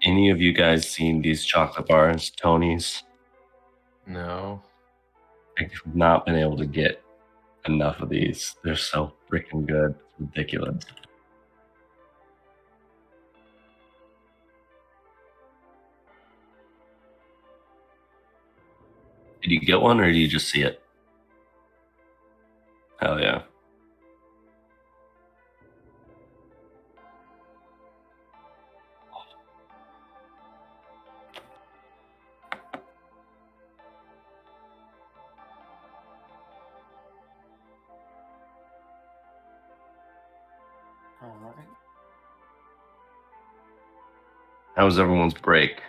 Any of you guys seen these chocolate bars, Tony's? No. I've not been able to get enough of these. They're so freaking good. It's ridiculous. Did you get one or did you just see it? Hell yeah. All right. How was everyone's break?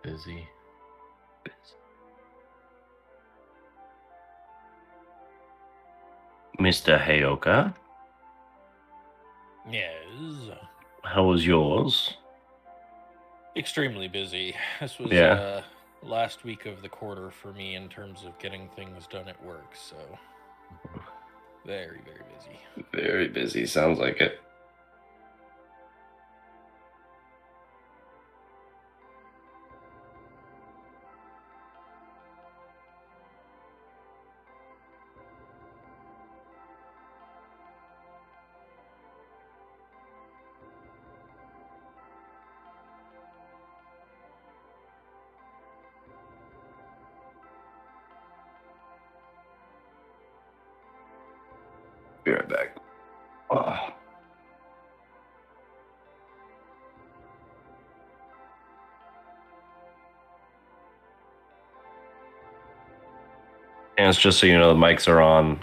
Busy. Mr. Heyoka, Yes. how was yours? Extremely busy. This was Yeah. last week of the quarter for me in terms of getting things done at work, so very, very busy. Very busy. Sounds like it. Be right back. Oh. And it's just so you know, the mics are on.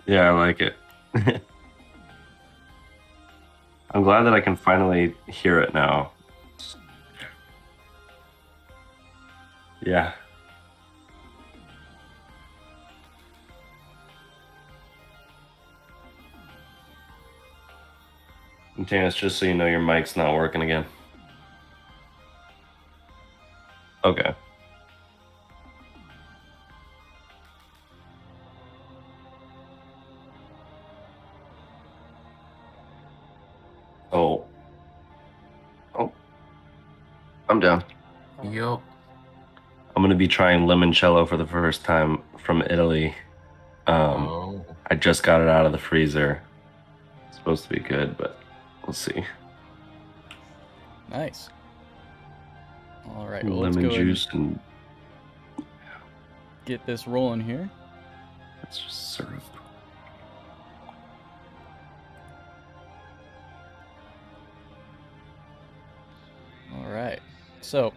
Yeah, I like it. I'm glad that I can finally hear it now. Yeah. And Terrence, just so you know, your mic's not working again. Oh. Oh. I'm down. Yup. I'm gonna be trying limoncello for the first time from Italy. Oh. I just got it out of the freezer. It's supposed to be good, but we'll see. Nice. All right, well, let's Lemon go ahead and juice and get this rolling here. it's just syrup. All right. So,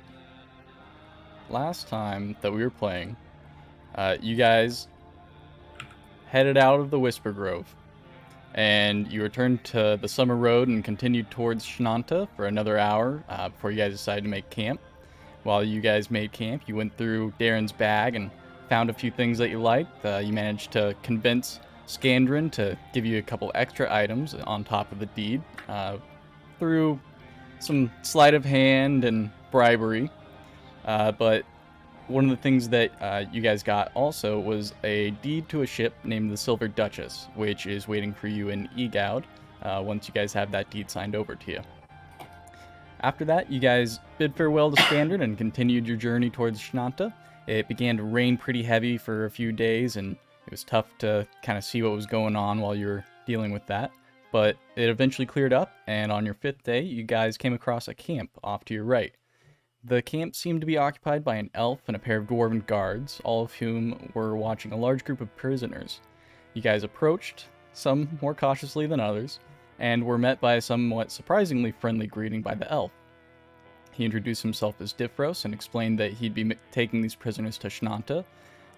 last time that we were playing, you guys headed out of the Whisper Grove, and you returned to the Summer Road and continued towards Shinanta for another hour before you guys decided to make camp. While you guys made camp, you went through Darren's bag and found a few things that you liked. You managed to convince Scandrin to give you a couple extra items on top of the deed through some sleight of hand and bribery. But one of the things that you guys got also was a deed to a ship named the Silver Duchess, which is waiting for you in Egoud once you guys have that deed signed over to you. After that, you guys bid farewell to Scandrin and continued your journey towards Shinanta. It began to rain pretty heavy for a few days, and it was tough to kind of see what was going on while you were dealing with that. But it eventually cleared up, and on your 5th day, you guys came across a camp off to your right. The camp seemed to be occupied by an elf and a pair of dwarven guards, all of whom were watching a large group of prisoners. You guys approached, some more cautiously than others, and were met by a somewhat surprisingly friendly greeting by the elf. He introduced himself as Difros and explained that he'd be taking these prisoners to Shinanta,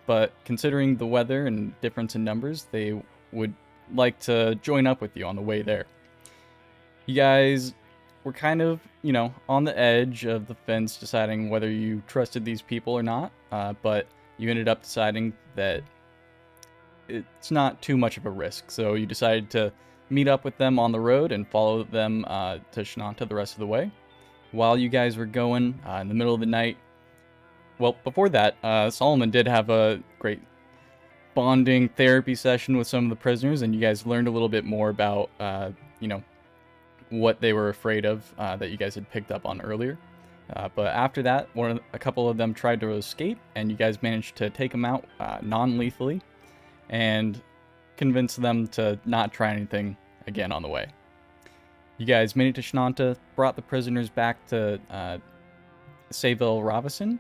but considering the weather and difference in numbers, they would like to join up with you on the way there. You guys were kind of, on the edge of the fence deciding whether you trusted these people or not, but you ended up deciding that it's not too much of a risk, so you decided to meet up with them on the road and follow them to Shinanta the rest of the way. While you guys were going in the middle of the night, well, before that, Solomon did have a great bonding therapy session with some of the prisoners, and you guys learned a little bit more about, what they were afraid of that you guys had picked up on earlier. But after that, a couple of them tried to escape, and you guys managed to take them out non-lethally and convince them to not try anything again on the way. You guys made it to Shinanta, brought the prisoners back to Sayville Ravison,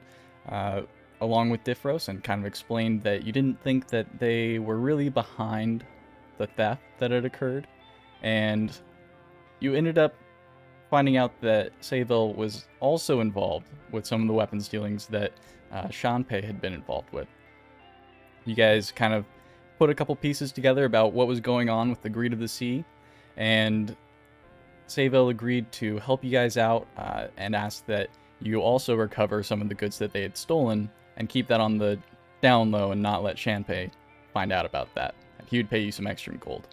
along with Difros, and kind of explained that you didn't think that they were really behind the theft that had occurred, and you ended up finding out that Sayville was also involved with some of the weapons dealings that Shanpei had been involved with. You guys kind of put a couple pieces together about what was going on with the Greed of the Sea, and Sayville agreed to help you guys out and asked that you also recover some of the goods that they had stolen and keep that on the down low and not let Shanpei find out about that. And he would pay you some extra gold.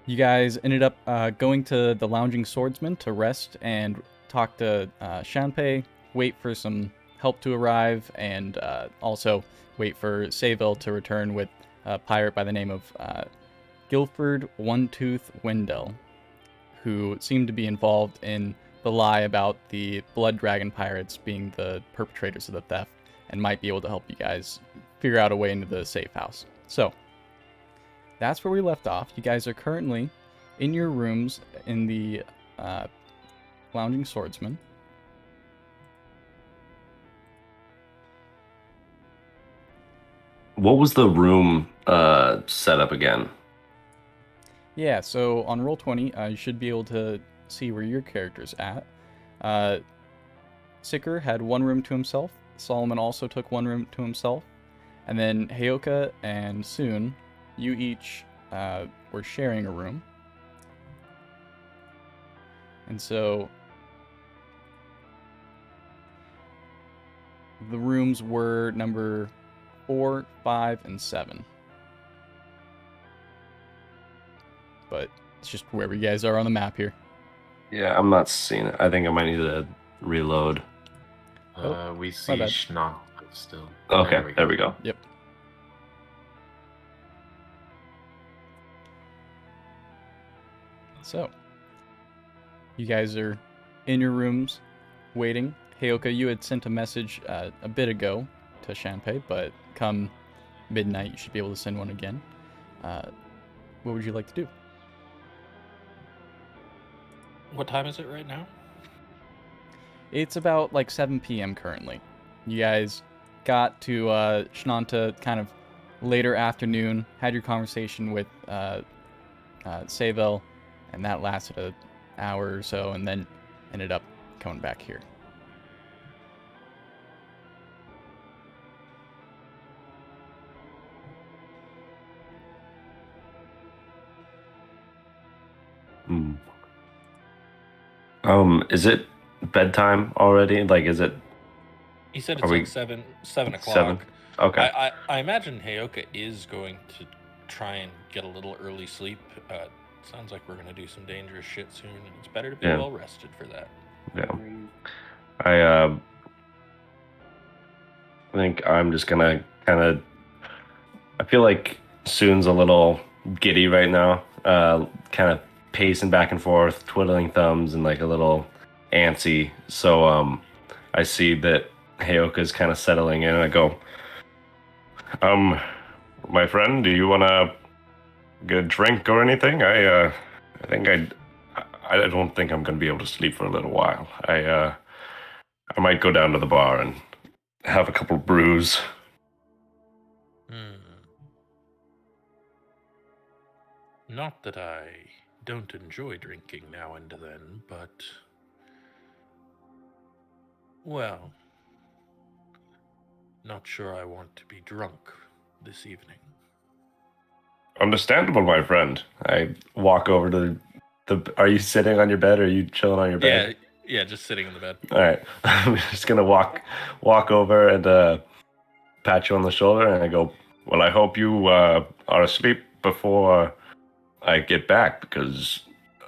You guys ended up going to the Lounging Swordsman to rest and talk to Shanpei, wait for some help to arrive, and also wait for Sayville to return with a pirate by the name of Guilford One-Tooth Wendell, who seemed to be involved in the lie about the Blood Dragon pirates being the perpetrators of the theft and might be able to help you guys figure out a way into the safe house. So, that's where we left off. You guys are currently in your rooms in the Lounging Swordsman. What was the room setup again? Yeah, so on Roll20, you should be able to see where your character's at. Sicker had one room to himself. Solomon also took one room to himself. And then Heyoka and Soon, you each were sharing a room. And so the rooms were number 4, 5, and 7. But it's just wherever you guys are on the map here. Yeah, I'm not seeing it. I think I might need to reload. We see bad. Schnock still. Okay, there we go. Yep. So, You guys are in your rooms waiting. Heyoka, you had sent a message a bit ago to Shanpei, but come midnight, you should be able to send one again. What would you like to do? What time is it right now? It's about like 7 p.m. currently. You guys got to Shinanta kind of later afternoon, had your conversation with Savel, and that lasted an hour or so, and then ended up coming back here. Is it bedtime already? Like, is it? He said Are it's we- like 7 o'clock. 7? Okay. I imagine Heyoka is going to try and get a little early sleep. Sounds like we're going to do some dangerous shit soon, and it's better to be Yeah. well rested for that. Yeah. Agreed. I think I'm just gonna kind of. I feel like Soon's a little giddy right now. Kind of pacing back and forth, twiddling thumbs, and like a little antsy. So I see that Heyoka's kind of settling in, and I go, my friend, do you want to get a drink or anything? I think I don't think I'm gonna be able to sleep for a little while. I might go down to the bar and have a couple brews. Not that I don't enjoy drinking now and then, but... Well... Not sure I want to be drunk this evening. Understandable, my friend. I walk over to the. Are you sitting on your bed, or are you chilling on your bed? Yeah, just sitting in the bed. All right. I'm just gonna walk over and pat you on the shoulder, and I go, "Well, I hope you are asleep before I get back, because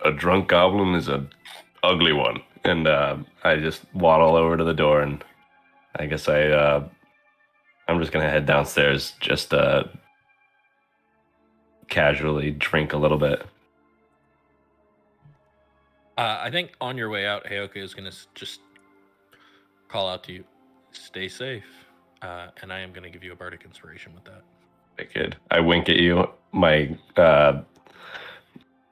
a drunk goblin is a ugly one." And I just waddle over to the door, and I guess I'm just gonna head downstairs, just casually drink a little bit. I think on your way out, Heyoka is going to just call out to you, stay safe, and I am going to give you a bardic inspiration with that. Wicked. I wink at you. My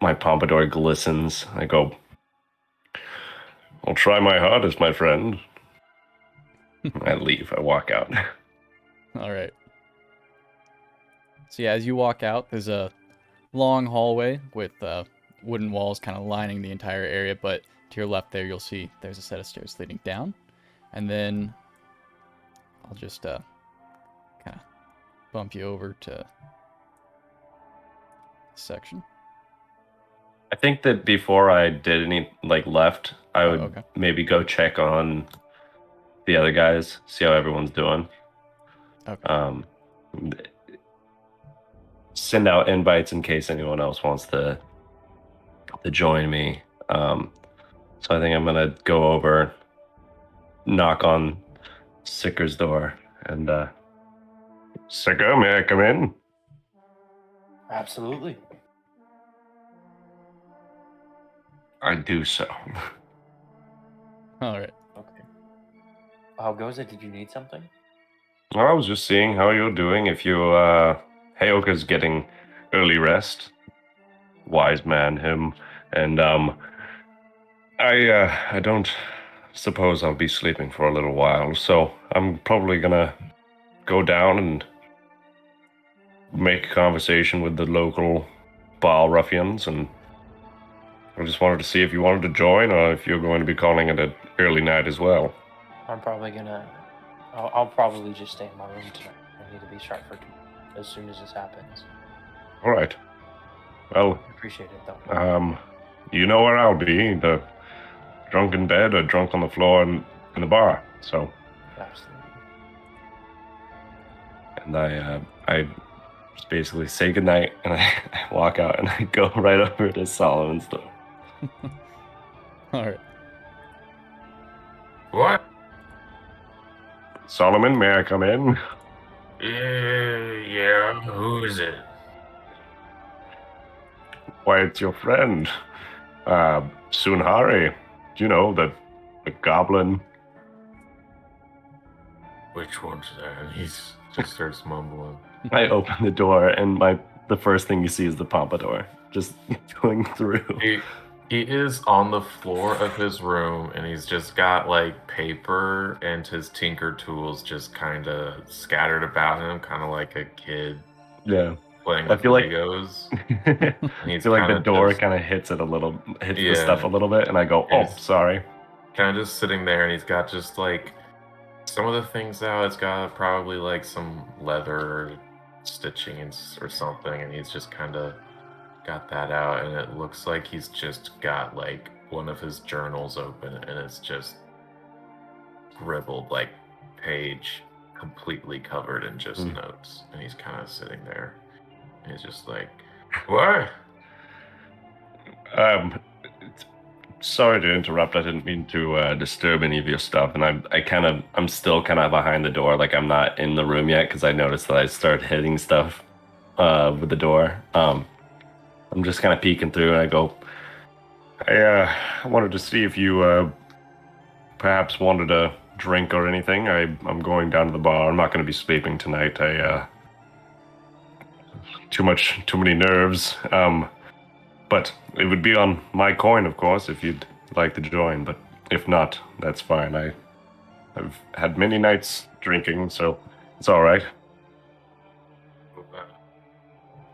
pompadour glistens. I go, I'll try my hardest, my friend. I leave. I walk out. All right. So yeah, as you walk out, there's a long hallway with wooden walls kind of lining the entire area, but to your left there, you'll see there's a set of stairs leading down. And then I'll just kind of bump you over to this section. I think that before I did any, left, I would okay. maybe go check on the other guys, see how everyone's doing. Okay. Send out invites in case anyone else wants to join me. So I think I'm gonna go over, knock on Sicker's door, and Sicker, may I come in? Absolutely. I do so. All right. Okay. How goes it? Did you need something? Well, I was just seeing how you're doing. If you, Heyoka's getting early rest. Wise man, him. And, I don't suppose I'll be sleeping for a little while, so I'm probably gonna go down and make conversation with the local Baal ruffians, and I just wanted to see if you wanted to join, or if you're going to be calling it an early night as well. I'm probably gonna. I'll probably just stay in my room tonight. I need to be sharp for as soon as this happens. All right. Well, Appreciate it though. you know where I'll be, either drunk in bed or drunk on the floor in the bar. So, Absolutely. and I just basically say goodnight, and I walk out, and I go right over to Solomon's door. All right. What? Solomon, may I come in? Yeah, who is it? Why, it's your friend. Sunhari, do you know the goblin? Which one's that? He's just starts mumbling. I open the door, and the first thing you see is the pompadour just going through. He is on the floor of his room, and he's just got like paper and his tinker tools just kind of scattered about him, kind of like a kid Yeah. playing I with feel like- Legos. I he's feel like the kinda door just- kind of hits the Yeah. stuff a little bit, and I go, "Oh, It's- sorry." Kind of just sitting there, and he's got just like some of the things out. It's got probably like some leather stitching or something, and he's just kind of got that out, and it looks like he's just got like one of his journals open, and it's just scribbled like page completely covered in just notes, and he's kind of sitting there, and he's just like, "What?" Sorry to interrupt. I didn't mean to disturb any of your stuff, and I'm still kind of behind the door, like I'm not in the room yet, because I noticed that I started hitting stuff with the door. I'm just kind of peeking through, and I go, I wanted to see if you perhaps wanted a drink or anything. I'm going down to the bar. I'm not going to be sleeping tonight. Too many nerves. But it would be on my coin, of course, if you'd like to join. But if not, that's fine. I've had many nights drinking, so it's all right.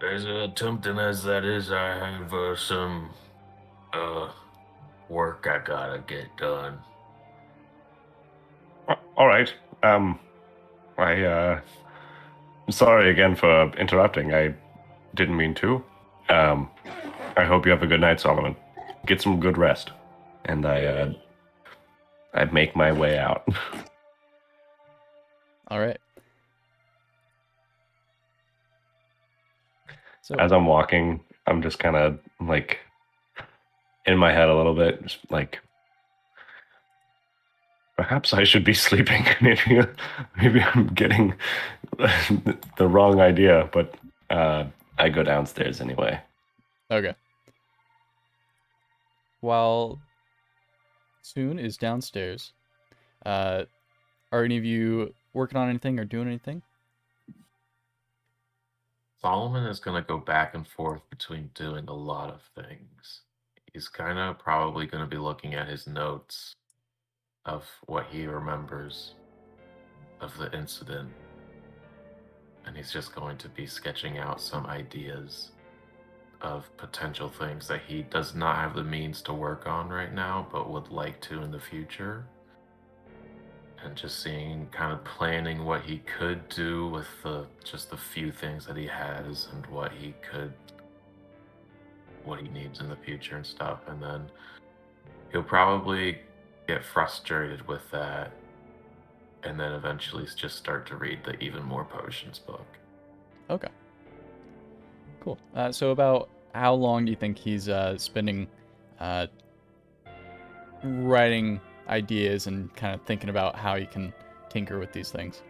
As tempting as that is, I have some work I gotta get done. All right. I'm sorry again for interrupting. I didn't mean to. I hope you have a good night, Solomon. Get some good rest. And I make my way out. All right. So As I'm walking, I'm just kind of like in my head a little bit, just like perhaps I should be sleeping. Maybe I'm getting the wrong idea, but I go downstairs anyway. okay. While Soon is downstairs, are any of you working on anything or doing anything? Solomon is gonna go back and forth between doing a lot of things. He's kind of probably gonna be looking at his notes of what he remembers of the incident, and he's just going to be sketching out some ideas of potential things that he does not have the means to work on right now, but would like to in the future. And just seeing, kind of planning what he could do with just the few things that he has, and what he needs in the future and stuff. And then he'll probably get frustrated with that, and then eventually just start to read the Even More Potions book. Okay. Cool. So about how long do you think he's spending writing ideas and kind of thinking about how you can tinker with these things?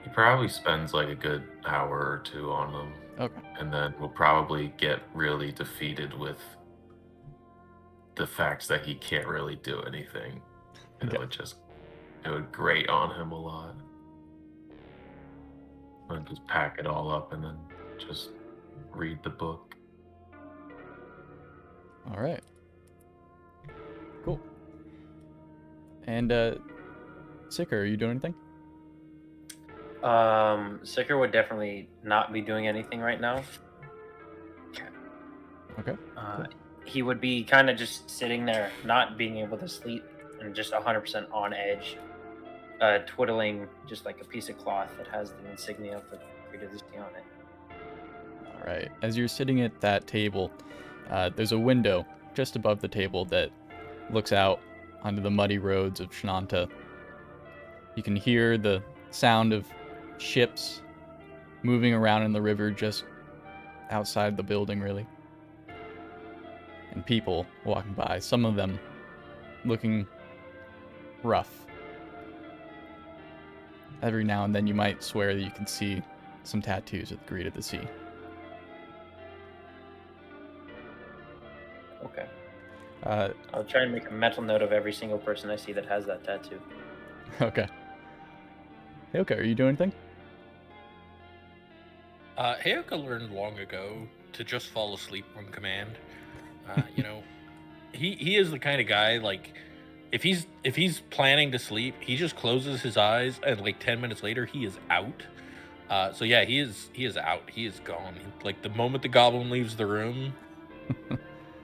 He probably spends like a good hour or two on them. Okay. And then will probably get really defeated with the facts that he can't really do anything. And Okay. it would grate on him a lot. And just pack it all up and then just read the book. All right. Cool. And Sicker, are you doing anything? Sicker would definitely not be doing anything right now. Okay. He would be kind of just sitting there, not being able to sleep, and just 100% on edge, twiddling just like a piece of cloth that has the insignia of the Creed of the Sea on it. All right. As you're sitting at that table, there's a window just above the table that looks out onto the muddy roads of Shinanta. You can hear the sound of ships moving around in the river just outside the building, really. And people walking by, some of them looking rough. Every now and then you might swear that you can see some tattoos at the Greed of the Sea. Okay. I'll try and make a mental note of every single person I see that has that tattoo. Okay. Hey, okay, are you doing anything? Heyoka learned long ago to just fall asleep on command. You know, he is the kind of guy, like, if he's planning to sleep, he just closes his eyes and like 10 minutes later he is out. So yeah, he is out. He is gone. Like the moment the goblin leaves the room,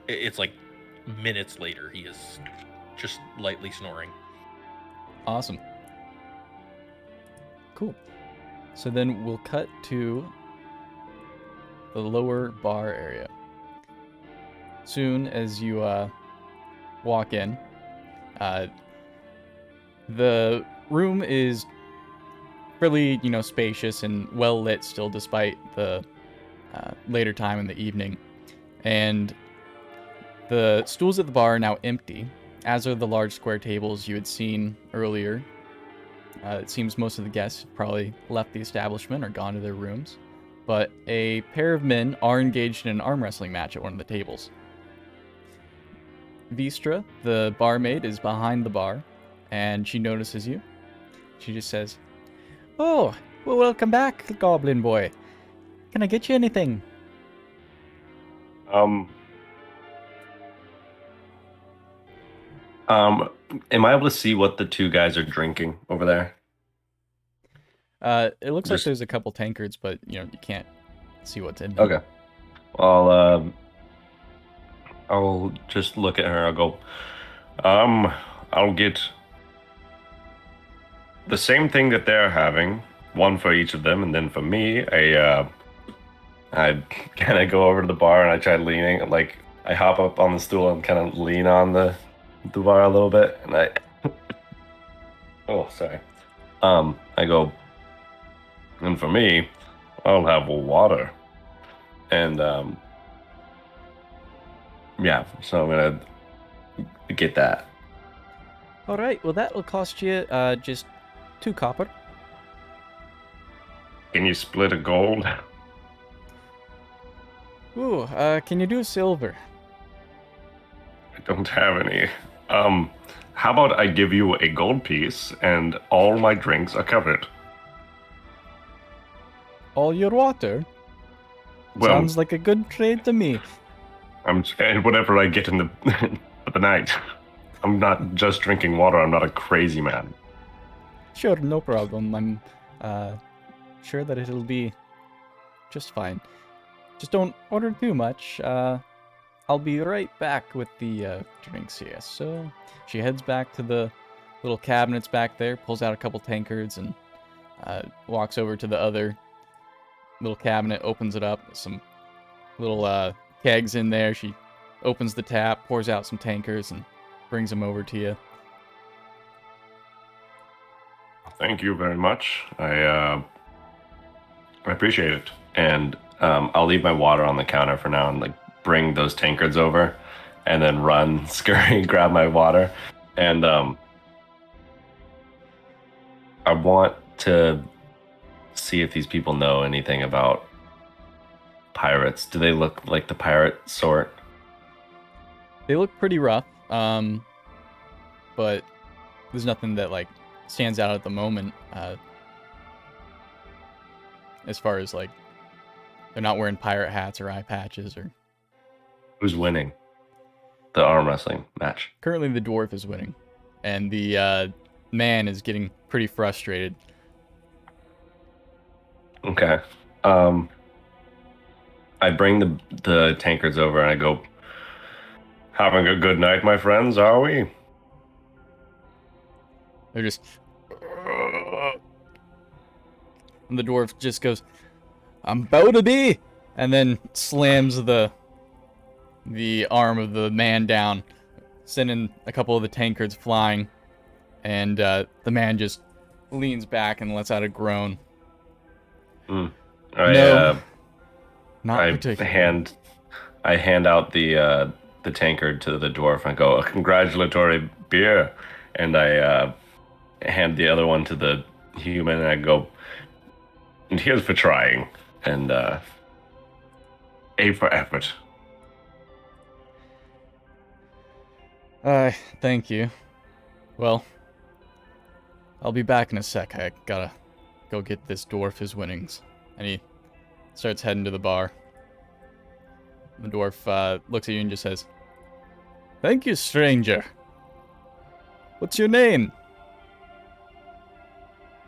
it's like minutes later he is just lightly snoring. Awesome. Cool. So then we'll cut to the lower bar area. Soon as you walk in, the room is fairly, spacious and well lit still, despite the later time in the evening. And the stools at the bar are now empty, as are the large square tables you had seen earlier. It seems most of the guests have probably left the establishment or gone to their rooms, but a pair of men are engaged in an arm wrestling match at one of the tables. Vistra, the barmaid, is behind the bar, and she notices you. She just says, "Oh, well, welcome back, Goblin Boy. Can I get you anything?" Am I able to see what the two guys are drinking over there? It looks like Just- there's a couple tankards, but you can't see what's in them. Okay. I'll just look at her. I'll go, I'll get the same thing that they're having, one for each of them, and then for me, I kind of go over to the bar and I try leaning, like I hop up on the stool and kind of lean on the bar a little bit, and I, oh, sorry. I go, and for me, I'll have water, and yeah, so I'm gonna get that. All right, well, that will cost you just 2 copper. Can you split a gold? Ooh, can you do silver? I don't have any. How about I give you a gold piece and all my drinks are covered? All your water? Well, Sounds like a good trade to me. and whatever I get in the the night. I'm not just drinking water. I'm not a crazy man. Sure, no problem. I'm sure that it'll be just fine. Just don't order too much. I'll be right back with the drinks here. So she heads back to the little cabinets back there, pulls out a couple tankards, and walks over to the other little cabinet, opens it up. Some little kegs in there. She opens the tap, pours out some tankards, and brings them over to you. Thank you very much. I appreciate it. And I'll leave my water on the counter for now and like bring those tankards over and then run, scurry, grab my water. And I want to see if these people know anything about pirates. Do they look like the pirate sort? They look pretty rough, but there's nothing that like stands out at the moment. As far as like, they're not wearing pirate hats or eye patches. Or Who's winning the arm wrestling match? currently, the dwarf is winning, and the man is getting pretty frustrated. Okay. I bring the tankards over and I go, having a good night, my friends, are we? They're just, and the dwarf just goes, "I'm about to be," and then slams the arm of the man down, sending a couple of the tankards flying, and the man just leans back and lets out a groan. No, Not I particularly. hand out the tankard to the dwarf and go, a congratulatory beer, and I hand the other one to the human and I go, and here's for trying, and A for effort. Thank you. Well, I'll be back in a sec. I gotta go get this dwarf his winnings. And he starts heading to the bar. The dwarf looks at you and just says, "Thank you, stranger. What's your name?"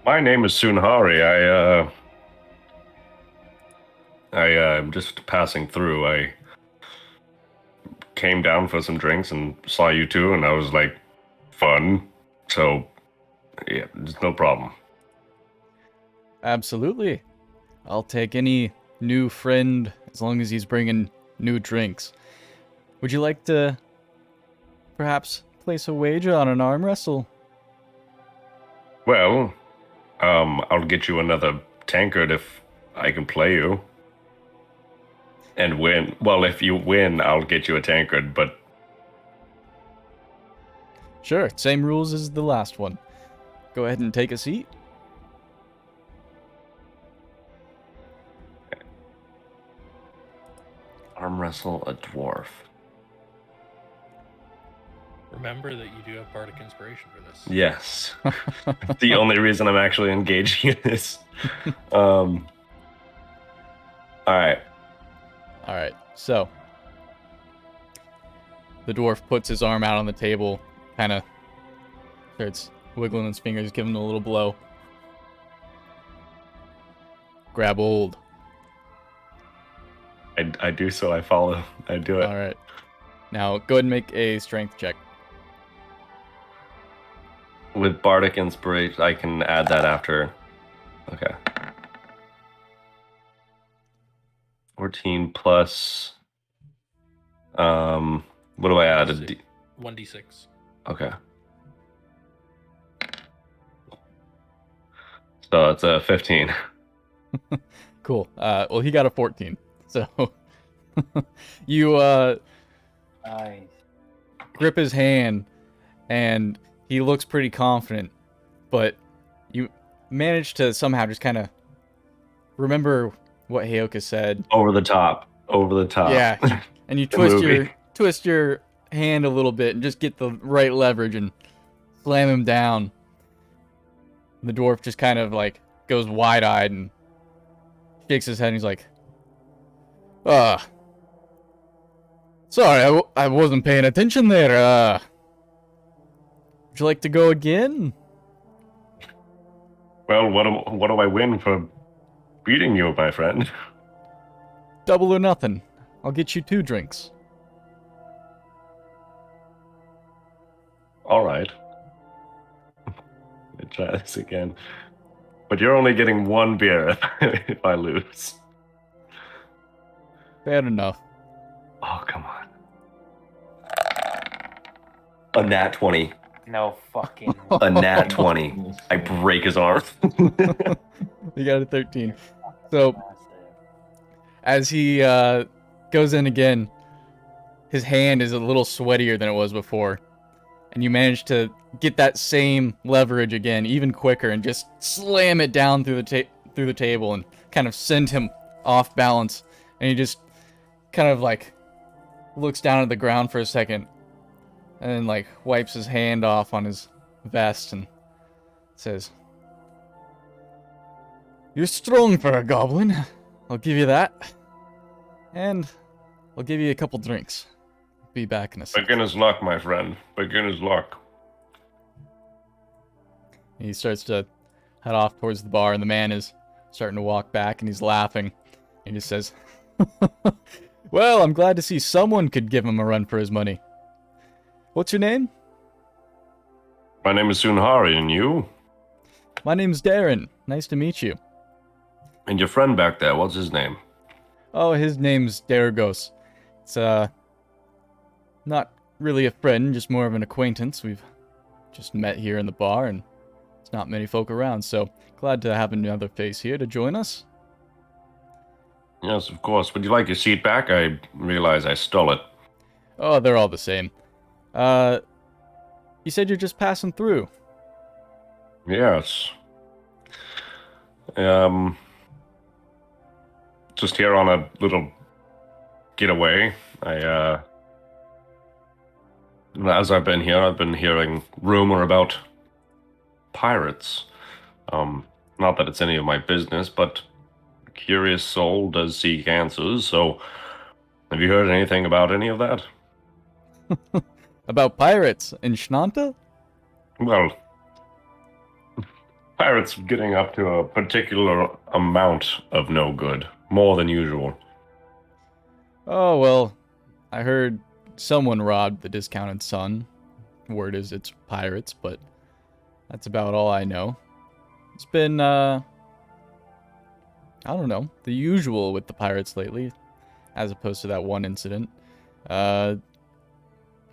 My name is Sunhari. I'm just passing through. I came down for some drinks and saw you two, and I was like, fun. So, yeah, there's no problem. Absolutely. I'll take any new friend as long as he's bringing new drinks. Would you like to perhaps place a wager on an arm wrestle? Well, I'll get you another tankard if I can play you. And win. Well, if you win, I'll get you a tankard, but Sure, same rules as the last one. Go ahead and take a seat. arm wrestle a dwarf. Remember that you do have bardic inspiration for this. Yes. The only reason I'm actually engaging in this. All right. Alright, so. The dwarf puts his arm out on the table, kind of starts wiggling his fingers, giving a little blow. Grab old. I do so. I follow. I do it. Alright. Now, go ahead and make a strength check. With bardic inspiration, I can add that after. Okay. 14 plus. What do I add? 1d6. Okay. So it's a 15. Cool. Well, he got a 14. So, you Nice. grip his hand, and he looks pretty confident, but you manage to somehow just kind of remember what Heyoka said. Over the top. Over the top. Yeah, and you The movie. twist your hand a little bit and just get the right leverage and slam him down. The dwarf just kind of like goes wide-eyed and shakes his head and he's like, sorry, I wasn't paying attention there. Would you like to go again? Well, what do I win for beating you, my friend? Double or nothing. I'll get you 2 drinks. All right. Let me try this again. But you're only getting 1 beer if I lose. Fair enough. Oh, come on. A nat 20. No fucking. A nat 20. I break his arm. You got a 13. So, as he goes in again, his hand is a little sweatier than it was before. And you manage to get that same leverage again, even quicker, and just slam it down through the table and kind of send him off balance. And he just kind of like looks down at the ground for a second, and then like wipes his hand off on his vest and says, "You're strong for a goblin. I'll give you that. And I'll give you a couple drinks. Be back in a second." Beginner's luck, my friend. Beginner's luck. He starts to head off towards the bar, and the man is starting to walk back, and he's laughing. He just says, "Well, I'm glad to see someone could give him a run for his money. What's your name?" My name is Sunhari, and you? "My name's Darren. Nice to meet you." And your friend back there, what's his name? "Oh, his name's Daragos. It's, not really a friend, just more of an acquaintance. We've just met here in the bar, and there's not many folk around, so glad to have another face here to join us." Yes, of course. Would you like your seat back? I realize I stole it. "Oh, they're all the same. You said you're just passing through." Yes. Just here on a little getaway. As I've been here, I've been hearing rumor about pirates. Not that it's any of my business, but a curious soul does seek answers, so have you heard anything about any of that? About pirates in Shnanta? Well, pirates getting up to a particular amount of no good, more than usual. Oh, well, I heard someone robbed the Discounted Sun. Word is it's pirates, but that's about all I know. It's been, I don't know, the usual with the pirates lately, as opposed to that one incident. A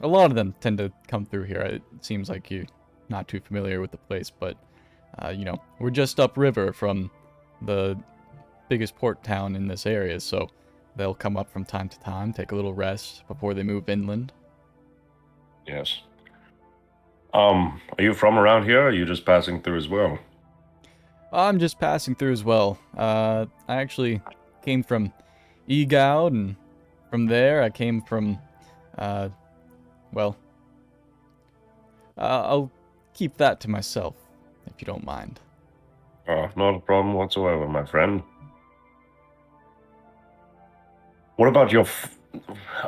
lot of them tend to come through here. It seems like you're not too familiar with the place, but, we're just upriver from the biggest port town in this area, so they'll come up from time to time, take a little rest before they move inland. Yes. Are you from around here, or are you just passing through as well? I'm just passing through as well. I actually came from Egoud, and from there I came from, I'll keep that to myself, if you don't mind. Oh, not a problem whatsoever, my friend. What about your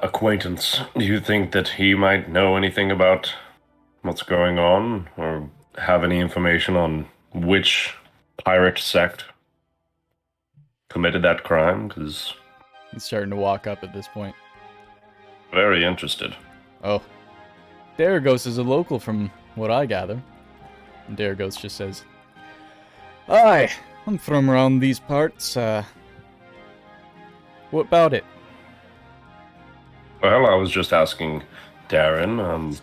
acquaintance? Do you think that he might know anything about what's going on, or have any information on which pirate sect committed that crime? Because He's starting to walk up at this point. very interested. Oh, Daragos is a local from what I gather. And Daragos just says, "Aye, I'm from around these parts. What about it?" Well, I was just asking Darren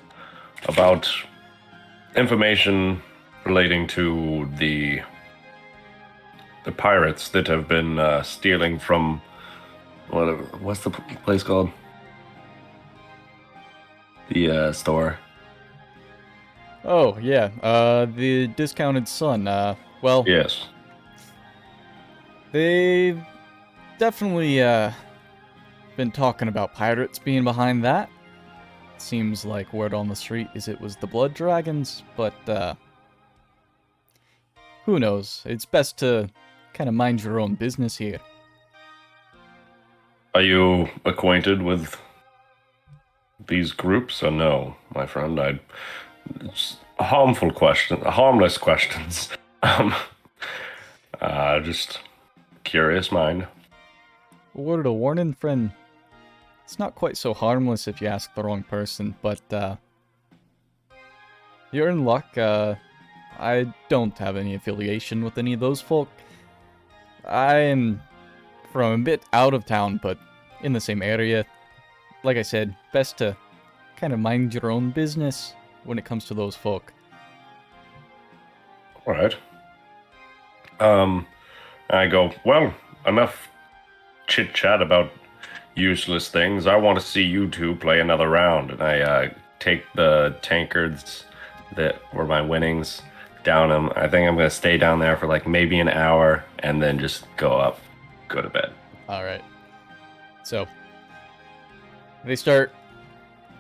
about information relating to the pirates that have been stealing from what's the place called? The store. Oh, yeah, the Discounted Sun. Well, Yes. they've definitely, been talking about pirates being behind that. Seems like word on the street is it was the Blood Dragons, but, who knows? It's best to kind of mind your own business here. Are you acquainted with these groups or no, my friend? It's harmless questions. Just curious mind. Word of warning, friend. It's not quite so harmless if you ask the wrong person, but, you're in luck. I don't have any affiliation with any of those folk. I am from a bit out of town, but in the same area. Like I said, best to kind of mind your own business when it comes to those folk. All right. I go, well, enough chit chat about useless things. I want to see you two play another round. And I take the tankards that were my winnings, down them. I think I'm going to stay down there for like maybe an hour and then just go to bed. Alright. So, they start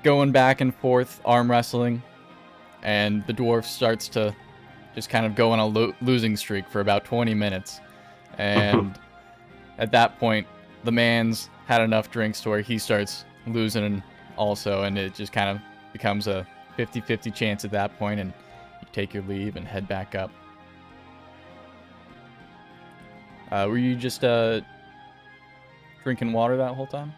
going back and forth, arm wrestling, and the dwarf starts to just kind of go on a losing streak for about 20 minutes. And at that point, the man's had enough drinks to where he starts losing also, and it just kind of becomes a 50-50 chance at that point, and you take your leave and head back up. Were you just drinking water that whole time?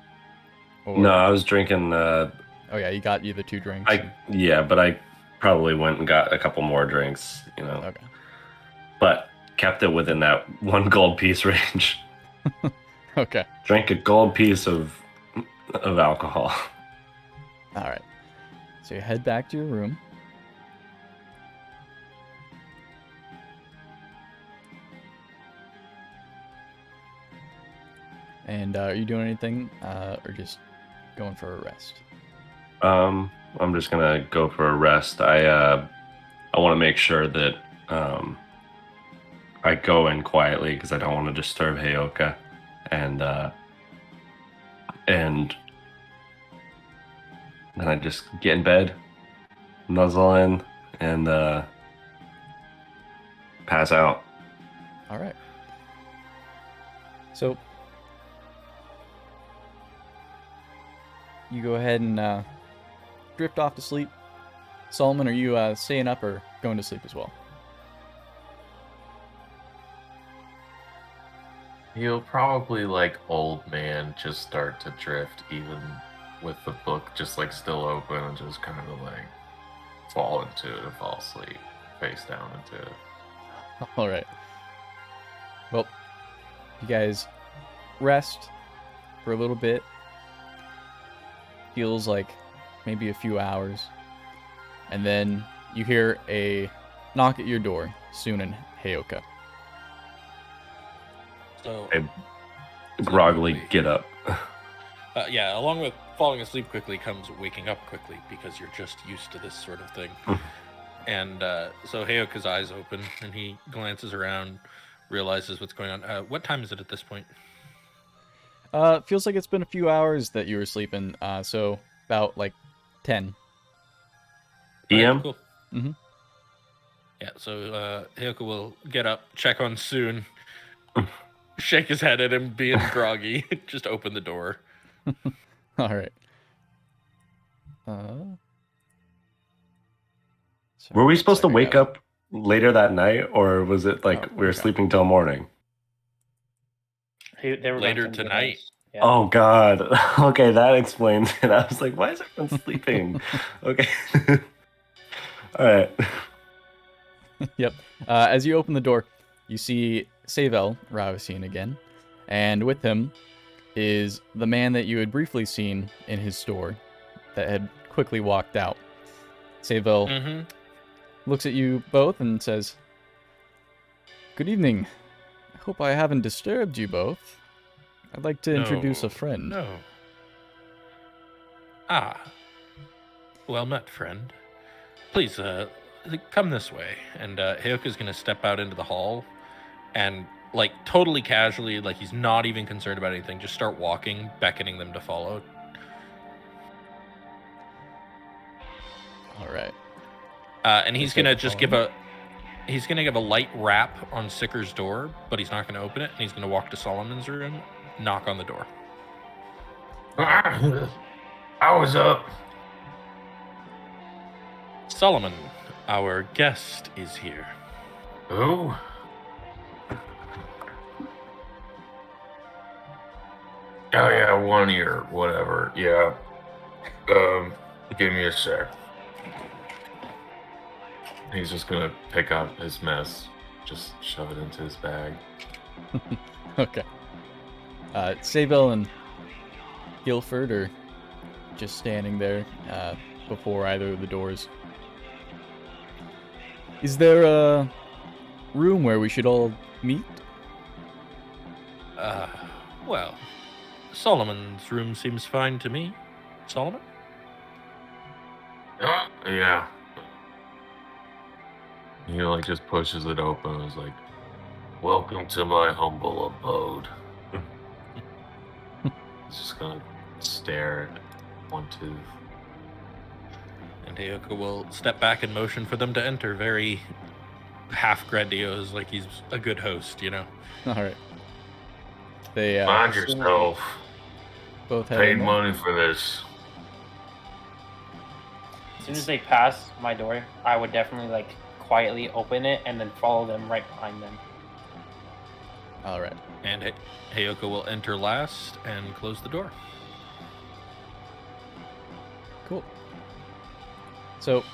Or... No, I was drinking. Oh yeah, you got you the 2 drinks. But I probably went and got a couple more drinks, Okay. But kept it within that 1 gold piece range. Okay. Drank a gold piece of alcohol. All right. So you head back to your room. And are you doing anything, or just going for a rest? I'm just gonna go for a rest. I want to make sure that I go in quietly because I don't want to disturb Heyoka, and then I just get in bed nuzzle in, and pass out. All right. So you go ahead and drift off to sleep. Solomon, are you staying up or going to sleep as well? He'll probably, like old man, just start to drift, even with the book just like still open, and just kind of like fall into it and fall asleep, face down into it. All right. Well, you guys rest for a little bit. Feels like maybe a few hours. And then you hear a knock at your door, Soon and Heyoka. So, I groggily get up. yeah, along with falling asleep quickly comes waking up quickly because you're just used to this sort of thing. And so Heyoka's eyes open and he glances around, realizes what's going on. What time is it at this point? Feels like it's been a few hours that you were sleeping, so about like 10. PM? Alright, cool. Mhm. Yeah, so Heyoka will get up, check on Soon, shake his head at him being groggy, just open the door. All right. Were we supposed to sorry, wake up later that night, or was it like Oh, we were okay. sleeping till morning? They were Later going to tonight. Yeah. Oh God. Okay, that explains it. I was like, why is everyone sleeping? Okay. All right. Yep. As you open the door, you see Savel Ravasine again, and with him is the man that you had briefly seen in his store that had quickly walked out. Savel Mm-hmm. looks at you both and says, "Good evening. I hope I haven't disturbed you both. I'd like to introduce a friend." No. Ah. Well met, friend. Please, come this way. And Heyoka's gonna step out into the hall and, like, totally casually, like he's not even concerned about anything, just start walking, beckoning them to follow. All right. And he's Okay, gonna just follow give a light rap on Sicker's door, but he's not gonna open it, and he's gonna walk to Solomon's room, knock on the door. I was up. Solomon, our guest is here. Who? Oh yeah, one ear, whatever. Yeah. Give me a sec. He's just gonna pick up his mess, just shove it into his bag. Okay. Savel and Guilford are just standing there before either of the doors. Is there a room where we should all meet? Well, Solomon's room seems fine to me. Solomon? Yeah. He like just pushes it open and is like, "Welcome to my humble abode." He's just gonna stare at one tooth. And Heyoka will step back and motion for them to enter, very half grandiose, like he's a good host, you know? All right. They Mind yourself. both have Paid money for this. As soon as they pass my door, I would definitely like quietly open it and then follow them right behind them. All right. And Heyoka will enter last and close the door. Cool. So,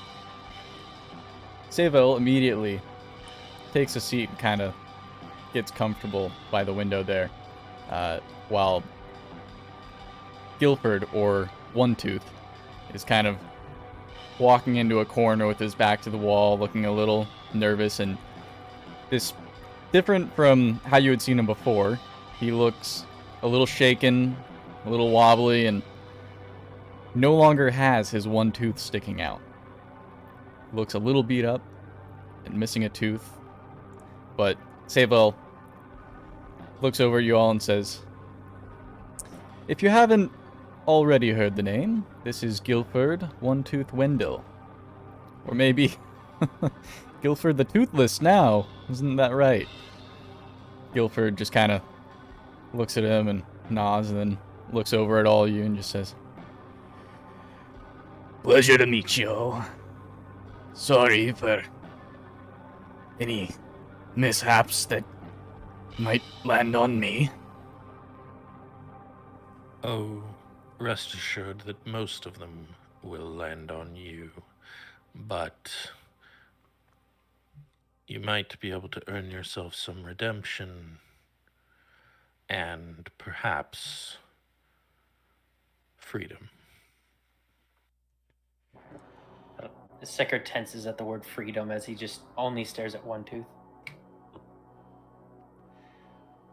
Savel immediately takes a seat and kind of gets comfortable by the window there, while Guilford, or One Tooth, is kind of walking into a corner with his back to the wall, looking a little nervous, and this different from how you had seen him before. He looks a little shaken, a little wobbly, and no longer has his one tooth sticking out. Looks a little beat up and missing a tooth. But Savel looks over at you all and says, "If you haven't already heard the name, this is Guilford One Tooth Wendell. Or maybe Guilford the Toothless now. Isn't that right? Guilford just kind of looks at him and nods and then looks over at all you and just says, Pleasure to meet you all. Sorry for any mishaps that might land on me. Oh, rest assured that most of them will land on you. But you might be able to earn yourself some redemption and perhaps freedom. The Secker tenses at the word freedom as he just only stares at One Tooth.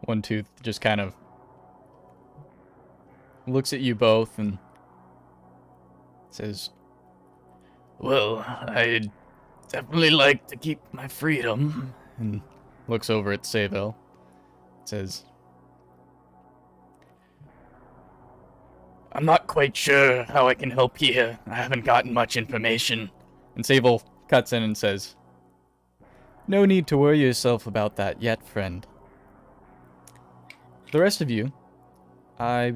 One Tooth just kind of looks at you both and says, Well, I'd definitely like to keep my freedom. and looks over at Sayville. Says, I'm not quite sure how I can help here. I haven't gotten much information. and Sayville cuts in and says, no need to worry yourself about that yet, friend. The rest of you, I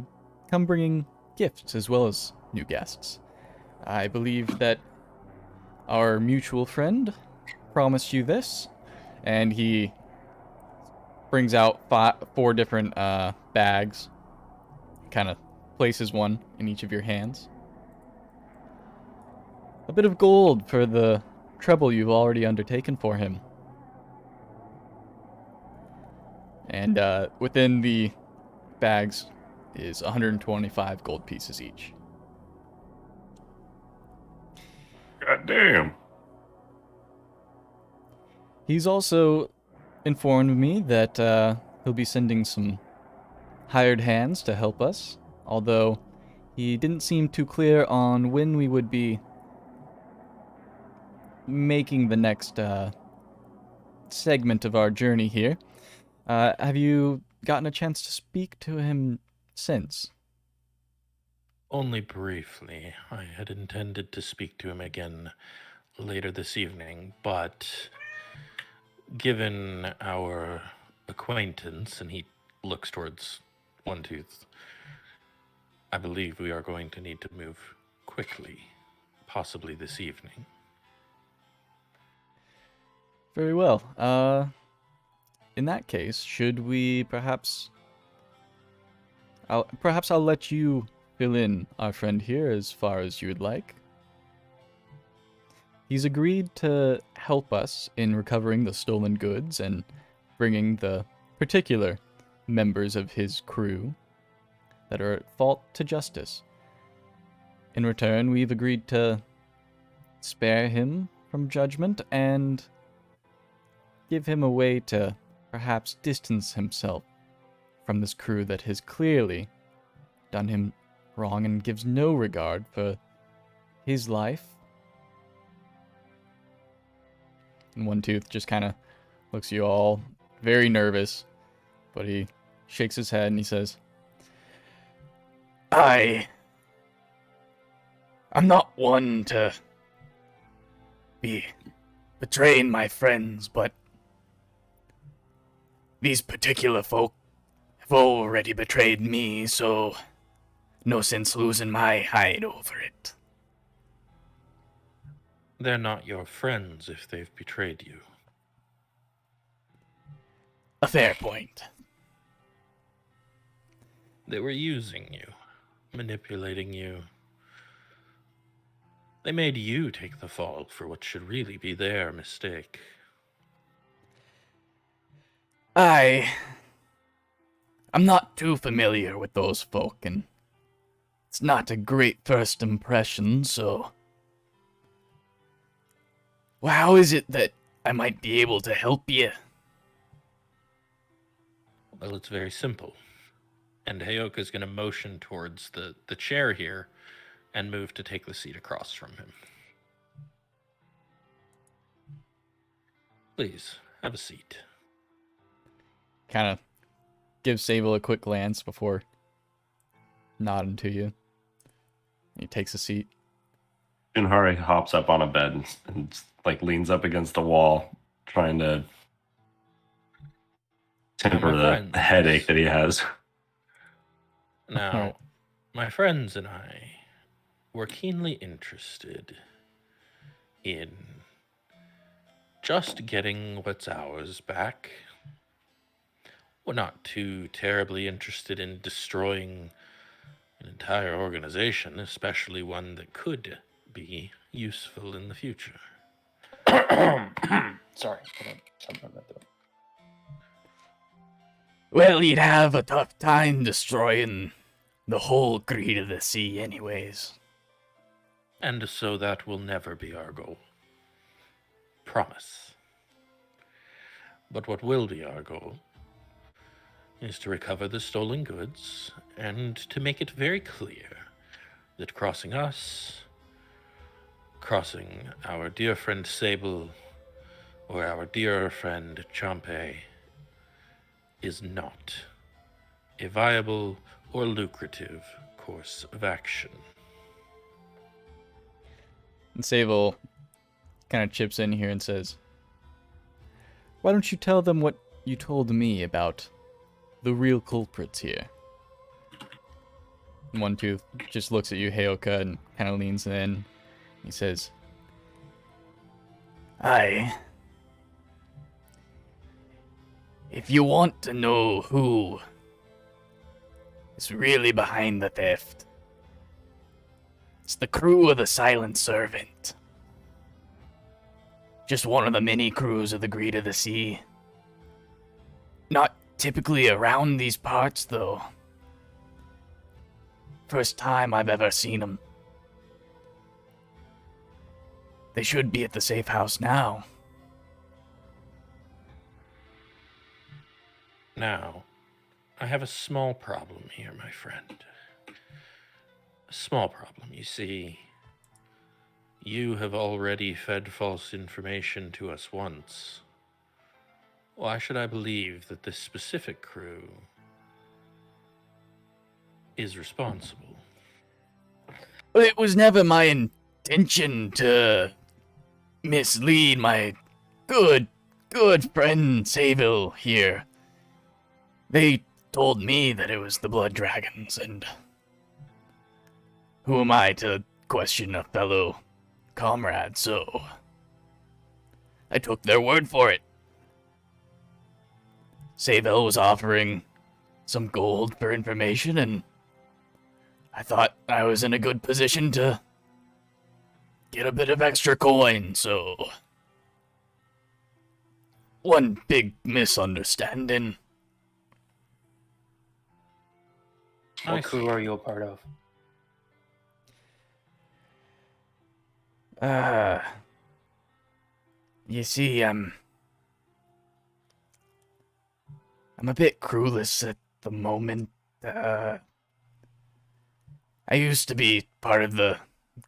come bringing gifts as well as new guests. I believe that our mutual friend promised you this, and he brings out 4 different bags, kind of places one in each of your hands. A bit of gold for the trouble you've already undertaken for him. And within the bags is 125 gold pieces each. God damn. He's also informed me that he'll be sending some hired hands to help us, although he didn't seem too clear on when we would be making the next segment of our journey here. Have you gotten a chance to speak to him since? Only briefly. I had intended to speak to him again later this evening, but given our acquaintance, and he looks towards One Tooth, I believe we are going to need to move quickly, possibly this evening. Very well. In that case, should we perhaps... I'll let you fill in our friend here as far as you would like. He's agreed to help us in recovering the stolen goods and bringing the particular members of his crew that are at fault to justice. In return, we've agreed to spare him from judgment and give him a way to perhaps distance himself from this crew that has clearly done him wrong and gives no regard for his life. And One Tooth just kind of looks at you all very nervous, but he shakes his head and he says, I'm not one to be betraying my friends, but these particular folk have already betrayed me, so no sense losing my hide over it. They're not your friends if they've betrayed you. A fair point. They were using you, manipulating you. They made you take the fall for what should really be their mistake. I'm not too familiar with those folk, and it's not a great first impression, so... Well, how is it that I might be able to help you? Well, it's very simple. And Heyoka's going to motion towards the chair here and move to take the seat across from him. Please, have a seat. kind of gives Sable a quick glance before nodding to you. He takes a seat. Sunhari hops up on a bed and like leans up against the wall, trying to temper my the friends. headache that he has. Now, Alright. my friends and I were keenly interested in just getting what's ours back. We're not too terribly interested in destroying an entire organization, especially one that could be useful in the future. Sorry, hold on. Something on my throat. Well, you'd have a tough time destroying the whole Greed of the Sea anyways. And so that will never be our goal. Promise. But what will be our goal is to recover the stolen goods and to make it very clear that crossing us, crossing our dear friend Sable, or our dear friend Champe is not a viable or lucrative course of action. And Sable kind of chips in here and says, "Why don't you tell them what you told me about the real culprits here?" And One Tooth just looks at you, Heyoka, and kind of leans in. He says, Aye. If you want to know who is really behind the theft, it's the crew of the Silent Servant. Just one of the many crews of the Greed of the Sea. Not typically around these parts, though. First time I've ever seen them. They should be at the safe house now. Now, I have a small problem here, my friend. A small problem. You see, you have already fed false information to us once. Why should I believe that this specific crew is responsible? Well, it was never my intention to mislead my good friend Saville here. They told me that it was the Blood Dragons, and who am I to question a fellow comrade, so I took their word for it. Saville was offering some gold for information, and I thought I was in a good position to get a bit of extra coin, so one big misunderstanding. I What crew see. are you a part of? You see, I'm a bit crewless at the moment. I used to be part of the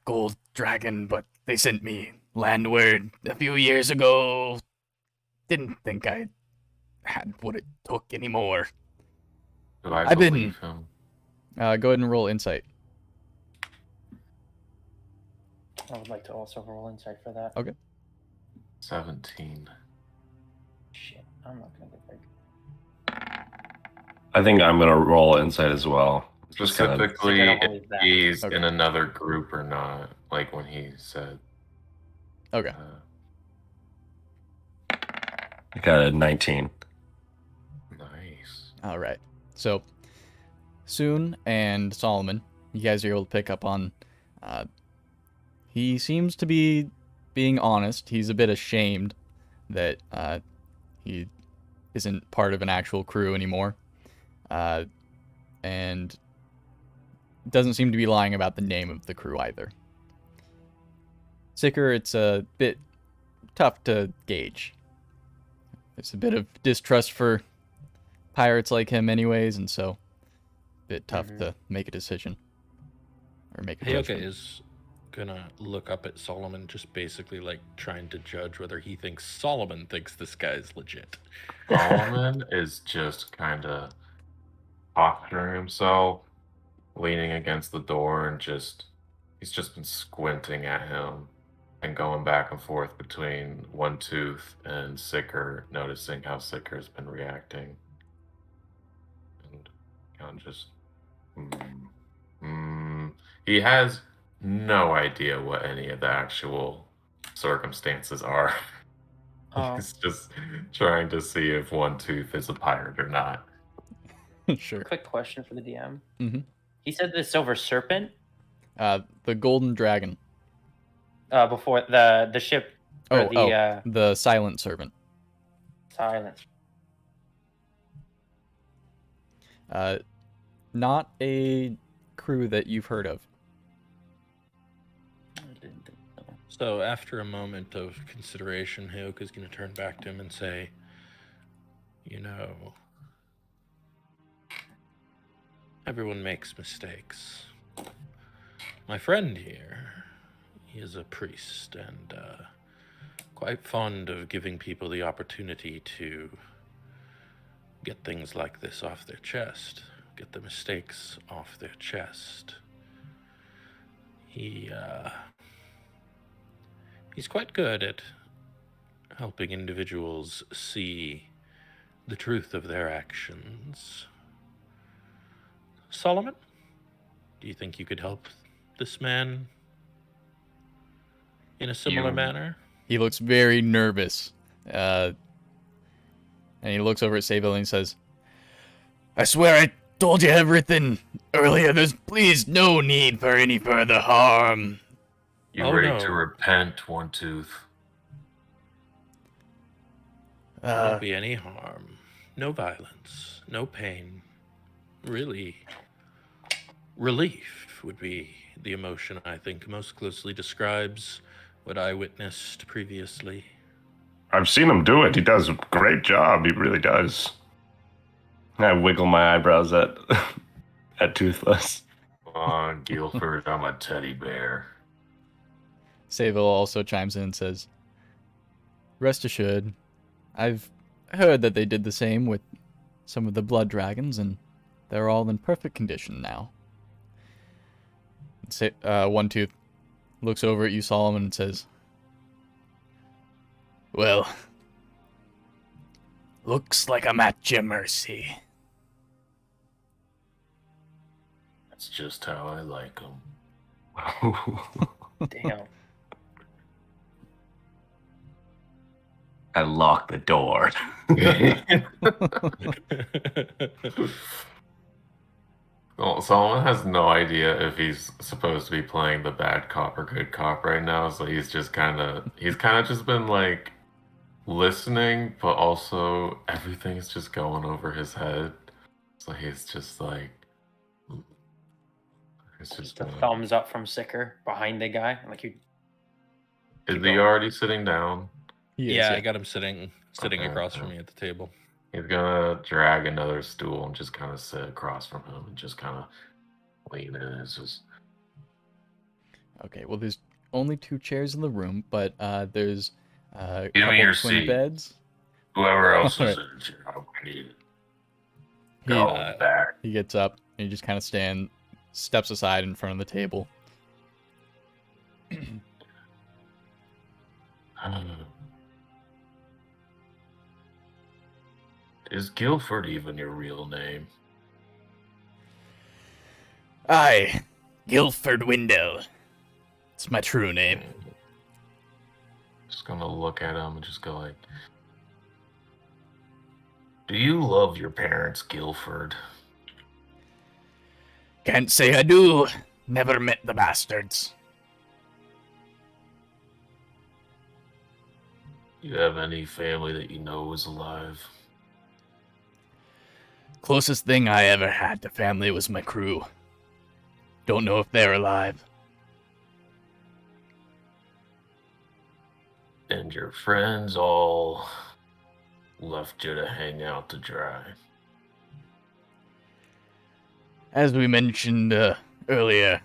Gold Dragon, but they sent me landward a few years ago. Didn't think I had what it took anymore. Do I I've been- believe him? go ahead and roll insight. I would like to also roll insight for that. Okay. 17. Shit, I'm not gonna get there. I think I'm gonna roll insight as well. Just kinda, Specifically, I don't if believe that. he's Okay. in another group or not. Like when he said, Okay. I got a 19. nice. All right. So, Soon and Solomon, you guys are able to pick up on. He seems to be being honest. He's a bit ashamed that he isn't part of an actual crew anymore, and doesn't seem to be lying about the name of the crew either. Sicker, it's a bit tough to gauge. There's a bit of distrust for pirates like him anyways, and so a bit tough to make a decision. Or make a Heyoka judgment. is gonna look up at Solomon, just basically like trying to judge whether he thinks Solomon thinks this guy's legit. Solomon is just kind of posturing himself, leaning against the door, and just He's just been squinting at him and going back and forth between One Tooth and Sicker, noticing how Sicker's been reacting. And kind of just. He has no idea what any of the actual circumstances are. Oh, He's just trying to see if One Tooth is a pirate or not. Sure. quick question for the DM. Mhm. He said the silver serpent The golden dragon. before the ship or The silent servant. silence. Not a crew that you've heard of. I didn't think so. So after a moment of consideration, Hayoka is going to turn back to him and say, you know, everyone makes mistakes. My friend here, he is a priest and quite fond of giving people the opportunity to get things like this off their chest, get the mistakes off their chest. He's quite good at helping individuals see the truth of their actions. Solomon, do you think you could help this man in a similar You- manner? He looks very nervous. And he looks over at Sable and he says, I swear I told you everything earlier. There's please no need for any further harm. You Oh, ready no. to repent, One Tooth? There Uh, won't be any harm. No violence. No pain. Really, relief would be the emotion I think most closely describes what I witnessed previously. I've seen him do it. He does a great job. He really does. I wiggle my eyebrows at at Toothless. Come on, Guilford, I'm a teddy bear. Sable also chimes in and says, rest assured, I've heard that they did the same with some of the blood dragons, and they're all in perfect condition now. One Tooth looks over at you, Solomon, and says, well, looks like I'm at your mercy. That's just how I like them. Damn. I lock the door. Well, Solomon has no idea if he's supposed to be playing the bad cop or good cop right now, so he's kind of just been like listening, but also everything's just going over his head. So he's just like, it's just. Just a thumbs up from Sicker behind the guy. Like you. Is keep he going. already sitting down? he is, Yeah, I got him sitting Okay, across from okay. me at the table. He's gonna drag another stool and just kind of sit across from him and just kind of lean in. It's just. Okay, well, there's only 2 chairs in the room, but there's a Give me couple your twin seat. beds. Whoever else All is right. in the chair, I need it. He, Go uh, back. he gets up and he just kind of steps aside in front of the table. Is Guilford even your real name? Aye, Guilford Windell. It's my true name. Just gonna look at him and just go like, do you love your parents, Guilford? Can't say I do. Never met the bastards. You have any family that you know is alive? Closest thing I ever had to family was my crew. Don't know if they're alive. And your friends all left you to hang out to dry. As we mentioned earlier,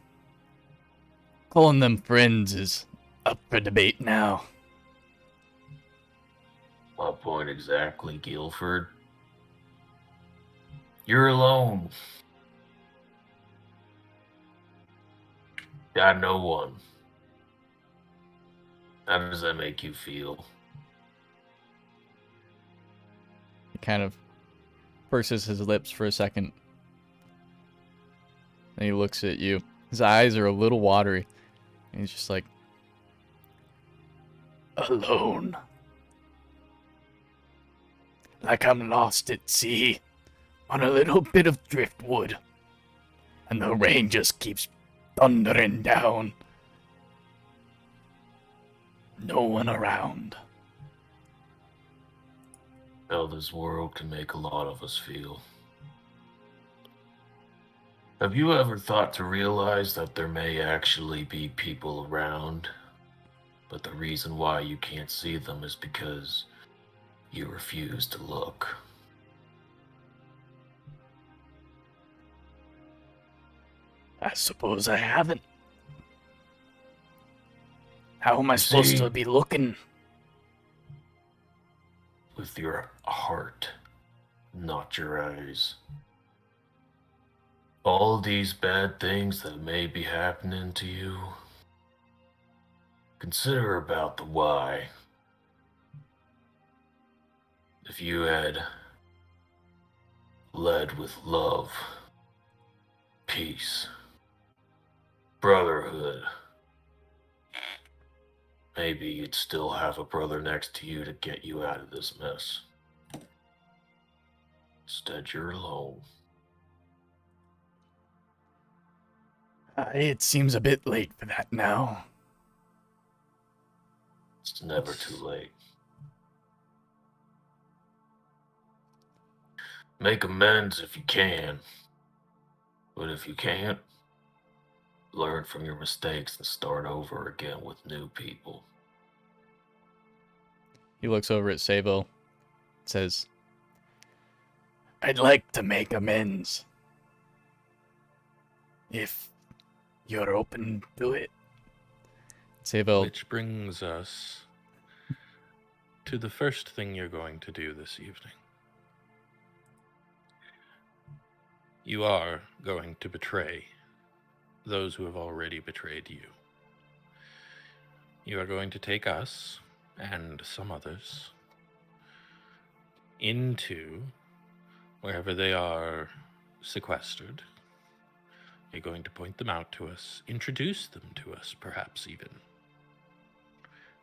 calling them friends is up for debate now. What point exactly, Guilford? You're alone. Got no one. How does that make you feel? He kind of purses his lips for a second. Then he looks at you. His eyes are a little watery. And he's just like, Alone. Like I'm lost at sea on a little bit of driftwood. And the rain just keeps thundering down. No one around. How this world can make a lot of us feel. Have you ever thought to realize that there may actually be people around, but the reason why you can't see them is because you refuse to look? I suppose I haven't. How am I You supposed see- to be looking? With your heart, not your eyes. All these bad things that may be happening to you, consider about the why. If you had led with love, peace, brotherhood, maybe you'd still have a brother next to you to get you out of this mess. Instead, you're alone. It seems a bit late for that now. It's never too late. Make amends if you can. But if you can't, learn from your mistakes and start over again with new people. he looks over at Sable, says, I'd like to make amends. If you're open to it. Sable, Which brings us to the first thing you're going to do this evening. You are going to betray those who have already betrayed you. You are going to take us and some others into wherever they are sequestered. You're going to point them out to us, introduce them to us, perhaps even.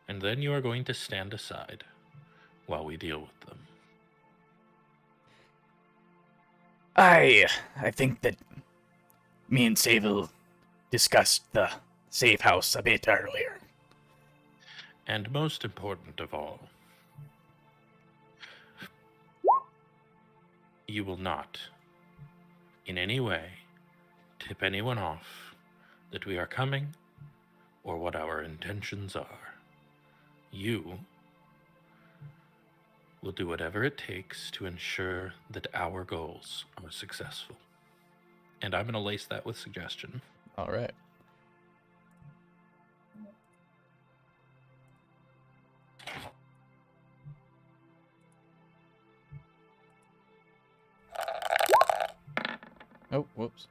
And then you are going to stand aside while we deal with them. I think that me and Sable discussed the safe house a bit earlier. And most important of all, you will not, in any way, tip anyone off that we are coming or what our intentions are. You will do whatever it takes to ensure that our goals are successful. And I'm going to lace that with suggestion. all right. Oh, whoops.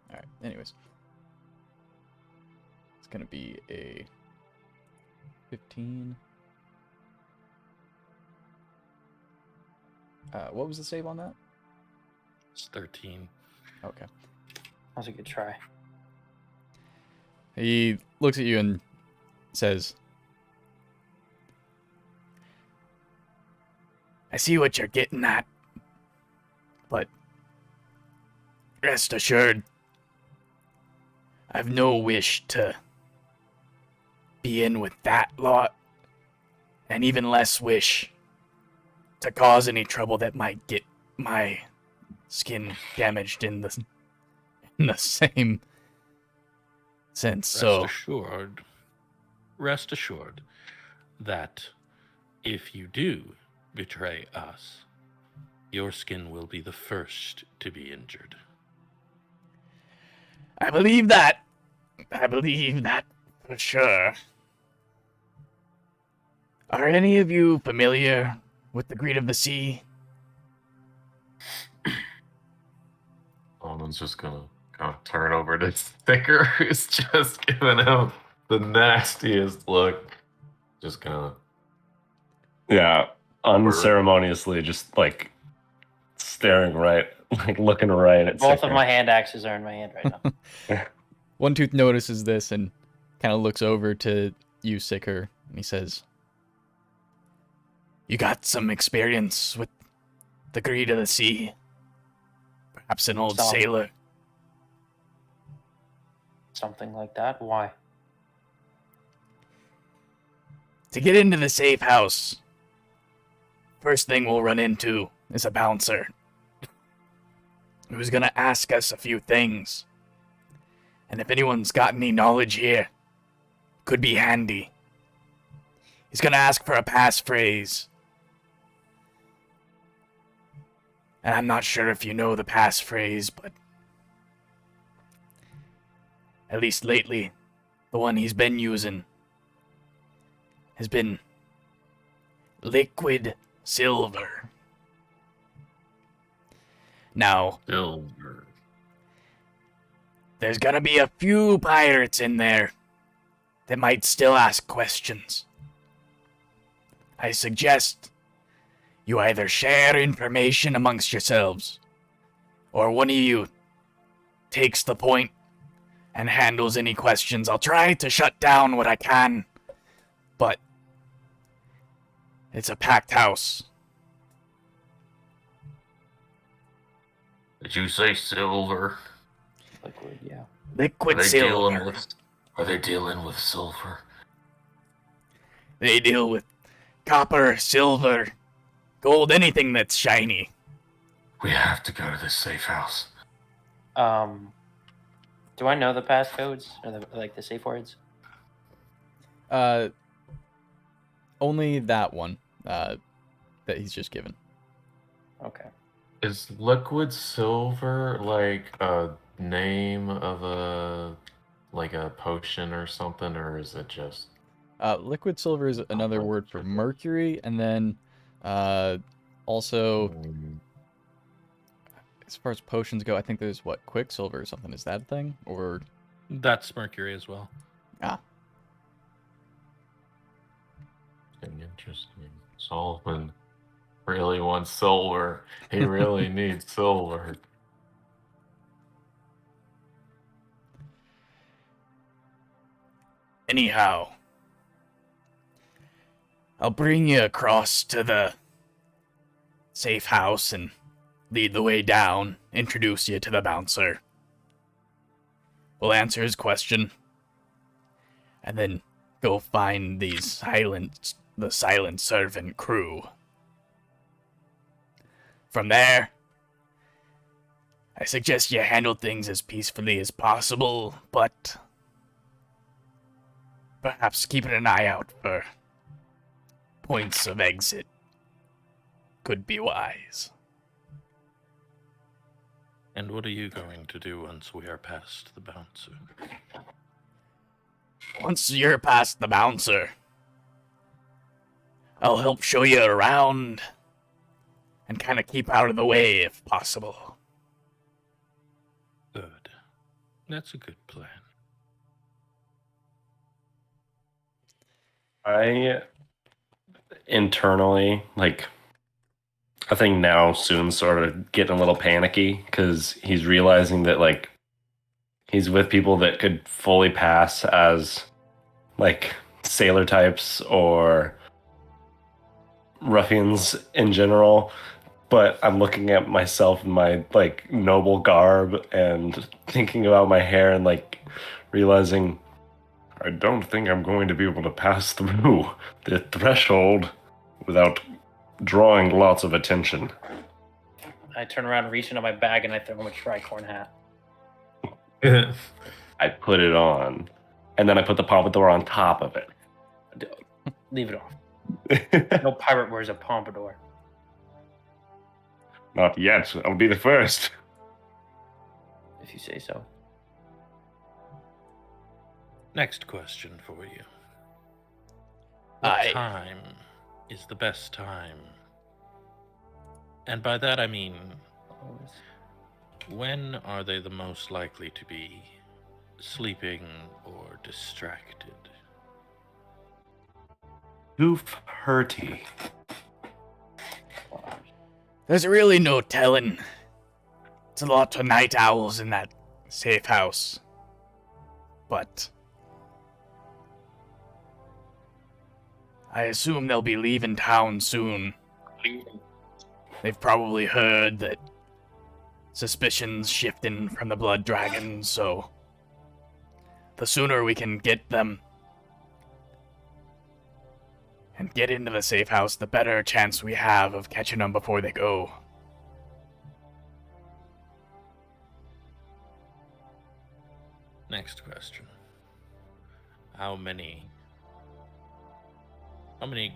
All right, anyways. It's going to be a 15. What was the save on that? It's 13. Okay. That was a good try. He looks at you and says, I see what you're getting at. But rest assured, I've no wish to be in with that lot, and even less wish to cause any trouble that might get my skin damaged in the same sense. So Rest assured that if you do betray us, your skin will be the first to be injured. I believe that. I believe that for sure. Are any of you familiar with the greed of the sea? Alden's just gonna kind of turn over to Sticker, who's just giving him the nastiest look. Just gonna. Yeah, unceremoniously, just like staring right, like looking right at Both Sicker. of my hand axes are in my hand right now. One Tooth notices this and kind of looks over to you, Sicker, and he says, You got some experience with the greed of the sea? Perhaps an old Some. sailor? Something like that. Why? To get into the safe house, first thing we'll run into is a bouncer who's gonna ask us a few things. And if anyone's got any knowledge here, could be handy. He's gonna ask for a passphrase. And I'm not sure if you know the passphrase, but at least lately, the one he's been using has been liquid silver. Now, Silver. there's gonna be a few pirates in there that might still ask questions. I suggest you either share information amongst yourselves, or one of you takes the point and handles any questions. I'll try to shut down what I can, but it's a packed house. Did you say silver? Liquid, yeah. Liquid Are they dealing silver. with? Are they dealing with silver? They deal with copper, silver, gold, anything that's shiny. We have to go to this safe house. Do I know the passcodes or the safe words? only that one that he's just given. Okay. Is liquid silver like a name of a potion or something, or is it just? Liquid silver is another word for mercury, and then also, as far as potions go, I think there's quicksilver or something. Is that a thing? Or That's mercury as well. Interesting. Solomon really wants silver. He really needs silver. Anyhow, I'll bring you across to the safe house and lead the way down, introduce you to the bouncer. We'll answer his question, and then go find the silent servant crew. From there, I suggest you handle things as peacefully as possible, but perhaps keeping an eye out for points of exit could be wise. And what are you going to do once we are past the bouncer? Once you're past the bouncer, I'll help show you around and kind of keep out of the way if possible. Good. That's a good plan. I internally, I think now Soon's sort of getting a little panicky because he's realizing that, he's with people that could fully pass as, sailor types or ruffians in general. But I'm looking at myself in my, noble garb and thinking about my hair and, realizing I don't think I'm going to be able to pass through the threshold without drawing lots of attention. I turn around, reach into my bag, and I throw him a tricorn hat. I put it on, and then I put the pompadour on top of it. Leave it off. No pirate wears a pompadour. Not yet. I'll be the first. If you say so. Oh, Next question for you. Aye. What time is the best time And by that I mean, when are they the most likely to be sleeping or distracted? Oof, hurty. There's really no telling. It's a lot of night owls in that safe house. But I assume they'll be leaving town soon. They've probably heard that suspicions shifting from the blood dragon, so the sooner we can get them and get into the safe house, the better chance we have of catching them before they go. Next question. How many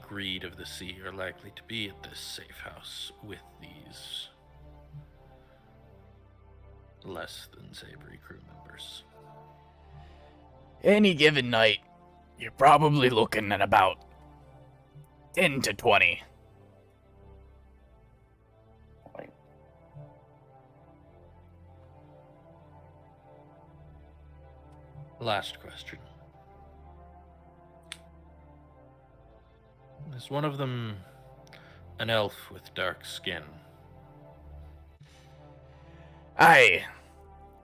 greed of the sea are likely to be at this safe house with these less than savory crew members? Any given night, you're probably looking at about 10 to 20. Last question. Is one of them an elf with dark skin? Aye,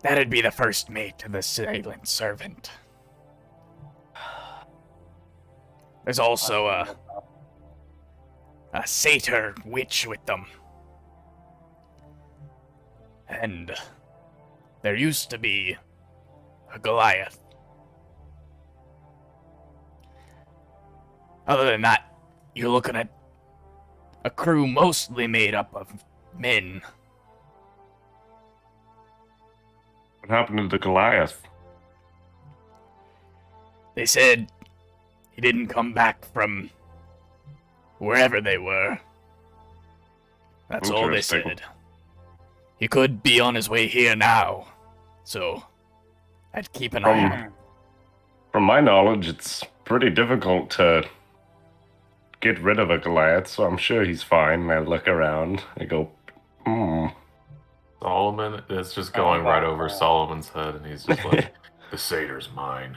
that'd be the first mate of the silent servant. There's also a satyr witch with them. And there used to be a Goliath. Other than that, you're looking at a crew mostly made up of men. What happened to the Goliath? They said he didn't come back from wherever they were. That's all they Interesting. said. He could be on his way here now, so I'd keep an eye on him. From my knowledge, it's pretty difficult to get rid of a Goliath, so I'm sure he's fine. I look around, I go, Solomon is just going right over Solomon's head, and he's just like, the satyr's mine.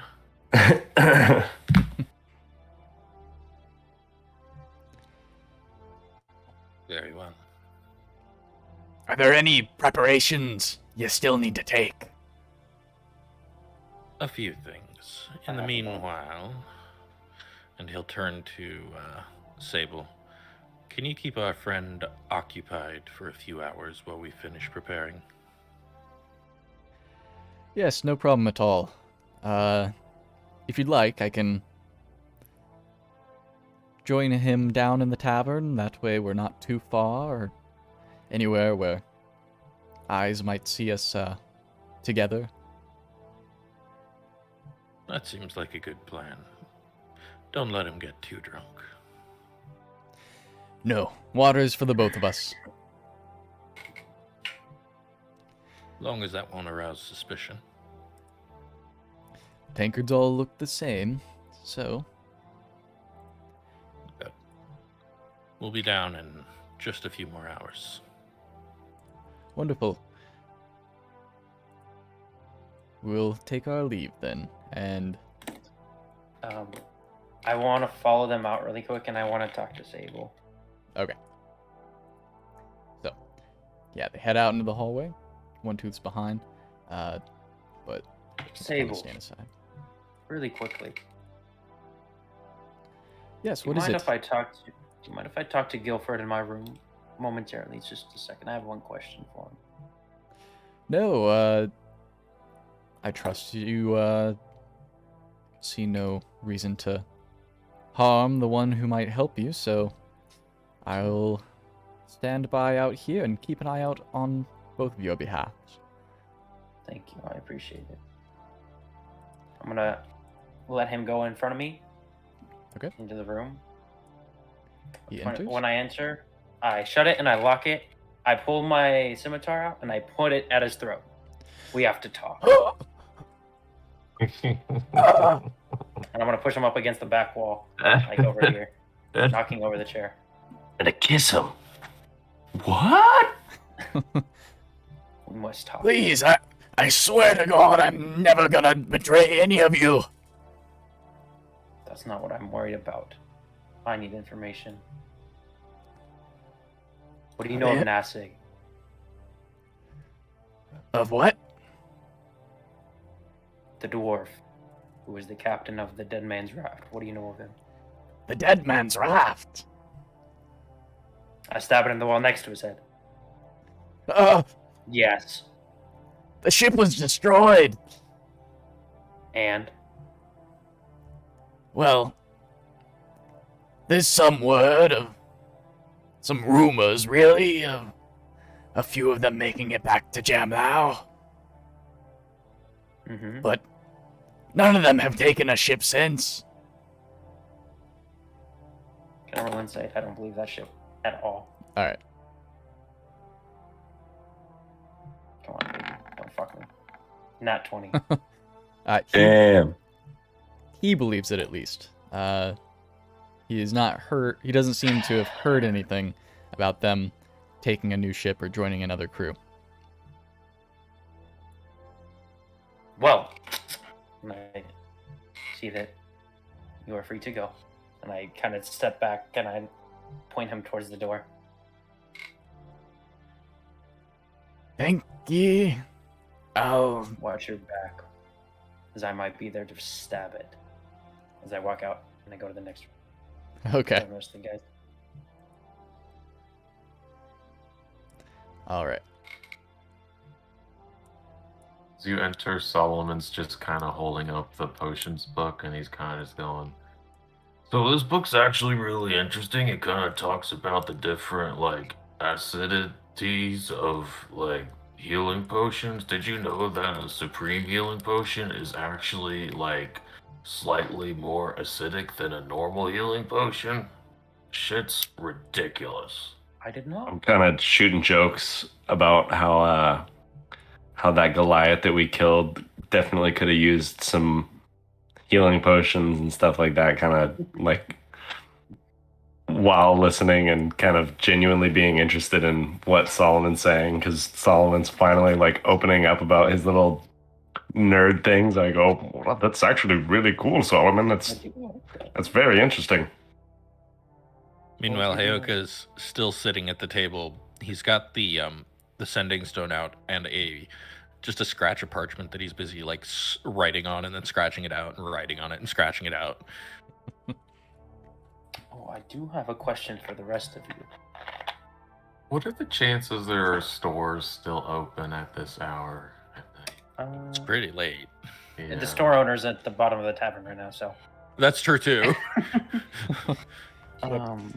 Very well. Are there any preparations you still need to take? A few things. In the meanwhile, and he'll turn to Sable. Can you keep our friend occupied for a few hours while we finish preparing? Yes, no problem at all. If you'd like, I can join him down in the tavern. That way we're not too far or anywhere where eyes might see us together. That seems like a good plan. Don't let him get too drunk. No, water is for the both of us. Long as that won't arouse suspicion. Tankards all look the same, so... Good. We'll be down in just a few more hours. Wonderful. We'll take our leave then, and... I want to follow them out really quick, and I want to talk to Sable. Okay. So, yeah, they head out into the hallway. One Tooth's behind, but Sable, stand aside. really quickly. Yes, Do what you is mind it? if I talk to? Do you mind if I talk to Guilford in my room momentarily? It's just a second. I have one question for him. No, I trust you, see no reason to harm the one who might help you, so I'll stand by out here and keep an eye out on both of your behalves. Thank you. I appreciate it. I'm gonna let him go in front of me. Okay. Into the room. He enters. When I enter, I shut it and I lock it. I pull my scimitar out and I put it at his throat. We have to talk. And I'm gonna push him up against the back wall, like over here, knocking over the chair. And to kiss him. What? We must talk. Please, I swear to God, I'm never gonna betray any of you. That's not what I'm worried about. I need information. What do you know of Nasig? Of what? The dwarf, who is the captain of the Dead Man's Raft. What do you know of him? The dead man's raft. I stab it in the wall next to his head. Yes. The ship was destroyed. And? Well, there's some word of, some rumors, really, of a few of them making it back to Jamlau. Mm-hmm. But none of them have taken a ship since. Can I roll insight? I don't believe that ship at all. All right. Come on, baby. Don't fuck me. Nat 20. Damn. He believes it at least. He is not hurt. He doesn't seem to have heard anything about them taking a new ship or joining another crew. Well, and I see that you are free to go. And I kind of step back and I point him towards the door. Thank ye. I'll Watch your back, as I might be there to stab it. As I walk out and I go to the next room. Okay. The rest of the guys. All right. As you enter, Solomon's just kind of holding up the potions book, and he's kind of just going, so this book's actually really interesting. It kind of talks about the different, like, acidities of, like, healing potions. Did you know that a supreme healing potion is actually, like, slightly more acidic than a normal healing potion? Shit's ridiculous. I did not. I'm kind of shooting jokes about how that Goliath that we killed definitely could have used some healing potions and stuff like that, kind of like while listening and kind of genuinely being interested in what Solomon's saying, because Solomon's finally like opening up about his little nerd things. I go, well, that's actually really cool, Solomon. That's very interesting. Meanwhile, Heyoka's still sitting at the table. He's got the sending stone out and just a scratch of parchment that he's busy like writing on and then scratching it out and writing on it and scratching it out. Oh, I do have a question for the rest of you. What are the chances there are stores still open at this hour at night? It's pretty late. Yeah. The store owner's at the bottom of the tavern right now, so. That's true too.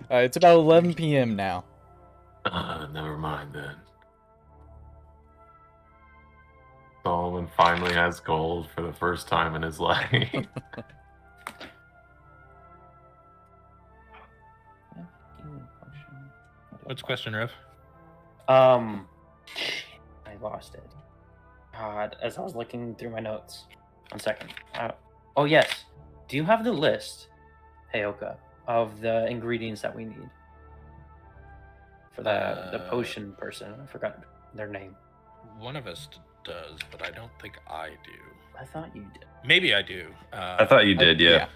It's about 11 p.m. now. Never mind then. Solomon finally has gold for the first time in his life. What's the question, Rev? I lost it. God, as I was looking through my notes. 1 second. Oh yes. Do you have the list, Heyoka, of the ingredients that we need for the potion person? I forgot their name. One of us does, but I don't think I do. I thought you did. Maybe I do. I thought you did, yeah.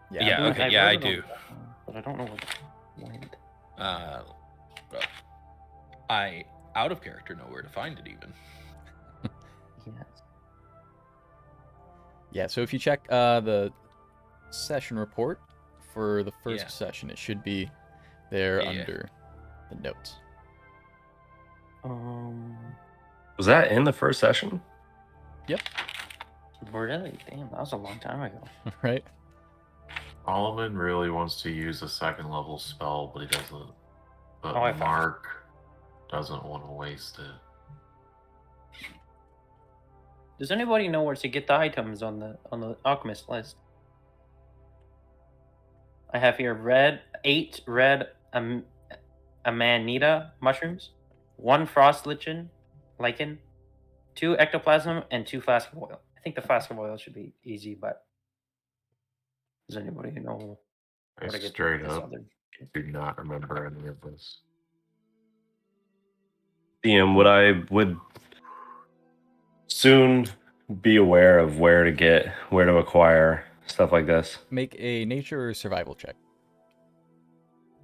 Yeah, okay, yeah, I do. But I don't know what. I, out of character, know where to find it even. Yes. Yeah, so if you check the session report for the first Yeah. session, it should be there Yeah. under the notes. Was that in the first session? Really? Damn, that was a long time ago. Right? Solomon really wants to use a second level spell, but he doesn't. But Oh, I found it. Mark doesn't want to waste it. Does anybody know where to get the items on the alchemist list? I have here 8 red amanita mushrooms, 1 frost lichen, 2 ectoplasm, and 2 flask of oil. I think the flask of oil should be easy, but does anybody know where to get Straight this up. other I do not remember any of this. DM, would soon be aware of where to acquire stuff like this. Make a nature or survival check.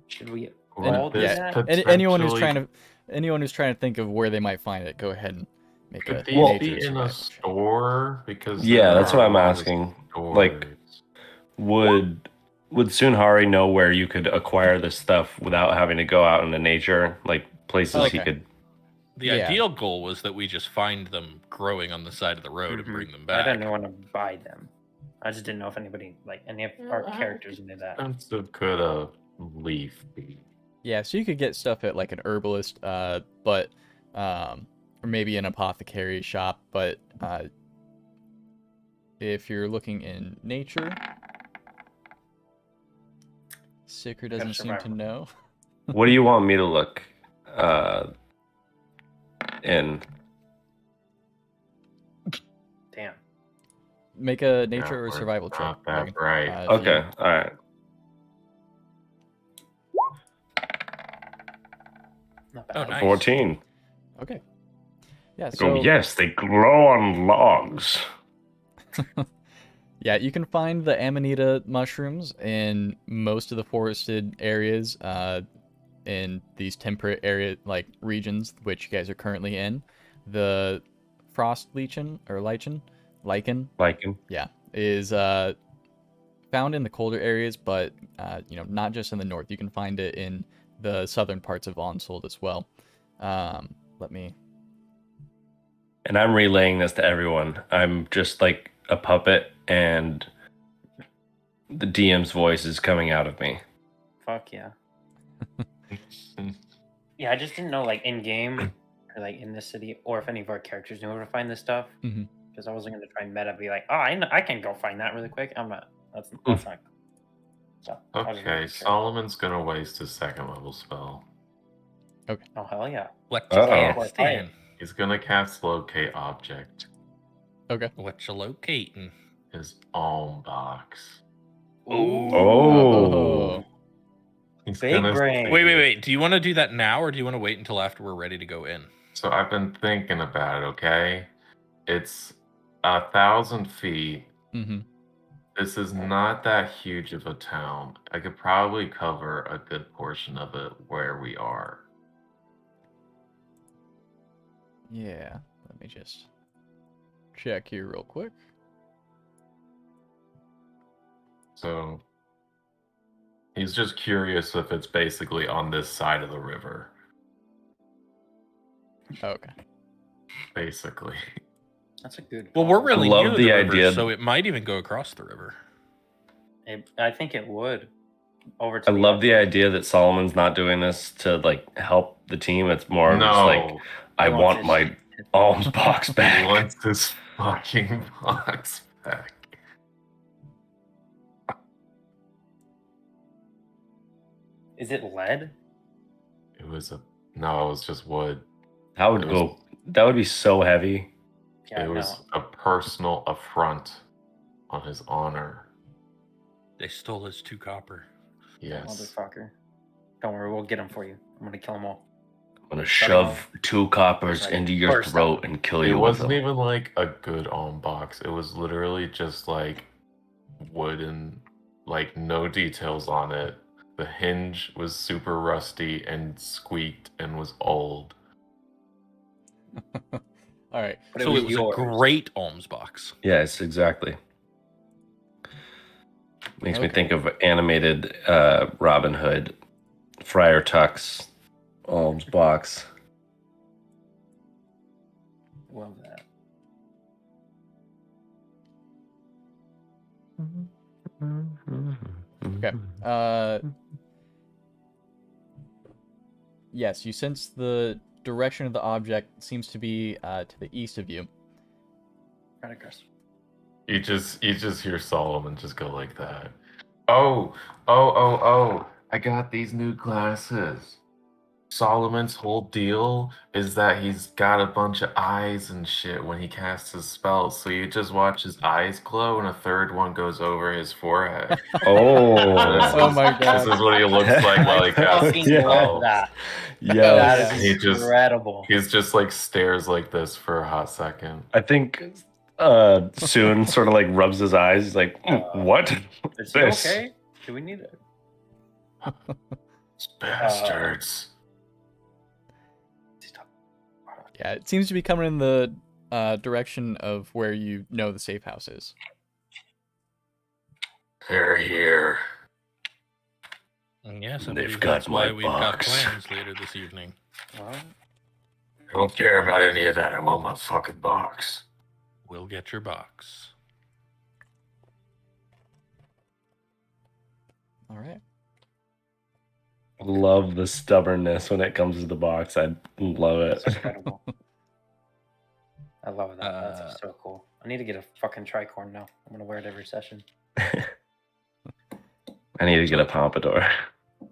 Should we Would all do this that? Anyone who's potentially- trying to think of where they might find it, go ahead and make a Could these nature be or in survival a check. store? Because Yeah, there that's are what a I'm lot of asking. Like, stores. would Sunhari know where you could acquire this stuff without having to go out into nature, like places he Okay. could? The Yeah. ideal goal was that we just find them growing on the side of the road Mhm. and bring them I back. don't want to buy them. I just didn't know if anybody, like any of our characters, knew that. Expensive could a leaf be? Yeah, so you could get stuff at like an herbalist, but or maybe an apothecary shop. But if you're looking in nature, Sicker doesn't seem to survival. know. What do you want me to look in? Damn. Make a nature Yeah, or we're survival check. not that Megan. bright. If you- Okay, all right. Not Oh, bad. nice. 14. Okay. Yeah. Go. So Yes, they grow on logs. yeah, you can find the Amanita mushrooms in most of the forested areas, in these temperate area like regions which you guys are currently in. The frost lichen, Lichen. yeah, is found in the colder areas, but not just in the north. You can find it in the southern parts of Onsold as well. Let me. And I'm relaying this to everyone. I'm just like a puppet, and the DM's voice is coming out of me. Fuck yeah. Yeah, I just didn't know, like in game or like in this city, or if any of our characters knew where to find this stuff. Mhm. Because I wasn't gonna try and meta be like, oh, I can go find that really quick. I'm not. That's not. So, I was Okay, really curious. Solomon's gonna waste his second level spell. Oh hell yeah. What Uh-oh. you casting? He's gonna cast locate object. Okay. What you locating? His alm box. Oh. He's Big gonna brain. Wait. Do you want to do that now, or do you want to wait until after we're ready to go in? So I've been thinking about it, okay? It's 1,000 feet. Mm-hmm. This is not that huge of a town. I could probably cover a good portion of it where we are. Yeah. Let me just check here real quick. So he's just curious if it's basically on this side of the river, Okay. basically. That's a good. Well, we're call. really love near the the river, idea- so it might even go across the river. I think it would. Over to I love the idea that Solomon's not doing this to like help the team. It's more of just like, I He wants want his- my alms box He back. wants his fucking box back. Is it lead? It was just wood. That would It was- go. That would be so heavy. Yeah, It was a personal affront on his honor. They stole his 2 copper. Yes. Motherfucker. Don't worry, we'll get him for you. I'm gonna kill them all. I'm gonna shove 2 coppers Like, into your first throat and kill It you with wasn't them. even like a good alm box. It was literally just like wooden, like no details on it. The hinge was super rusty and squeaked and was old. All right. But So it was yours. a great alms box. Yes, exactly. Makes me Okay. think of animated Robin Hood, Friar Tuck's alms box. Love that. Okay. Yes, you sense the direction of the object seems to be to the east of you. Right across. You just hear Solomon just go like that. Oh! I got these new glasses. Solomon's whole deal is that he's got a bunch of eyes and shit when he casts his spells. So you just watch his eyes glow, and a third one goes over his forehead. Oh my This god. is what he looks like while he I casts fucking his Yeah. love spells. that. Yeah, That He is just- incredible. He's just like stares like this for a hot second. I think Soon sort of like rubs his eyes. He's like, what? Is he This. okay? Do we need it? Bastards. Yeah, it seems to be coming in the direction of where you know the safe house is. They're here. Yes, I They've believe got that's why my we've got box. plans later this evening. Well, I don't care about any of that. I want my fucking box. We'll get your box. All right. Love the stubbornness when it comes to the box. I love it. that's incredible. I love that. That's so cool. I need to get a fucking tricorn now. I'm gonna wear it every session. I need to get a pompadour.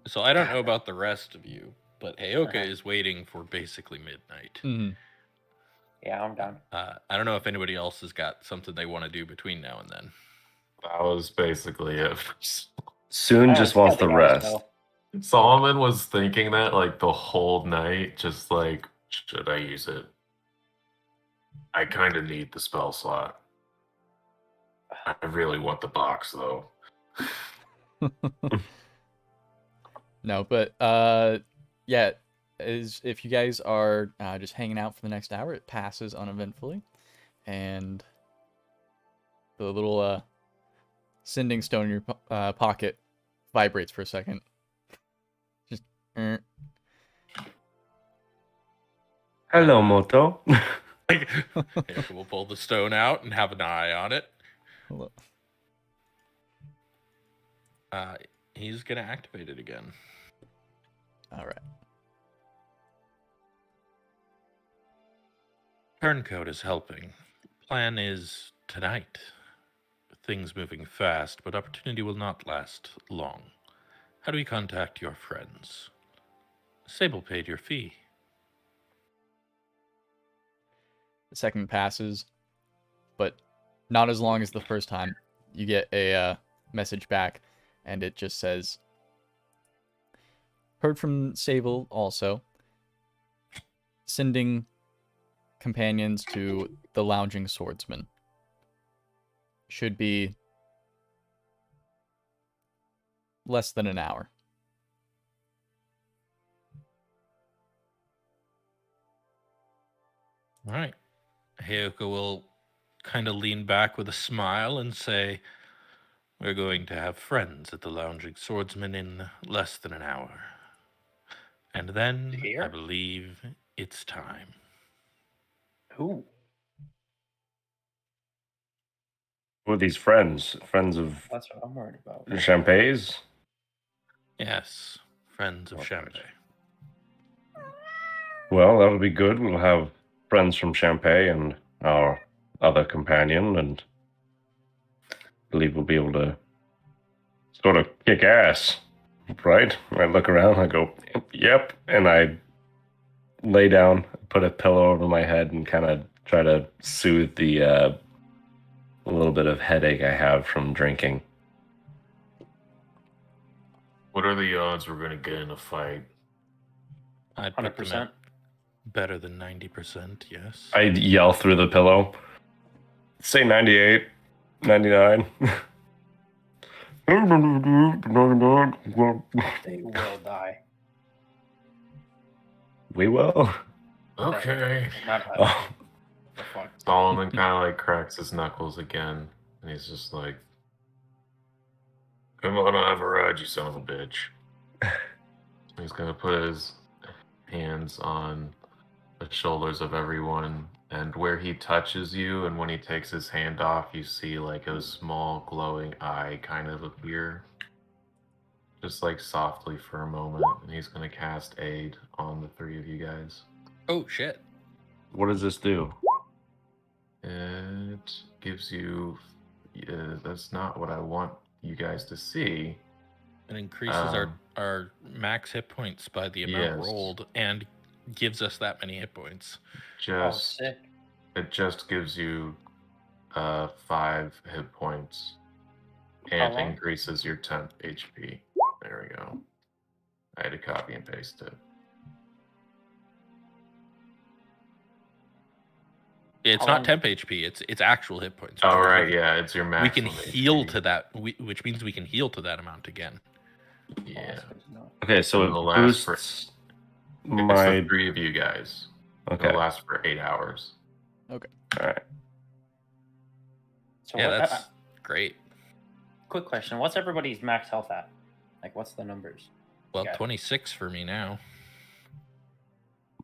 So I don't know about the rest of you, but Aoka Uh-huh. is waiting for basically midnight. Mhm. Yeah, I'm down. I don't know if anybody else has got something they want to do between now and then. That was basically it. Soon just wants the rest. Solomon was thinking that like the whole night, just like, should I use it? I kind of need the spell slot. I really want the box though. No, but yeah, is if you guys are just hanging out for the next hour, it passes uneventfully, and the little sending stone in your pocket vibrates for a second. Just Hello, Moto. Like, Aoka will pull the stone out and have an eye on it. Hello. He's gonna activate it again. All right. Turncoat is helping. Plan is tonight. Things moving fast, but opportunity will not last long. How do we contact your friends? Sable paid your fee. The second passes, but not as long as the first time. You get a message back, and it just says, heard from Sable also, sending companions to the Lounging Swordsman. Should be less than an hour. All right. Heyoka will kind of lean back with a smile and say, we're going to have friends at the Lounging Swordsman in less than an hour. And then Here? I believe it's time. Who? Who are these friends? Friends of That's what I'm worried about. Champagne's? Yes, friends of Okay. Champagne. Well, that'll be good. We'll have friends from Champagne and our other companion, and I believe we'll be able to sort of kick ass, right? I look around, I go, yep, and I lay down, put a pillow over my head, and kind of try to soothe the little bit of headache I have from drinking. What are the odds we're gonna get in a fight? I'd put them 100%. at better than 90%, yes. I yell through the pillow, say 98, 99. They will die. We will. Okay. Not us. Oh, The fuck. Solomon kind of like cracks his knuckles again, and he's just like, "Come on, I'll have a ride, you son of a bitch." He's gonna put his hands on the shoulders of everyone, and where he touches you, and when he takes his hand off, you see like a small glowing eye kind of appear, just like softly for a moment, and he's gonna cast Aid on the three of you guys. Oh, shit. what does this do? It gives you. That's not what I want you guys to see. It increases our our max hit points by the amount Yes. rolled and gives us that many hit points. Oh, Just sick. it just gives you 5 hit points How and long? increases your temp HP. There we go. I had to copy and paste it. It's How not long- temp HP. It's actual hit points. Oh We right, can- yeah, it's your We max. can heal to that, which means we can heal to that amount again. Oh, Yeah, that's good to know. Okay, so And it the last for- boosts it's my. the 3 of you guys. Okay, It'll last for 8 hours. all right. So Yeah, what, that's great. quick question. What's everybody's max health at? Like, what's the numbers? Well, Yeah. 26 for me now.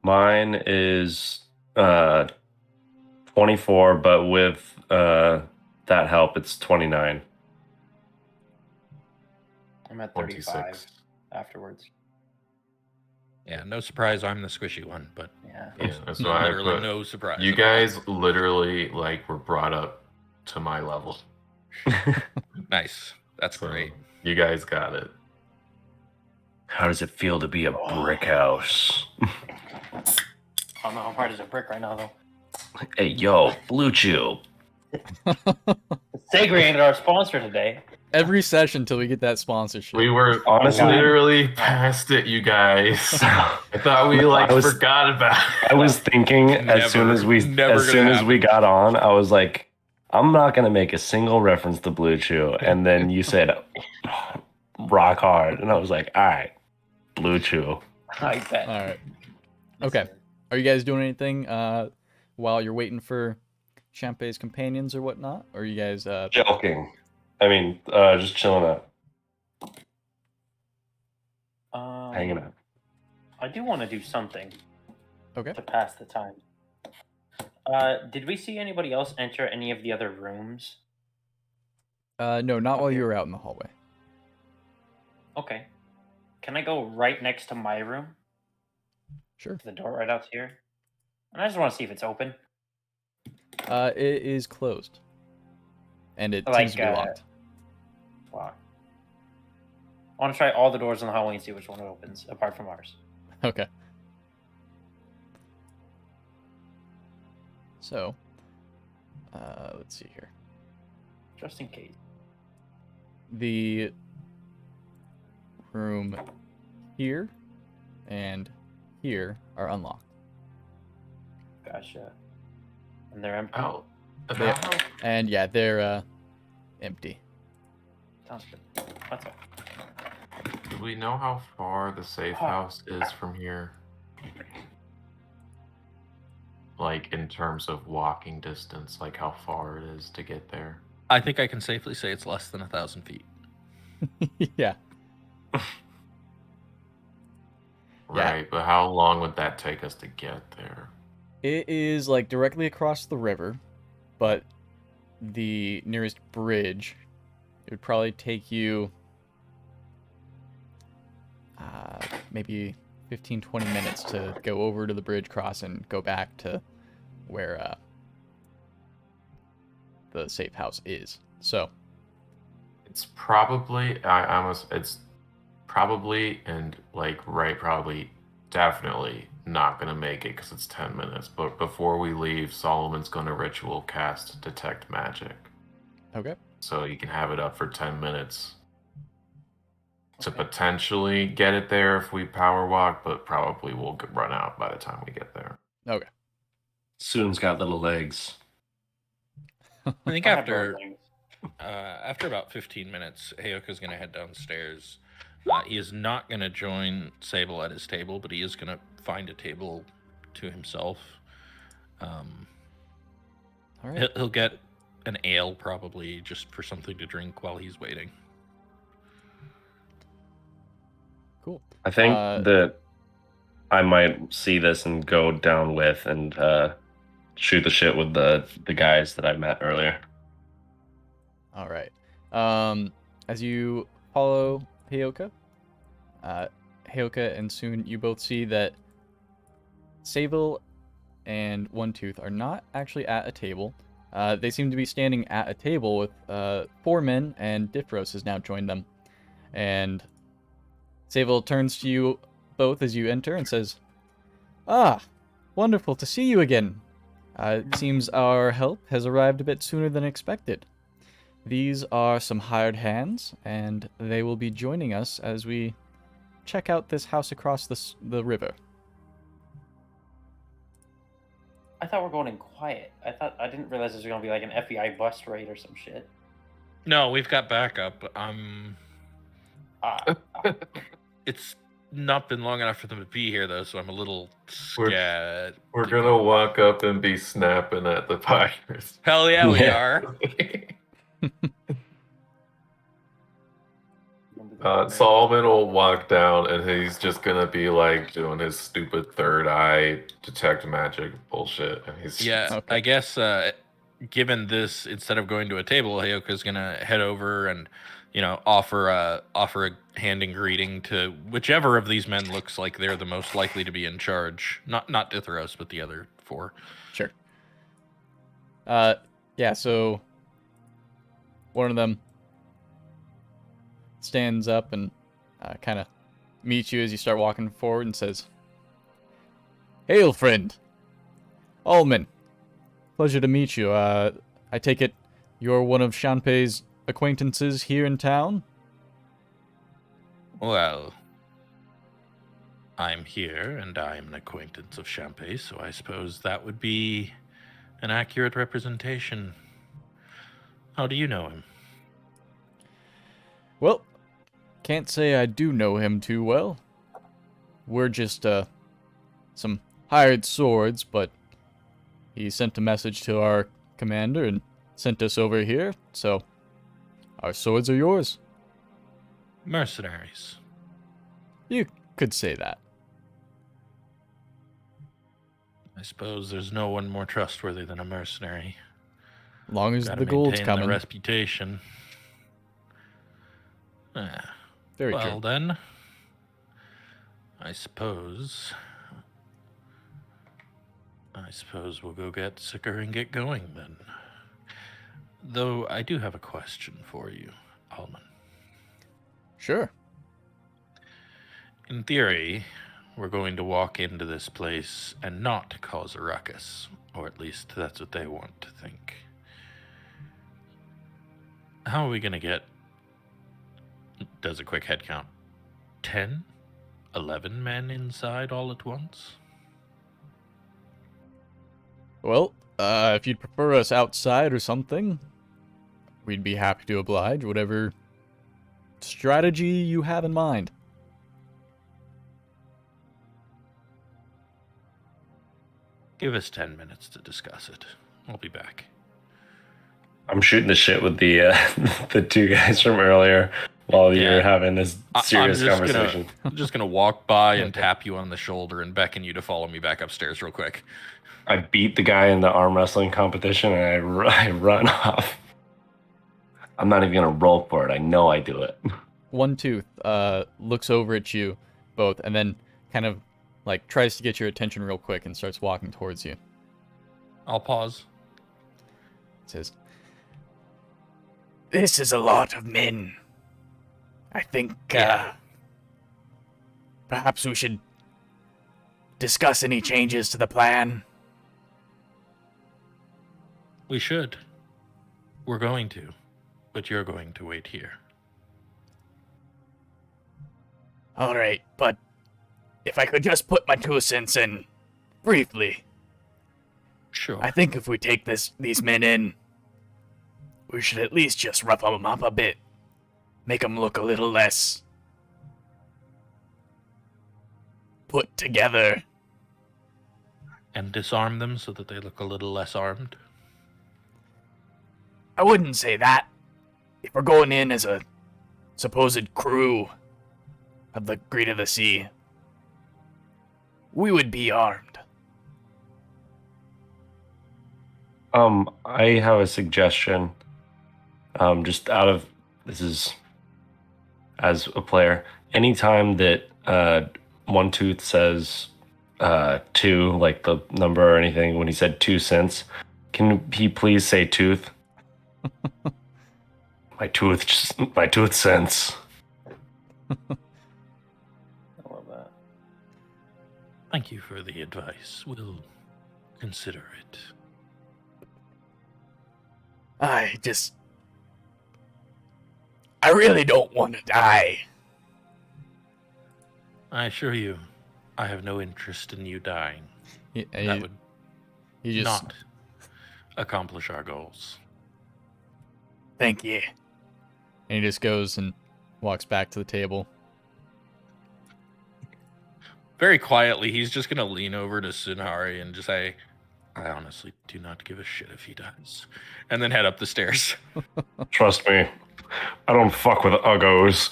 Mine is 24, but with that help, it's 29. I'm at 35 26. afterwards. Yeah, no surprise. I'm the squishy one, but Yeah. Yeah, so I literally put, no surprise. you at all. guys literally like were brought up to my level. Nice. That's So great. you guys got it. How does it feel to be a brick house? I don't know how hard is a brick right now, though. Hey, yo, Blue Chew. Segway ain't our sponsor today. Every session till we get that sponsorship. We were Honestly- literally past it, you guys. I thought we like I was- forgot about it. I was thinking as soon as we Never as soon gonna as we got on, I was like, I'm not gonna make a single reference to Blue Chew, and then you said rock hard, and I was like, all right, Blue Chew. I bet. All right. Okay. Are you guys doing anything while you're waiting for Champay's companions or whatnot? Or are you guys Joking. I mean, just chilling out, hanging out. I do want to do something okay? to pass the time. Did we see anybody else enter any of the other rooms? No, not while Okay. you were out in the hallway. Okay. Can I go right next to my room? Sure. The door right out here? And I just want to see if it's open. It is closed, and it Like, seems to be locked. Wow. I want to try all the doors in the hallway and see which one opens, apart from ours. Okay. So, let's see here. Just in case. The room here and here are unlocked. Gotcha. And they're empty. Oh, Yeah. about how And yeah, they're empty. Sounds good. That's all. do we know how far the safe house is from here? Like in terms of walking distance, like how far it is to get there. I think I can safely say it's less than 1,000 feet. Yeah. Right, but how long would that take us to get there? It is like directly across the river, but the nearest bridge, it would probably take you maybe 15-20 minutes to go over to the bridge, cross, and go back to where the safe house is. So, It's probably it's probably and like right probably definitely not gonna make it because it's 10 minutes. But before we leave, Solomon's gonna ritual cast detect magic, okay. so you can have it up for 10 minutes to Okay. potentially get it there if we power walk, but probably we'll run out by the time we get there. Okay. Soon's got little legs. I think I have after both things. after about 15 minutes, Heyoka's going to head downstairs. He is not going to join Sable at his table, but he is going to find a table to himself. All right. He'll get an ale probably just for something to drink while he's waiting. Cool. I think Uh, that I might see this and go down with and shoot the shit with the guys that I met earlier. All right. As you follow Heyoka, Heyoka and Soon, you both see that Sable and One Tooth are not actually at a table. They seem to be standing at a table with 4 men, and Difros has now joined them. And Sable turns to you both as you enter and says, "Ah, wonderful to see you again. It seems our help has arrived a bit sooner than expected. These are some hired hands, and they will be joining us as we check out this house across the river." I thought we're going in quiet. I didn't realize this was gonna be like an FBI bust raid or some shit. No, we've got backup. Ah, It's not been long enough for them to be here though, so I'm a little We're- scared. We're gonna walk up and be snapping at the fires. Hell yeah, we Yeah. are. Solomon will walk down and he's just gonna be like doing his stupid third eye detect magic bullshit. And he's Yeah, Okay. I guess given this, instead of going to a table, Hayoka's gonna head over and, offer a hand in greeting to whichever of these men looks like they're the most likely to be in charge. Not Dithros, but the other 4. Sure. Yeah, so one of them stands up and kind of meets you as you start walking forward and says, "Hail, friend. Allman. Pleasure to meet you. I take it you're one of Shanpei's acquaintances here in town?" Well, I'm here, and I'm an acquaintance of Champay, so I suppose that would be an accurate representation. How do you know him? Well, can't say I do know him too well. We're just some hired swords, but he sent a message to our commander and sent us over here, so our swords are yours. Mercenaries. You could say that. I suppose there's no one more trustworthy than a mercenary. Long as Gotta the gold's maintain coming. the reputation. Ah, Very well true. then, I suppose we'll go get sicker and get going then. Though I do have a question for you, Alman. Sure. In theory, we're going to walk into this place and not cause a ruckus, or at least that's what they want to think. How are we going to get, does a quick head count, 10, 11 men inside all at once? Well, if you'd prefer us outside or something, we'd be happy to oblige, whatever strategy you have in mind. Give us 10 minutes to discuss it. I'll be back. I'm shooting the shit with the the 2 guys from earlier while Yeah. you're having this serious I'm just conversation. I'm just gonna walk by and tap you on the shoulder and beckon you to follow me back upstairs real quick. I beat the guy in the arm wrestling competition and I run off. I'm not even gonna roll for it. I know I do it. One Tooth looks over at you both and then kind of like tries to get your attention real quick and starts walking towards you. I'll pause. Says, This is a lot of men. I think Yeah. perhaps we should discuss any changes to the plan. We should. We're going to. But you're going to wait here. All right, but if I could just put my 2 cents in briefly, Sure. I think if we take these men in, we should at least just rough them up a bit, make them look a little less put together. And disarm them so that they look a little less armed. I wouldn't say that. If we're going in as a supposed crew of the Greed of the Sea, we would be armed. I have a suggestion. Just out of this is as a player. Anytime that One Tooth says 2, like the number or anything, when he said 2 cents, can he please say tooth? my tooth cents. Thank you for the advice. We'll consider it. I really don't want to die. I assure you, I have no interest in you dying. And That would he just not accomplish our goals. Thank you. and he just goes and walks back to the table. Very quietly, he's just going to lean over to Sunhari and just say, I honestly do not give a shit if he dies. And then head up the stairs. Trust me, I don't fuck with uggos.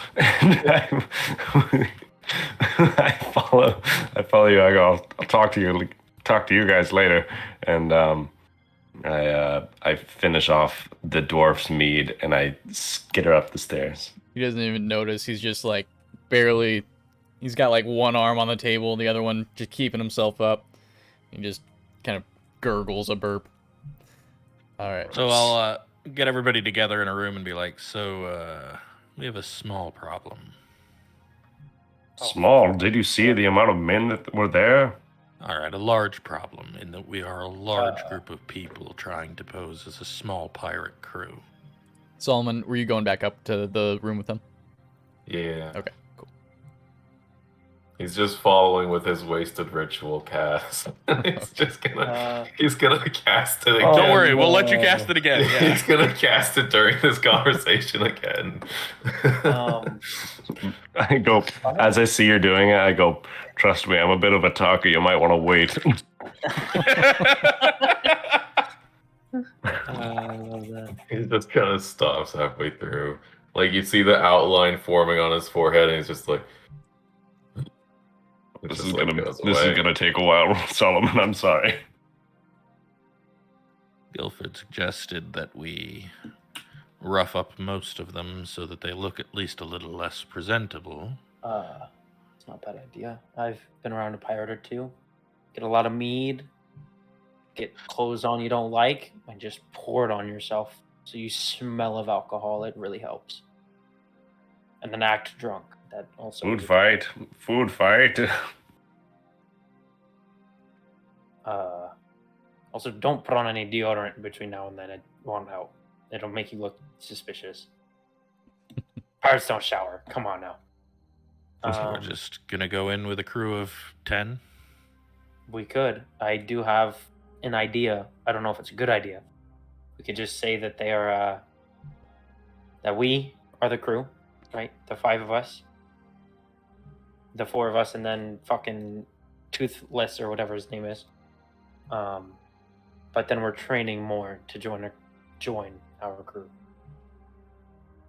I follow you. I go, I'll talk to you guys later. And I finish off the dwarf's mead and I skitter up the stairs. He doesn't even notice. He's just like barely. He's got like one arm on the table, the other one just keeping himself up. He just kind of gurgles a burp. All right. So I'll get everybody together in a room and be like, we have a small problem. Small. Did you see the amount of men that were there? All right, a large problem in that we are a large group of people trying to pose as a small pirate crew. Solomon, were you going back up to the room with him? Yeah. Okay, cool. He's just following with his wasted ritual cast. He's gonna cast it again. Don't worry, we'll let you cast it again. Yeah. He's gonna cast it during this conversation again. I go, as I see you're doing it, I go, trust me, I'm a bit of a talker. You might want to wait. I love that. He just kind of stops halfway through. Like, you see the outline forming on his forehead, and he's just like... This is gonna take a while, Solomon. I'm sorry. Guilford suggested that we rough up most of them so that they look at least a little less presentable. It's not a bad idea. I've been around a pirate or two. Get a lot of mead, get clothes on you don't like, and just pour it on yourself so you smell of alcohol. It really helps. And then act drunk. That also Food fight. Also, don't put on any deodorant between now and then. It won't help. It'll make you look suspicious. Pirates don't shower. Come on now. So we're just gonna go in with a crew of 10? We could. I do have an idea. I don't know if it's a good idea. We could just say that they are, that we are the crew, right? The 5 of us. The 4 of us, and then fucking Toothless or whatever his name is. But then we're training more to join our crew.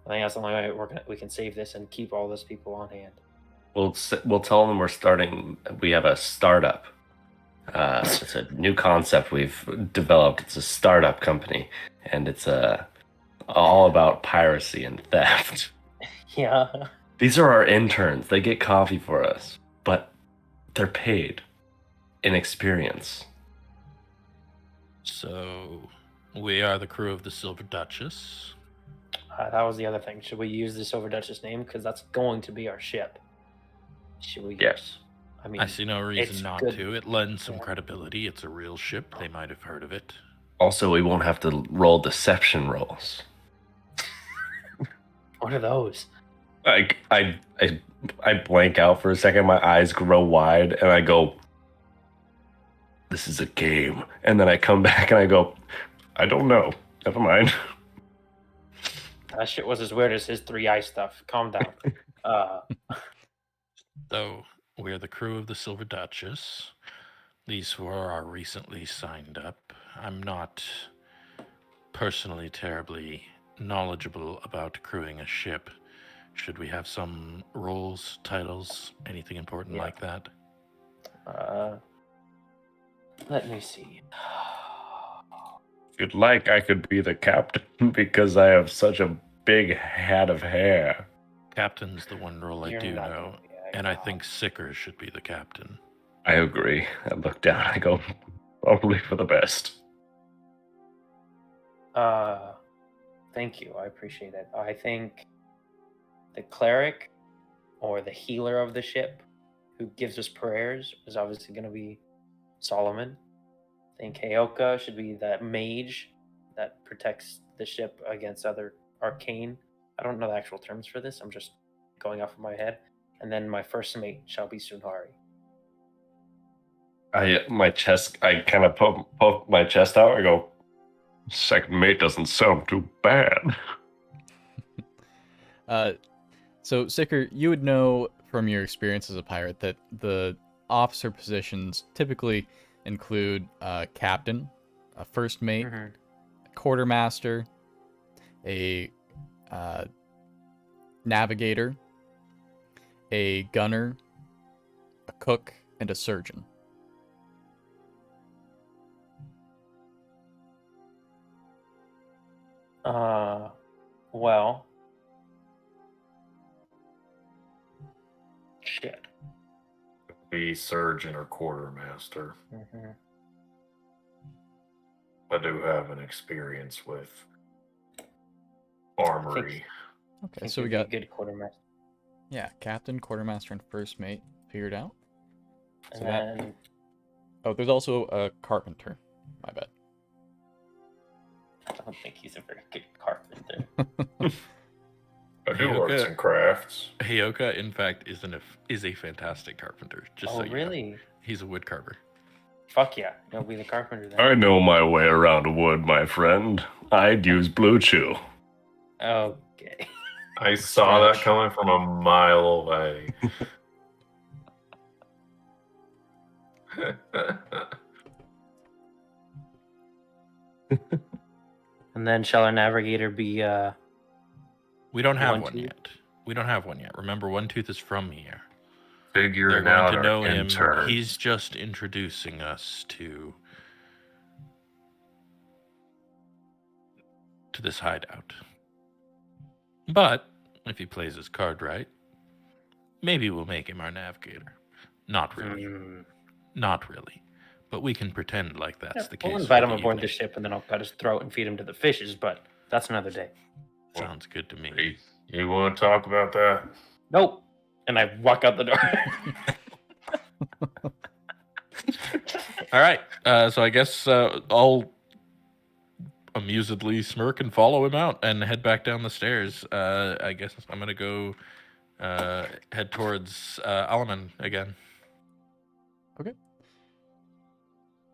I think that's the only way we can save this and keep all those people on hand. We'll tell them we're starting. We have a startup. It's a new concept we've developed. It's a startup company, and it's all about piracy and theft. Yeah. These are our interns. They get coffee for us, but they're paid in experience. So we are the crew of the Silver Duchess. That was the other thing. Should we use the Silver Duchess name? Because that's going to be our ship. Should we? Yes. I mean, I see no reason it's not good. to. It lends some credibility. It's a real ship. They might have heard of it. Also, we won't have to roll deception rolls. What are those? I blank out for a second. My eyes grow wide, and I go, "This is a game." And then I come back and I go, "I don't know. Never mind." That shit was as weird as his 3-eye stuff. Calm down. So we're the crew of the Silver Duchess. These 4 are recently signed up. I'm not personally terribly knowledgeable about crewing a ship. Should we have some roles, titles, anything important like that? Let me see. If you'd like, I could be the captain because I have such a big hat of hair. Captain's the one role I You're do not know, gonna be and I think Sicker should be the captain. I agree. I look down. I go, probably for the best. Thank you. I appreciate it. I think the cleric or the healer of the ship who gives us prayers is obviously going to be Solomon. I think Heoka should be that mage that protects the ship against other arcane. I don't know the actual terms for this. I'm just going off of my head. And then my first mate shall be Sunhari. I kind of poke my chest out. I go, second mate doesn't sound too bad. So, Sicker, you would know from your experience as a pirate that the officer positions typically include a captain, a first mate, a quartermaster, a navigator, a gunner, a cook, and a surgeon. Well, shit. Be surgeon or quartermaster. Mm-hmm. I do have an experience with armory. Okay, so we got good quartermaster. captain, quartermaster, and first mate figured out. And So then there's also a carpenter. My bad. I don't think he's a very good carpenter. I do Okay. arts and crafts. Heoka, in fact, is a fantastic carpenter. Just Oh, so you know. really? He's a wood carver. Fuck yeah. He'll be the carpenter then. I know my way around wood, my friend. I'd use Blue Chew. Okay. I saw that Scratch. coming from a mile away. And then shall our navigator be We don't have One one Tooth? yet. We don't have one yet. Remember, One Tooth is from here. They're Figuring going out to our know him. intern. He's just introducing us to this hideout. But if he plays his card right, maybe we'll make him our navigator. Not really. Not really. But we can pretend like that's the case. We'll invite for him the aboard the evening. ship and then I'll cut his throat and feed him to the fishes, but that's another day. Sounds good to me. Hey, you want to talk about that? Nope. And I walk out the door. All right. So I guess I'll amusedly smirk and follow him out and head back down the stairs. I guess I'm going to go head towards Alaman again.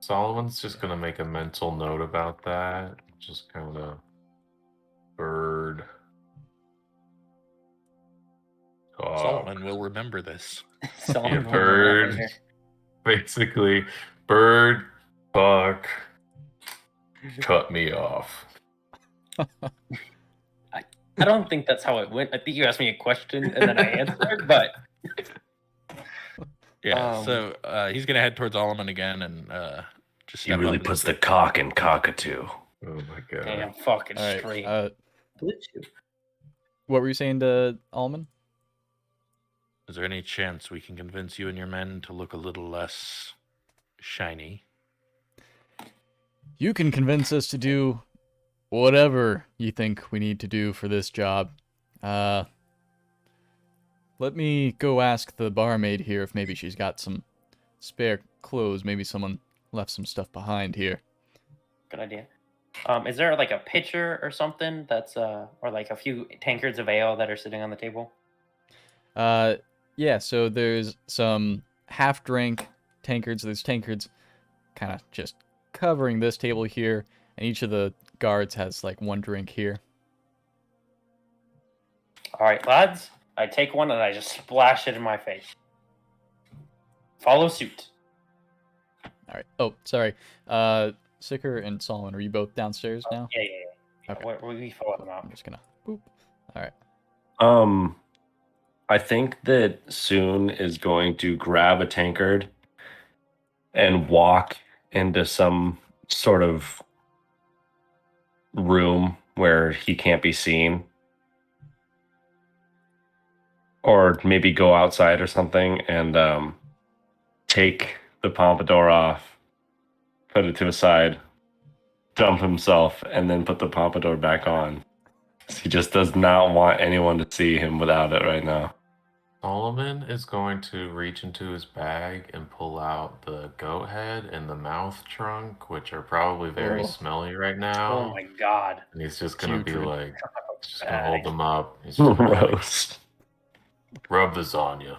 Solomon's just gonna make a mental note about that. Just kind of bird. Talk. Solomon will remember this. Solomon will bird. remember. Basically, bird fuck cut me off. I don't think that's how it went. I think you asked me a question and then I answered, but Yeah. So he's going to head towards Alaman again and just He step really up puts the cock in cockatoo. Oh my god. damn, fucking All right. straight. Blue What were you saying to Alman? Is there any chance we can convince you and your men to look a little less shiny? You can convince us to do whatever you think we need to do for this job. Let me go ask the barmaid here if maybe she's got some spare clothes. Maybe someone left some stuff behind here. Good idea. Is there like a pitcher or something that's or like a few tankards of ale that are sitting on the table? Yeah, so there's some half-drink tankards. There's tankards kind of just covering this table here, and each of the guards has like one drink here. All right, lads. I take one and I just splash it in my face. Follow suit. All right. Oh, sorry. Sicker and Solomon, are you both downstairs now? Yeah. Okay. We follow them out. I'm just gonna boop. All right. I think that Soon is going to grab a tankard and walk into some sort of room where he can't be seen. Or maybe go outside or something and take the pompadour off, put it to the side, dump himself, and then put the pompadour back on. He just does not want anyone to see him without it right now. Solomon is going to reach into his bag and pull out the goat head and the mouth trunk, which are probably very Oh. smelly right now. Oh my god. And he's just gonna be Putrid. like, just gonna hold them up. He's just gonna like, Gross. rub this on you.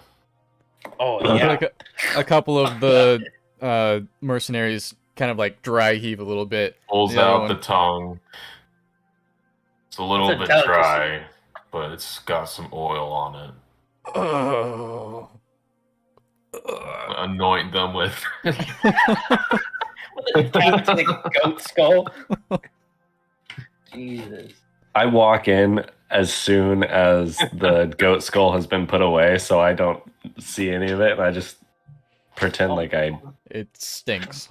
Oh Yeah. yeah. Like a couple of the mercenaries kind of like dry heave a little bit. Pulls The other out one- the tongue. It's a little It's a bit delicacy. dry, but it's got some oil on it. Oh. Anoint them with. Decapitated goat skull. Jesus. I walk in as soon as the goat skull has been put away, so I don't see any of it, and I just pretend like I. It stinks.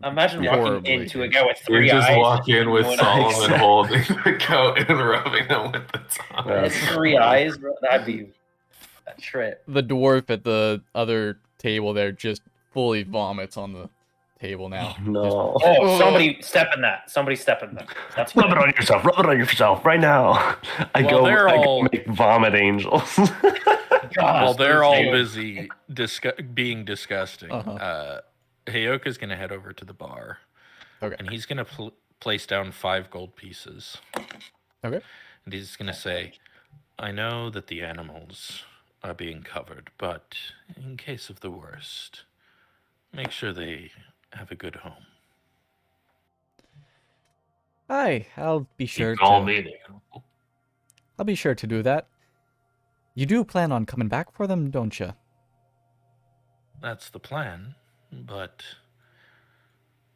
Imagine Yeah. walking Horribly. into a guy with You 3 just eyes. walk in with Going, Solomon Exactly. holding the goat and rubbing them with the tongue. Yeah. It's 3 eyes, bro. That'd be a trip. The dwarf at the other table there just fully vomits on the table now. No. Oh, somebody step in that. Somebody step in that. That's Rub it good. on yourself. Rub it on yourself right now. I Well, go. they're I go all- make vomit angels. God, While they're all dude. busy being disgusting, Uh-huh. Heyoka's gonna head over to the bar. Okay. And he's gonna place down 5 gold pieces. Okay. And he's gonna say, "I know that the animals are being covered, but in case of the worst, make sure they have a good home." Aye, I'll be sure Keep all to. meeting. I'll be sure to do that. You do plan on coming back for them, don't you? That's the plan, but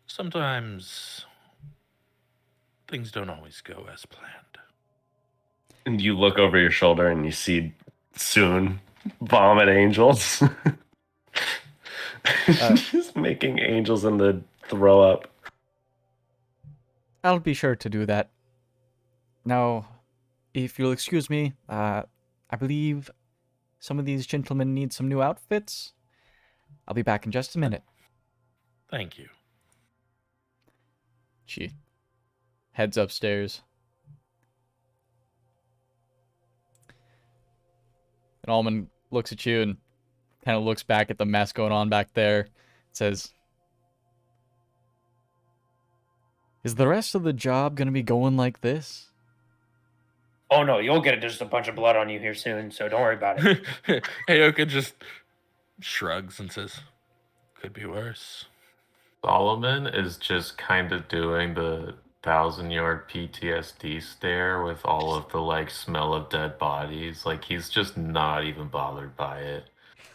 sometimes things don't always go as planned. And you look over your shoulder and you see soon vomit angels. Just making angels in the throw up. I'll be sure to do that. Now, if you'll excuse me, I believe some of these gentlemen need some new outfits. I'll be back in just a minute. Thank you. She heads upstairs. And Almond looks at you and kind of looks back at the mess going on back there. Says, "Is the rest of the job gonna be going like this?" Oh no, you'll get just a bunch of blood on you here soon, so don't worry about it. Heyoka just shrugs and says, "Could be worse." Solomon is just kind of doing the 1,000-yard PTSD stare with all of the like smell of dead bodies. Like he's just not even bothered by it,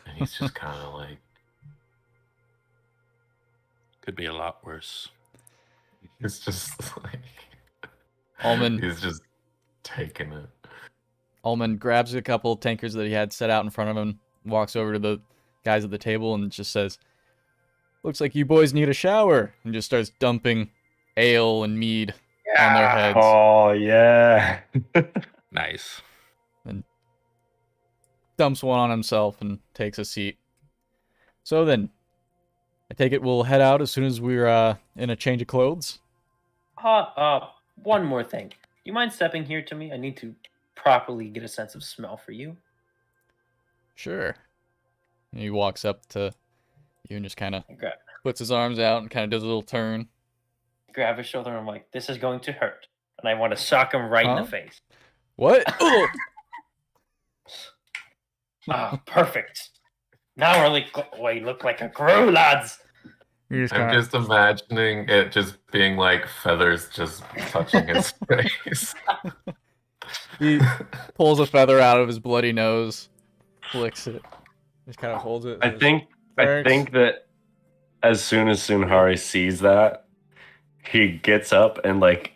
and he's just kind of like, Could be a lot worse. it's just like, Almond he's just taking it. Almond grabs a couple tankers that he had set out in front of him, walks over to the guys at the table and just says, "Looks like you boys need a shower," and just starts dumping ale and mead on their heads. Oh yeah. Nice. Dumps one on himself and takes a seat. So then, I take it we'll head out as soon as we're in a change of clothes. One more thing. You mind stepping here to me? I need to properly get a sense of smell for you. Sure. And he walks up to you and just kind of Grab, puts his arms out and kind of does a little turn. grab his shoulder and I'm like, this is going to hurt. And I want to sock him right in Huh? the face. What? Ugh. Ah, perfect. Now we look like a crew, lads. You just I'm kinda- just imagining it just being like feathers just touching his face. He pulls a feather out of his bloody nose, flicks it, just kind of holds it. I says, think "Thanks." that as soon as Sunhari sees that, he gets up and like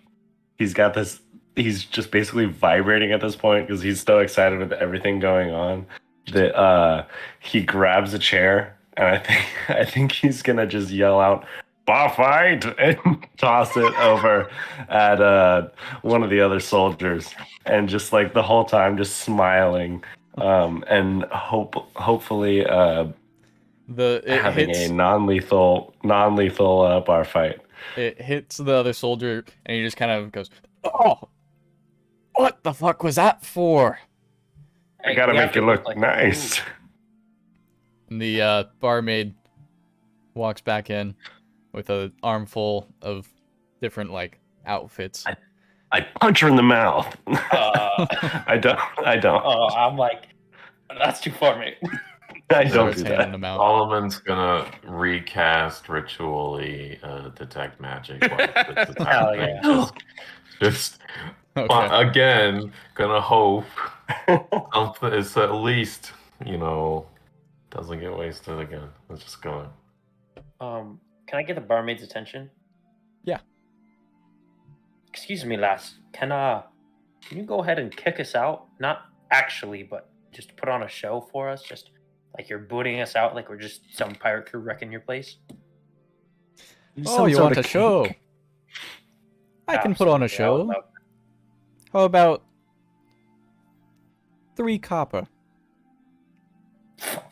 he's got this. He's just basically vibrating at this point because he's so excited with everything going on that he grabs a chair and I think he's gonna just yell out "Bar fight!" and toss it over at one of the other soldiers and just like the whole time just smiling and hopefully it having hits a non-lethal bar fight. it hits the other soldier, and he just kind of goes, "Oh, what the fuck was that for?" I gotta we have make to it look like a nice. food. And the barmaid walks back in with an armful of different like outfits. I punch her in the mouth. Uh, I don't. Oh, I'm like, that's too far, mate. I don't Starts do handing that. them out. Solomon's gonna recast ritually detect magic. Once it's a Hell time thing. yeah. Just Okay. again, gonna hope something is at least, doesn't get wasted again. It's just gonna. Can I get the barmaid's attention? Yeah. Excuse me, lass. Can you go ahead and kick us out? Not actually, but just put on a show for us. Just like you're booting us out, like we're just some pirate crew wrecking your place. Oh, you want a show? I can put on a Absolutely, I would show. love How about 3 copper?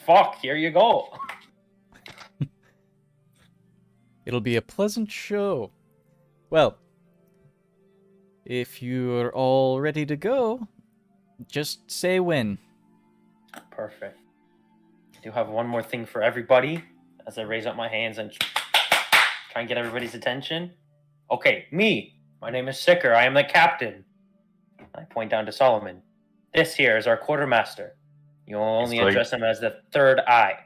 Fuck, here you go. It'll be a pleasant show. Well, if you're all ready to go, just say when. Perfect. I do have one more thing for everybody as I raise up my hands and try and get everybody's attention. Okay, me. My name is Sicker. I am the captain. I point down to Solomon. This here is our quartermaster. You'll only like- address him as the third eye.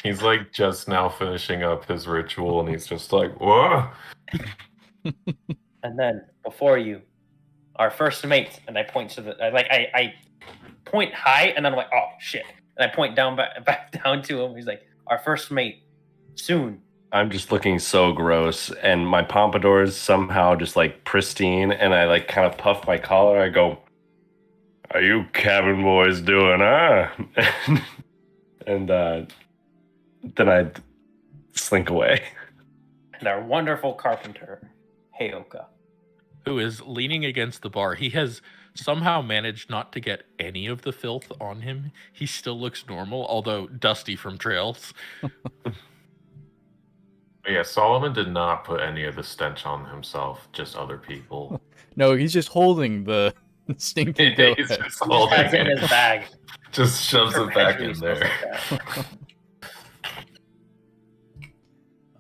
He's like just now finishing up his ritual, and he's just like, "What?" And then before you, our first mate. And I point to I point high, and then I'm like, oh shit. And I point down back down to him. He's like, our first mate, soon. I'm just looking so gross, and my pompadour is somehow just like pristine, and I like kind of puff my collar. I go, "Are you cabin boys doing, huh?" and then I slink away. And our wonderful carpenter, Heyoka. Who is leaning against the bar. He has somehow managed not to get any of the filth on him. He still looks normal, although dusty from trails. Yeah, Solomon did not put any of the stench on himself, just other people. No, he's just holding the stinky goat He's head. just He holding has it in it. his bag. Just shoves it back Perpetually in smells there. like that.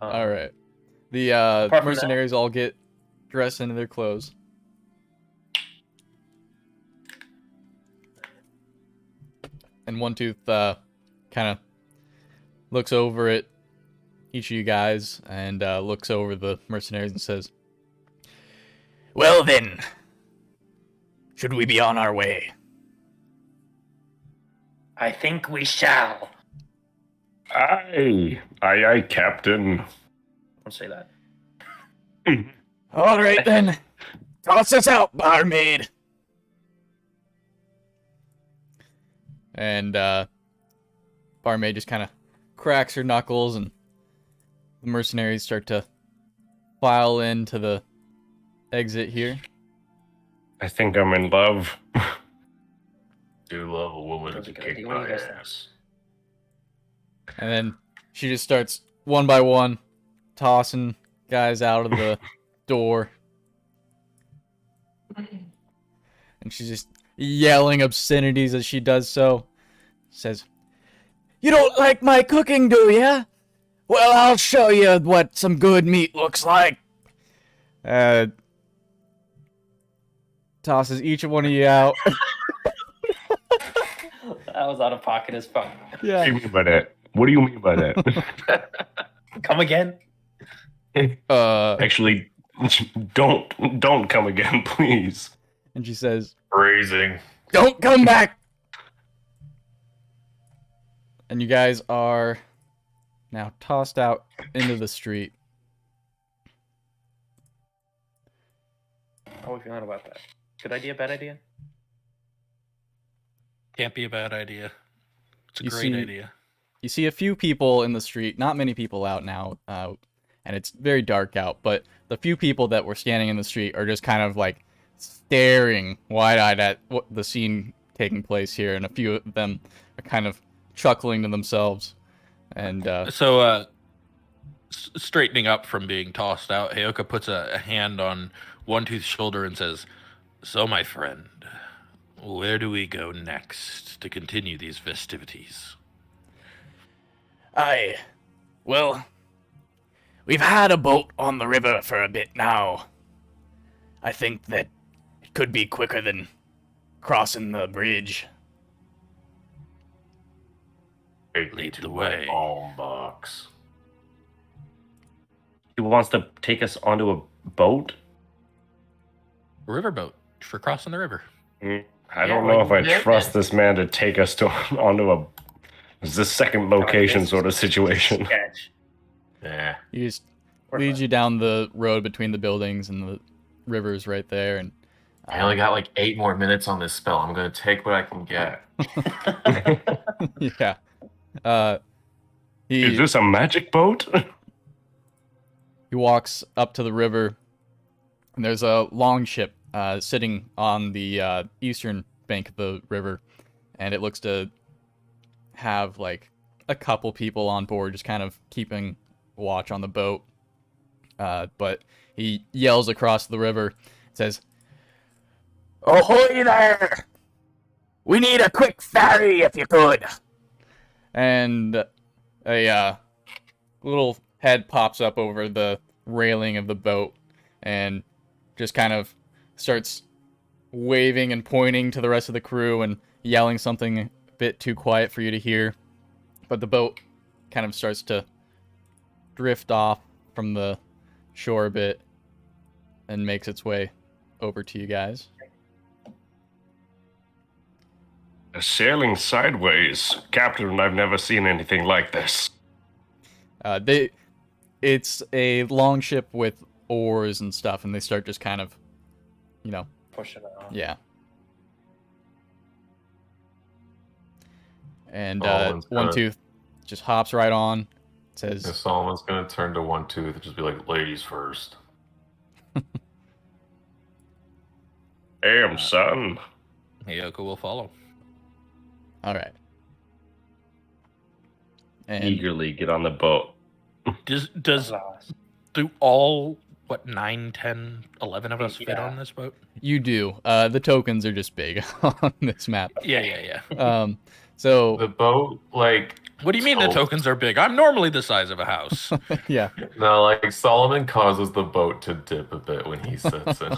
All right. The Apart from that- mercenaries all get dressed into their clothes. And One Tooth kind of looks over at each of you guys and looks over the mercenaries and says, Well then, should we be on our way? I think we shall. Aye, Captain. Don't say that. All right then, toss us out, barmaid. and barmaid just kind of cracks her knuckles, and the mercenaries start to file into the exit here. I think I'm in love. Do love a woman That's to a good kick idea. What do my you guys think? ass. And then she just starts one by one tossing guys out of the door. And she's just yelling obscenities as she does so. Says, You don't like my cooking, do ya? Well, I'll show you what some good meat looks like. tosses each one of you out. That was out of pocket as fuck. What do you mean by that? What do you mean by that? Come again? Actually, don't come again, please. And she says, Freezing. Don't come back. and you guys are now tossed out into the street. How are we feeling about that? Good idea, bad idea? Can't be a bad idea. It's a You great see- idea. You see a few people in the street, not many people out now, and it's very dark out, but the few people that were standing in the street are just kind of like staring wide-eyed at the scene taking place here, and a few of them are kind of chuckling to themselves. And So, straightening up from being tossed out, Heyoka puts a hand on One Tooth's shoulder and says, "So, my friend, Where do we go next to continue these festivities? Well, we've had a boat on the river for a bit now. I think that it could be quicker than crossing the bridge. Take me Lead to the my way. home box. He wants to take us onto a boat? Riverboat for crossing the river. I don't know if I trust this man to take us to onto a second location sort of situation. Sketch. Yeah. He just We're leads fine. you down the road between the buildings, and the river's right there. And I only got like 8 more minutes on this spell. I'm gonna take what I can get. yeah. Is He this a magic boat? he walks up to the river, and there's a long ship sitting on the eastern bank of the river, and it looks to have like a couple people on board, just kind of keeping watch on the boat. But he yells across the river, says, Ahoy there! We need a quick ferry if you could. and a little head pops up over the railing of the boat and just kind of starts waving and pointing to the rest of the crew and yelling something a bit too quiet for you to hear. But the boat kind of starts to drift off from the shore a bit and makes its way over to you guys. Sailing sideways. Captain, I've never seen anything like this. It's a long ship with oars and stuff, and they start just kind of, Push it on. yeah. And Solomon's One gonna- Tooth just hops right on, says, And Solomon's gonna turn to One Tooth and just be like, ladies first. Damn, son. Yoko will follow. all right. And Eagerly get on the boat. Does Exhaust. do all 9, 10, 11 of us fit Yeah. on this boat? you do. The tokens are just big on this map. Yeah. So, The boat, like, What do you mean the Oh. tokens are big? I'm normally the size of a house. yeah. no, like, Solomon causes the boat to dip a bit when he sits in.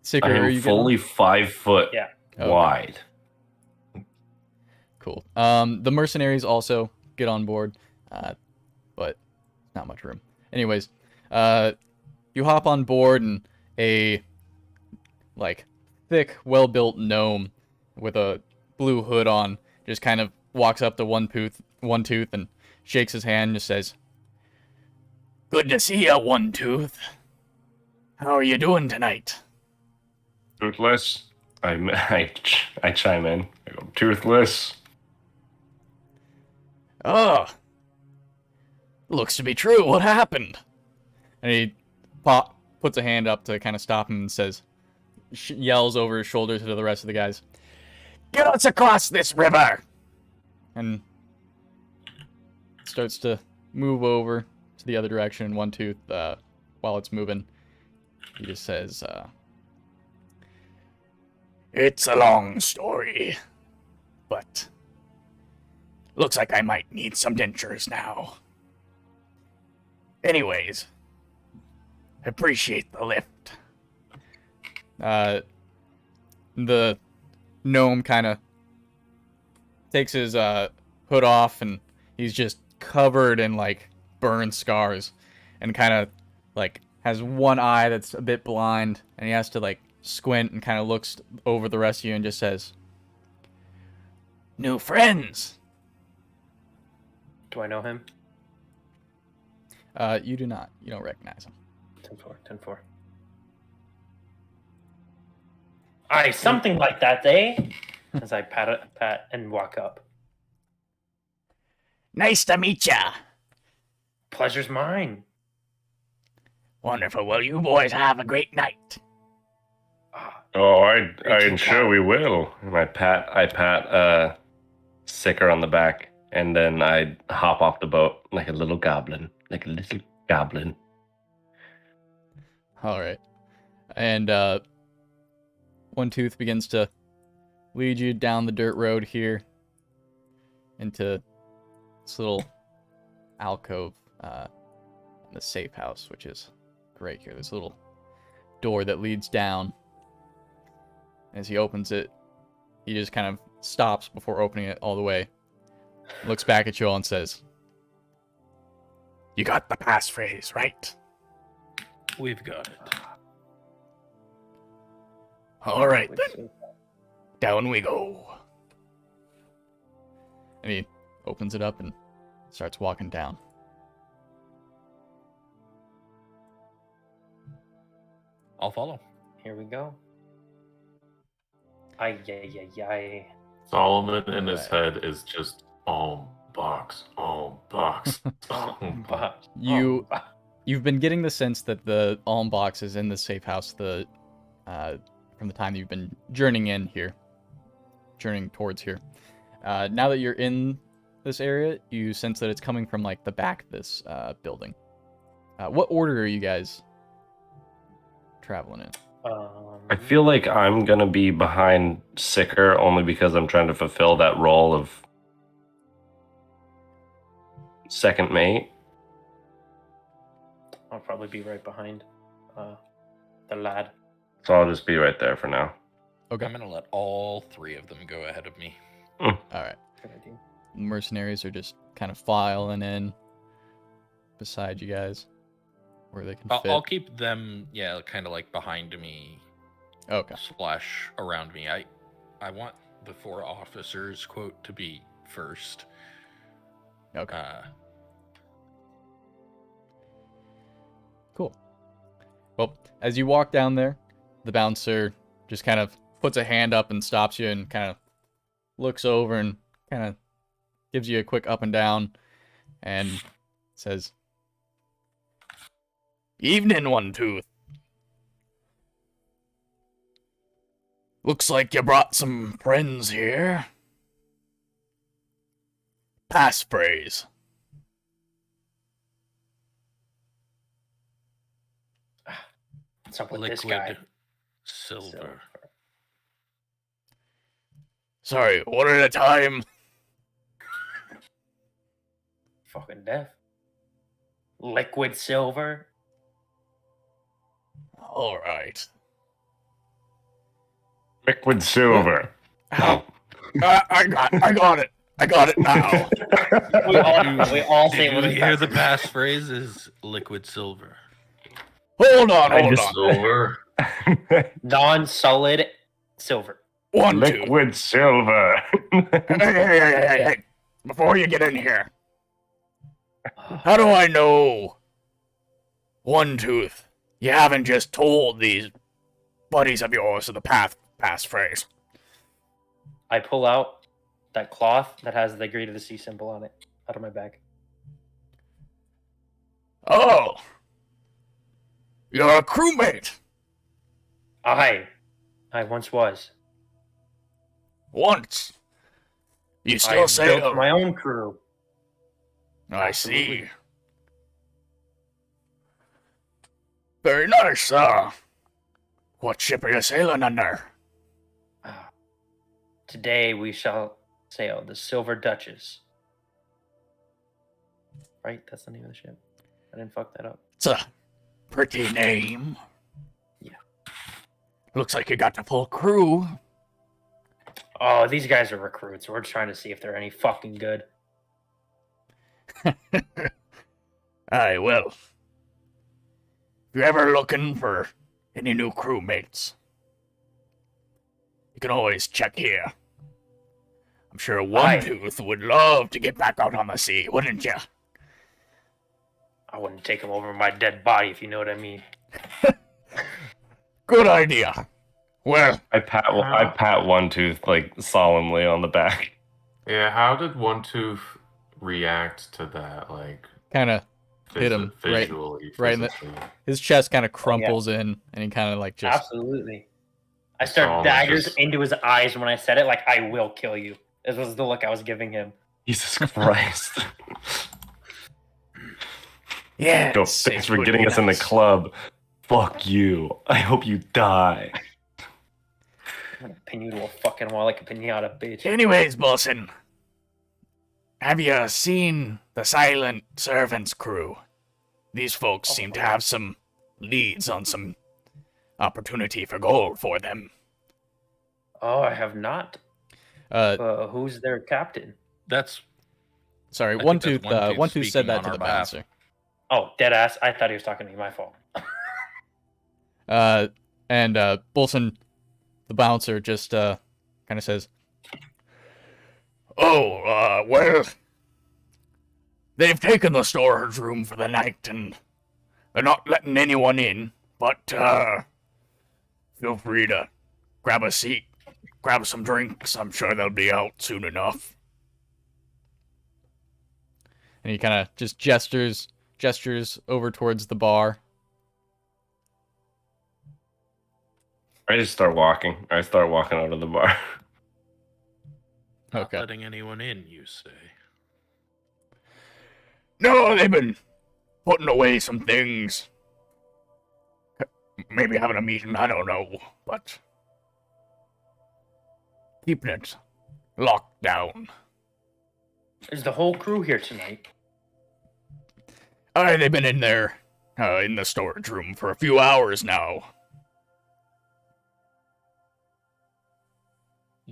Sicker, I are am you fully 5 foot Yeah. Okay. wide. Cool. The mercenaries also get on board, but not much room. Anyways, you hop on board, and a thick, well-built gnome with a blue hood on just kind of walks up to One Tooth and shakes his hand and just says, Good to see ya, One Tooth. How are you doing tonight? Toothless. I chime in. I go, toothless. Oh, looks to be true. What happened? And he puts a hand up to kind of stop him and says, yells over his shoulder to the rest of the guys, Get us across this river. and starts to move over to the other direction. One Tooth, while it's moving, he just says, It's a long story, but looks like I might need some dentures now. Anyways, appreciate the lift. the gnome kind of takes his hood off, and he's just covered in burn scars, and kind of has one eye that's a bit blind, and he has to squint and kind of looks over the rest of you and just says, New friends. Do I know him? you do not. You don't recognize him. 10-4, 10-4. Aye, something like that, eh? As I pat and walk up. Nice to meet ya. Pleasure's mine. Wonderful. Well, you boys have a great night. Ah, Oh, I'm Thank you, sure we will. And I pat Sicker on the back, and then I hop off the boat like a little goblin. All right. And One Tooth begins to lead you down the dirt road here into this little alcove in the safe house, which is great here. There's a little door that leads down. As he opens it, he just kind of stops before opening it all the way, looks back at you all and says, You got the passphrase, right? We've got it. All right, then. Down we go. and he opens it up and starts walking down. I'll follow. Here we go. Ay, ay, ay, ay. Solomon in his Right. head is just box, box. But- You- oh, You've been getting the sense that the alm box is in the safe house from the time you've been journeying towards here. Now that you're in this area, you sense that it's coming from like the back of this building. What order are you guys traveling in? I feel like I'm gonna be behind Sicker only because I'm trying to fulfill that role of second mate. I'll probably be right behind the lad. So I'll just be right there for now. Okay. I'm gonna let all three of them go ahead of me. All right. Good idea. Mercenaries are just kind of filing in beside you guys where they can fit. I'll keep them, kind of like behind me, Okay. / around me. I want the 4 officers quote to be first. Okay. Cool. Well, as you walk down there, the bouncer just kind of puts a hand up and stops you and kind of looks over and kind of gives you a quick up and down and says, Evening, One Tooth. Looks like you brought some friends here. Passphrase. What's up with this Liquid guy? silver. Sorry, one at a time. Fucking deaf. Liquid silver. All right. Liquid silver. I got it. I got it now. We all say Did you liquid hear the silver. passphrase is liquid silver. Hold on, I hold just- on. Silver. Non-solid silver. One, Tooth. Liquid silver. Hey. Before you get in here, how do I know, One Tooth, you haven't just told these buddies of yours of the passphrase? I pull out that cloth that has the Great of the Sea symbol on it out of my bag. Oh, you're a crewmate. I once was. Once. You still I say built my own crew. I see. Absolutely. Very nice, what ship are you sailing under? Today we shall sail the Silver Duchess. Right? That's the name of the ship. I didn't fuck that up. It's a pretty name. Yeah. Looks like you got the full crew. Oh, these guys are recruits. We're trying to see if they're any fucking good. Aye, well. If you're ever looking for any new crewmates, you can always check here. I'm sure One Aye. Tooth would love to get back out on the sea, wouldn't you? I wouldn't take them over my dead body, if you know what I mean. Good idea. Well, I pat One Tooth like solemnly on the back. Yeah, how did One Tooth react to that? Like, kind of hit him right- visually, right in the- physically? his chest kind of crumples in and he kind of like just Absolutely. I Oh, start like daggers this- into his eyes when I said it, like, I will kill you. This was the look I was giving him. Jesus Christ. yeah. Thanks for getting us in the club. fuck you. I hope you die. I'm gonna pin you to a fucking wall like a pinata, bitch. Anyways, Bolson, have you seen the Silent Servants crew? These folks seem to have some leads on some opportunity for gold for them. Oh, I have not. Who's their captain? That's Sorry, I One think Tooth. that's One Tooth One Tooth said speaking that on to our the behalf. bouncer. Oh, dead ass. I thought he was talking to me. My fault. And Bolson, the bouncer, just kind of says, Oh, well, they've taken the storage room for the night, and they're not letting anyone in, but, feel free to grab a seat, grab some drinks. I'm sure they'll be out soon enough. and he kind of just gestures over towards the bar. I just start walking. I start walking out of the bar. not Okay. letting anyone in, you say. No, they've been putting away some things. Maybe having a meeting, I don't know, but keeping it locked down. Is the whole crew here tonight? They've been in there, in the storage room for a few hours now.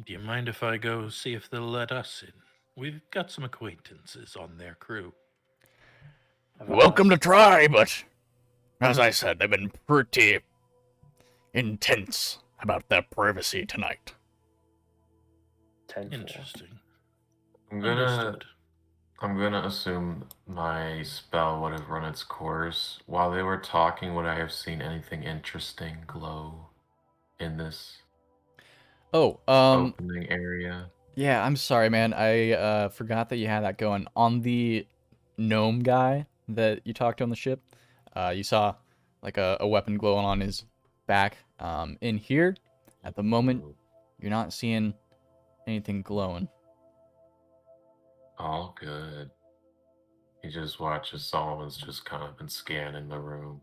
Do you mind if I go see if they'll let us in? We've got some acquaintances on their crew. Welcome to try, but as I said, they've been pretty intense about their privacy tonight. 10-4. Interesting. I'm gonna Understood. assume my spell would have run its course. While they were talking, would I have seen anything interesting glow in this Oh, opening area? yeah, I'm sorry, man. I forgot that you had that going. On the gnome guy that you talked to on the ship, you saw like a weapon glowing on his back. In here, at the moment, you're not seeing anything glowing. All good. He just watches Solomon's just kind of been scanning the room,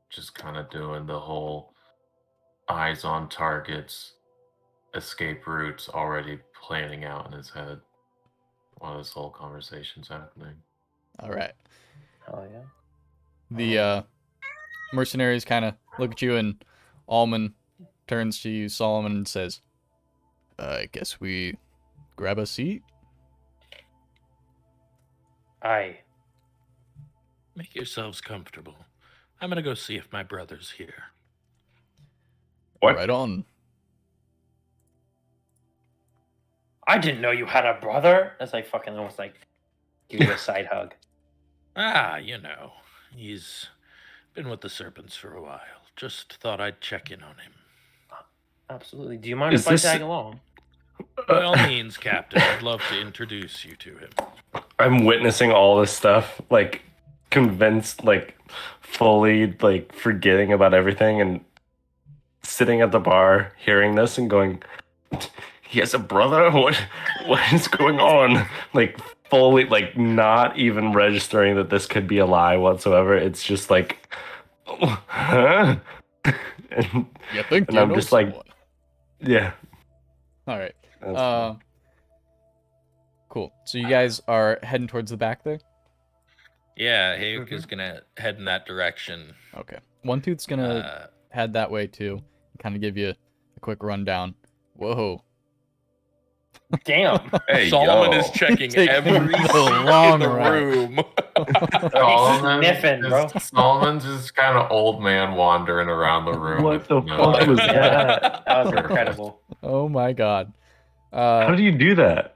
just kind of doing the whole eyes on targets, escape routes already planning out in his head while this whole conversation's happening. All right. Oh yeah. The mercenaries kind of look at you, and Alman turns to you, Solomon, and says, I guess we grab a seat? Aye. Make yourselves comfortable. I'm gonna go see if my brother's here. What? Right on. I didn't know you had a brother. That's like fucking almost like give you a side hug. Ah, he's been with the serpents for a while. Just thought I'd check in on him. Absolutely. Do you mind Is if I this- tag along? By all means, Captain, I'd love to introduce you to him. I'm witnessing all this stuff, like convinced, like fully, like forgetting about everything, and sitting at the bar, hearing this, and going, "He has a brother. What is going on?" Like fully, like not even registering that this could be a lie whatsoever. It's just like, huh? And You think And you I'm know just like- someone. yeah. All right. that's- Cool. So you guys are heading towards the back there? Yeah, Hayek is gonna head in that direction. Okay. One Tooth's gonna Uh, head that way too. Kind of give you a quick rundown. Whoa. Damn. Hey, Solomon yo. is checking Taking every the seat long in the ride. room. sniffing, bro. Solomon's just kind of old man wandering around the room. What with the no- fuck was Yeah, that was incredible. Oh my god. How do you do that?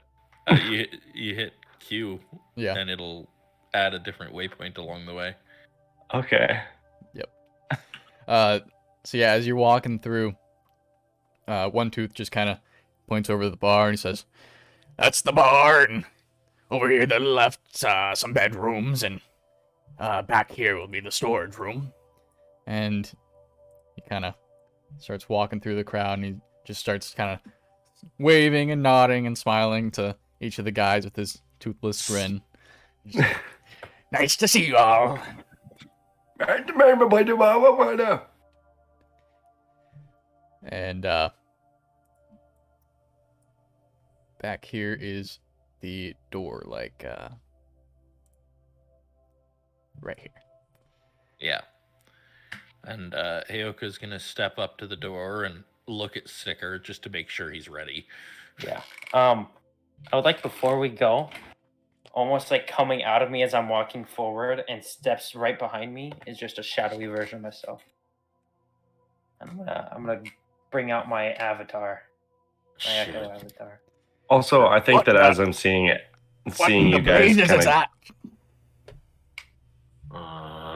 You hit Q, Yeah. and it'll add a different waypoint along the way. Okay. So yeah, as you're walking through, One Tooth just kind of points over to the bar and he says, That's the bar, and over here to the left, some bedrooms, and back here will be the storage room. and he kind of starts walking through the crowd, and he just starts kind of waving and nodding and smiling to each of the guys with his toothless grin. Nice to see you all. And back here is the door, like right here. Yeah. And Heyoka's gonna step up to the door and look at Sticker just to make sure he's ready. Yeah. I would like, before we go, almost like coming out of me as I'm walking forward and steps right behind me is just a shadowy version of myself. I'm gonna bring out my avatar. My Shit. Echo avatar. Also, I think What that the- as I'm seeing it, What seeing in the you guys blazes kind is of that?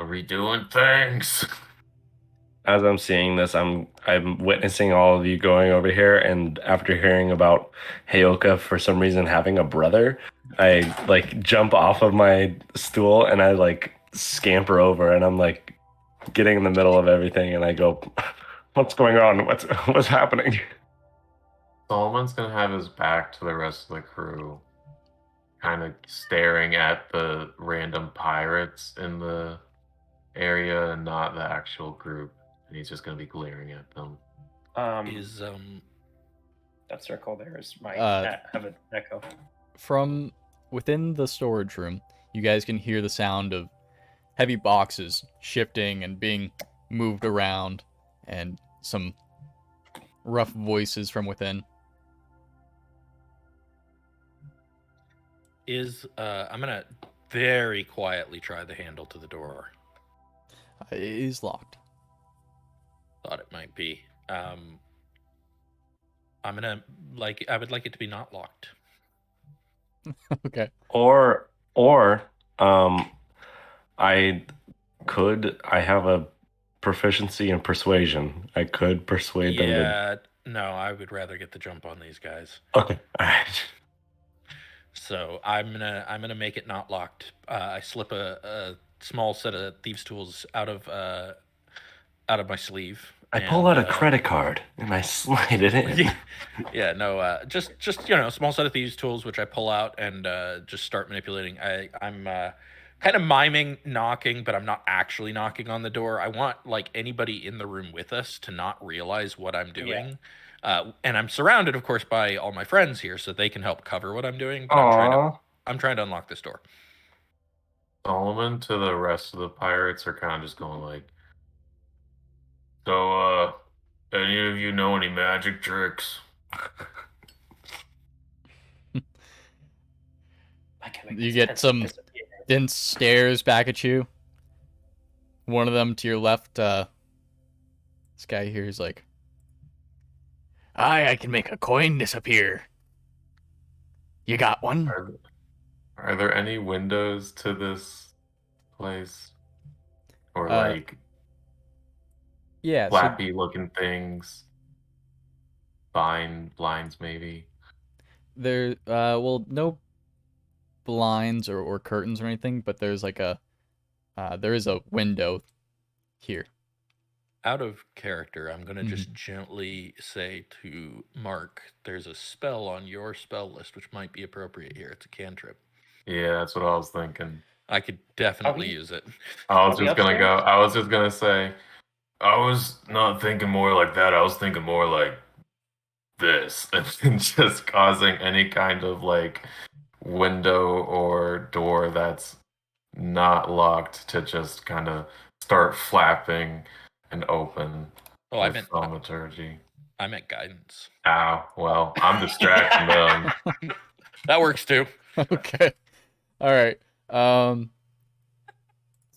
Redoing things. as I'm seeing this, I'm witnessing all of you going over here, and after hearing about Heyoka for some reason having a brother, I like jump off of my stool and I like scamper over, and I'm like getting in the middle of everything, and I go, "What's going on? What's happening?" Solomon's gonna have his back to the rest of the crew, kind of staring at the random pirates in the area and not the actual group. And he's just gonna be glaring at them. Is That circle there is my have an echo. From within the storage room, you guys can hear the sound of heavy boxes shifting and being moved around, and some rough voices from within. I'm gonna very quietly try the handle to the door. It is locked. Thought it might be. I would like it to be not locked. Okay. Or I have a proficiency in persuasion. I could persuade them to. Yeah, no, I would rather get the jump on these guys. Okay, all right. So I'm gonna make it not locked. I slip a small set of thieves' tools out of my sleeve. I pull out a and, credit card and I slide it in. Yeah, no, just small set of thieves' tools which I pull out and just start manipulating. I'm kind of miming knocking, but I'm not actually knocking on the door. I want like anybody in the room with us to not realize what I'm doing. And I'm surrounded, of course, by all my friends here, so they can help cover what I'm doing. But I'm trying to unlock this door. Solomon to the rest of the pirates are kind of just going like, so, any of you know any magic tricks? I can make You this get tent some disappear. dense stares back at you. One of them to your left, this guy here is like, I can make a coin disappear. You got one? Are there any windows to this place? Or Uh, like yeah, so flappy looking things? Blinds maybe? there, well, no blinds or curtains or anything, but there's like there is a window here. Out of character, I'm going to just gently say to Mark, there's a spell on your spell list which might be appropriate here. It's a cantrip. Yeah, that's what I was thinking. I could definitely we- use it. I was Are we just gonna upstairs? go. I was just gonna say, I was not thinking more like that. I was thinking more like this, and just causing any kind of like window or door that's not locked to just kind of start flapping and open. Oh, I with meant thaumaturgy. guidance. Ow. Well, I'm distracting them. That works too. Okay. All right.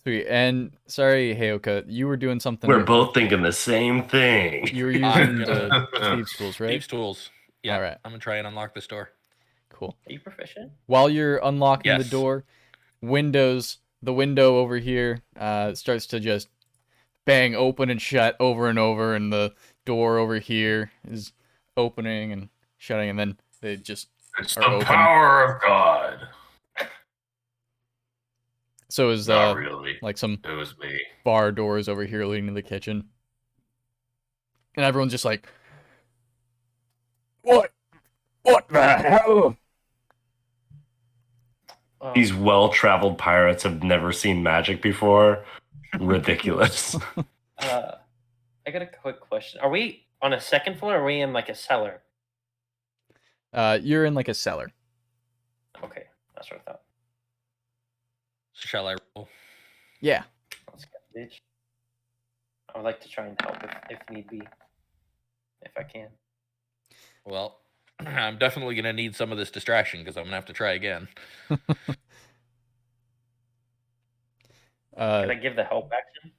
Sweet. And sorry, Heyoka, you were doing something. We're with- both thinking the same thing. You were I'm using the thieves' tools, right? Thieves' tools. Yeah. All right. I'm going to try and unlock this door. Cool. Are you proficient? While you're unlocking the Yes. door, the window over here starts to just bang open and shut over and over, and the door over here is opening and shutting, and then they just It's Are the open. power of God. so is Not really. like some It was me. bar doors over here leading to the kitchen, and everyone's just like, What the hell? These well-traveled pirates have never seen magic before. Ridiculous. I got a quick question. Are we on a second floor, or are we in like a cellar? You're in like a cellar. Okay, that's what I thought. Shall I roll? Yeah. Let's get bitch. I would like to try and help if need be, if I can. Well, I'm definitely gonna need some of this distraction because I'm gonna have to try again. Can I give the help action?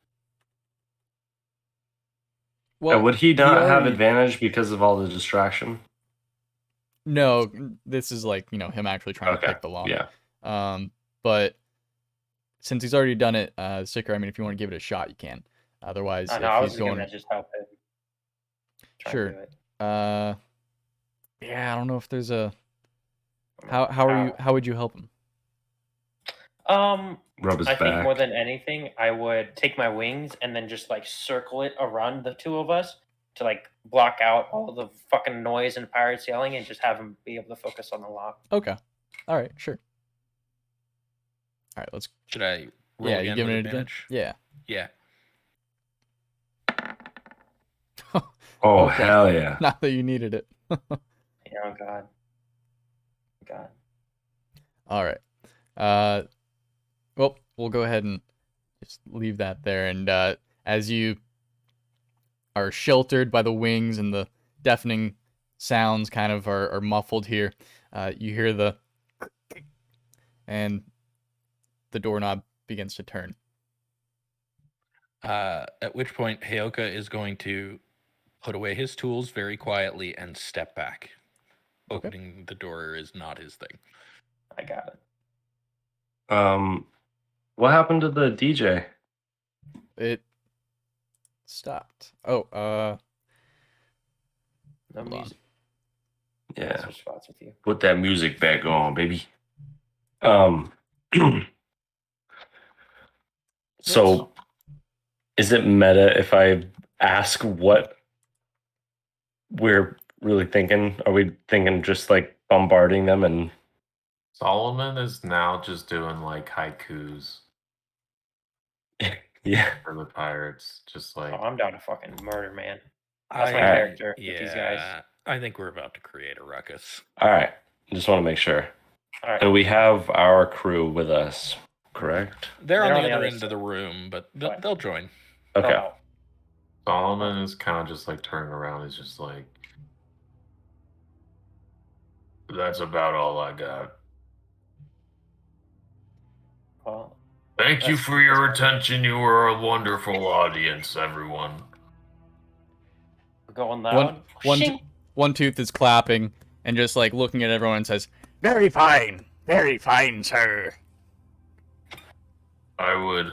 Well, would he not have already- advantage because of all the distraction? No, this is like, him actually trying to Okay. pick the lock. Yeah. But since he's already done it, Sicker, I mean, if you want to give it a shot, you can. Otherwise, I know. if I he's was going, gonna just help him. Try Sure. And do it. yeah, I don't know if there's a. How would you help him? Rub his I back. think more than anything, I would take my wings and then just like circle it around the two of us to like block out all the fucking noise and pirates yelling, and just have him be able to focus on the lock. Okay. All right. Sure. All right. Let's. Should I roll Yeah, again you giving with it again? advantage? Yeah. Yeah. Oh, Okay. hell yeah. Not that you needed it. Yeah, oh god. God. All right. Well, we'll go ahead and just leave that there. And as you are sheltered by the wings and the deafening sounds kind of are muffled here, you hear the and the doorknob begins to turn. At which point, Heyoka is going to put away his tools very quietly and step back. Okay. Opening the door is not his thing. I got it. What happened to the DJ? It stopped. Oh, No Hold on. music. Yeah. Switch spots with you. Put that music back on, baby. So, is it meta if I ask what we're really thinking? Are we thinking just like bombarding them and Solomon is now just doing like haikus yeah? for the pirates. Just like Oh, I'm down to fucking murder, man. That's my I- character with these guys. Yeah, I think we're about to create a ruckus. All right. Just want to make sure. All right. And we have our crew with us, correct? They're on They're the other end side. of the room, but Fine. they'll join. Okay. Oh, Solomon is kind of just like turning around. He's just like, that's about all I got. well, Thank you That's- for your attention. You were a wonderful audience, everyone. we're going loud. one, Shing. one tooth is clapping and just like looking at everyone and says, Very fine, sir. I would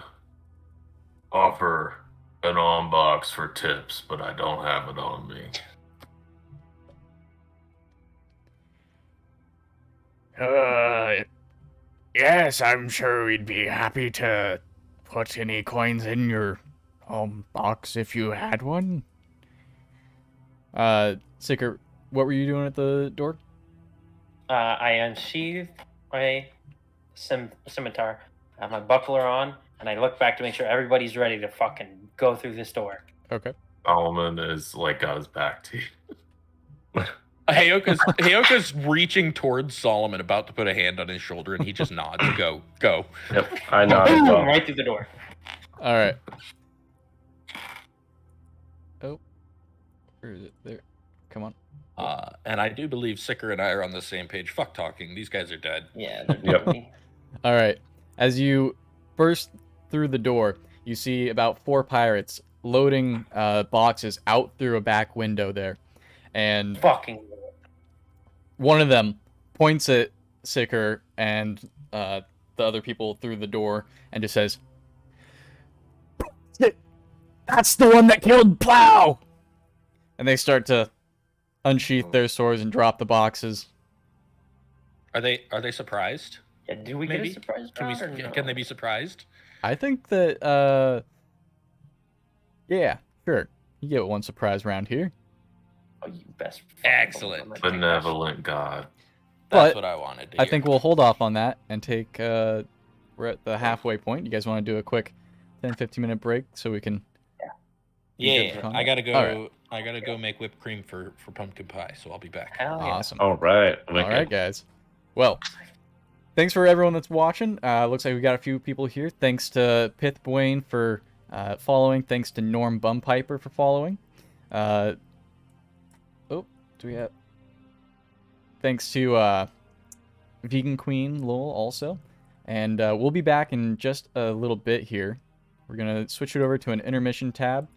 offer an on box for tips, but I don't have it on me. Yes, I'm sure we'd be happy to put any coins in your box if you had one. Sicker, what were you doing at the door? I unsheathed my scimitar. I have my buckler on, and I look back to make sure everybody's ready to fucking go through this door. Okay. Solomon is like got his back to you. Heyoka's reaching towards Solomon, about to put a hand on his shoulder, and he just nods. Go. Yep. I know as well. Right through the door. All right. Oh, where is it? There. Come on. And I do believe Sicker and I are on the same page. Fuck talking. These guys are dead. Yeah. They're Yep. definitely- All right. As you burst through the door, you see about 4 pirates loading boxes out through a back window there, and Fucking. one of them points at Sicker and the other people through the door and just says, That's the one that killed Plow. and they start to unsheath their swords and drop the boxes. Are they surprised? Yeah. Do we get Maybe. a surprise Can round or no? Can they be surprised? I think that, yeah, sure. You get one surprise round here. Oh, you best. Excellent. I'm gonna take that Benevolent God. But That's what I wanted to I hear. think we'll hold off on that and take, we're at the halfway point. You guys want to do a quick 10-15 minute break so we can... Yeah, good for I gotta go. Alright. I gotta go make whipped cream for pumpkin pie, so I'll be back. Hell yeah. Awesome. All right. All right, Wicked. guys. Well, thanks for everyone that's watching. Looks like we got a few people here. Thanks to Pith Bwain for following. Thanks to Norm Bumpiper for following. Oh, do we have? Thanks to Vegan Queen Lowell also. And we'll be back in just a little bit here. We're going to switch it over to an intermission tab.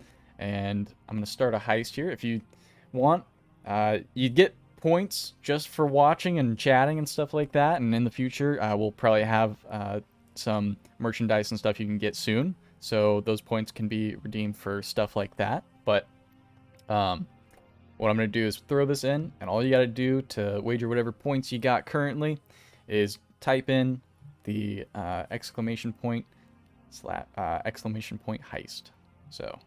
And I'm going to start a heist here. If you want, you get points just for watching and chatting and stuff like that. And in the future, we'll probably have some merchandise and stuff you can get soon. So those points can be redeemed for stuff like that. But what I'm going to do is throw this in. And all you got to do to wager whatever points you got currently is type in the exclamation point heist. So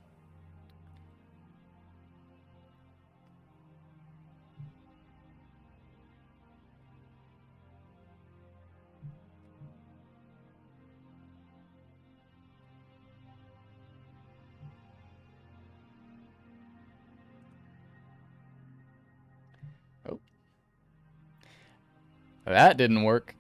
that didn't work.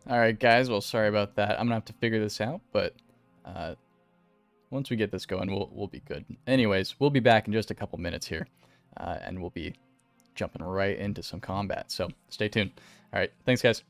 All right, guys. Well, sorry about that. I'm gonna have to figure this out, but once we get this going, we'll be good. Anyways, we'll be back in just a couple minutes here, and we'll be jumping right into some combat. So stay tuned. All right, thanks, guys.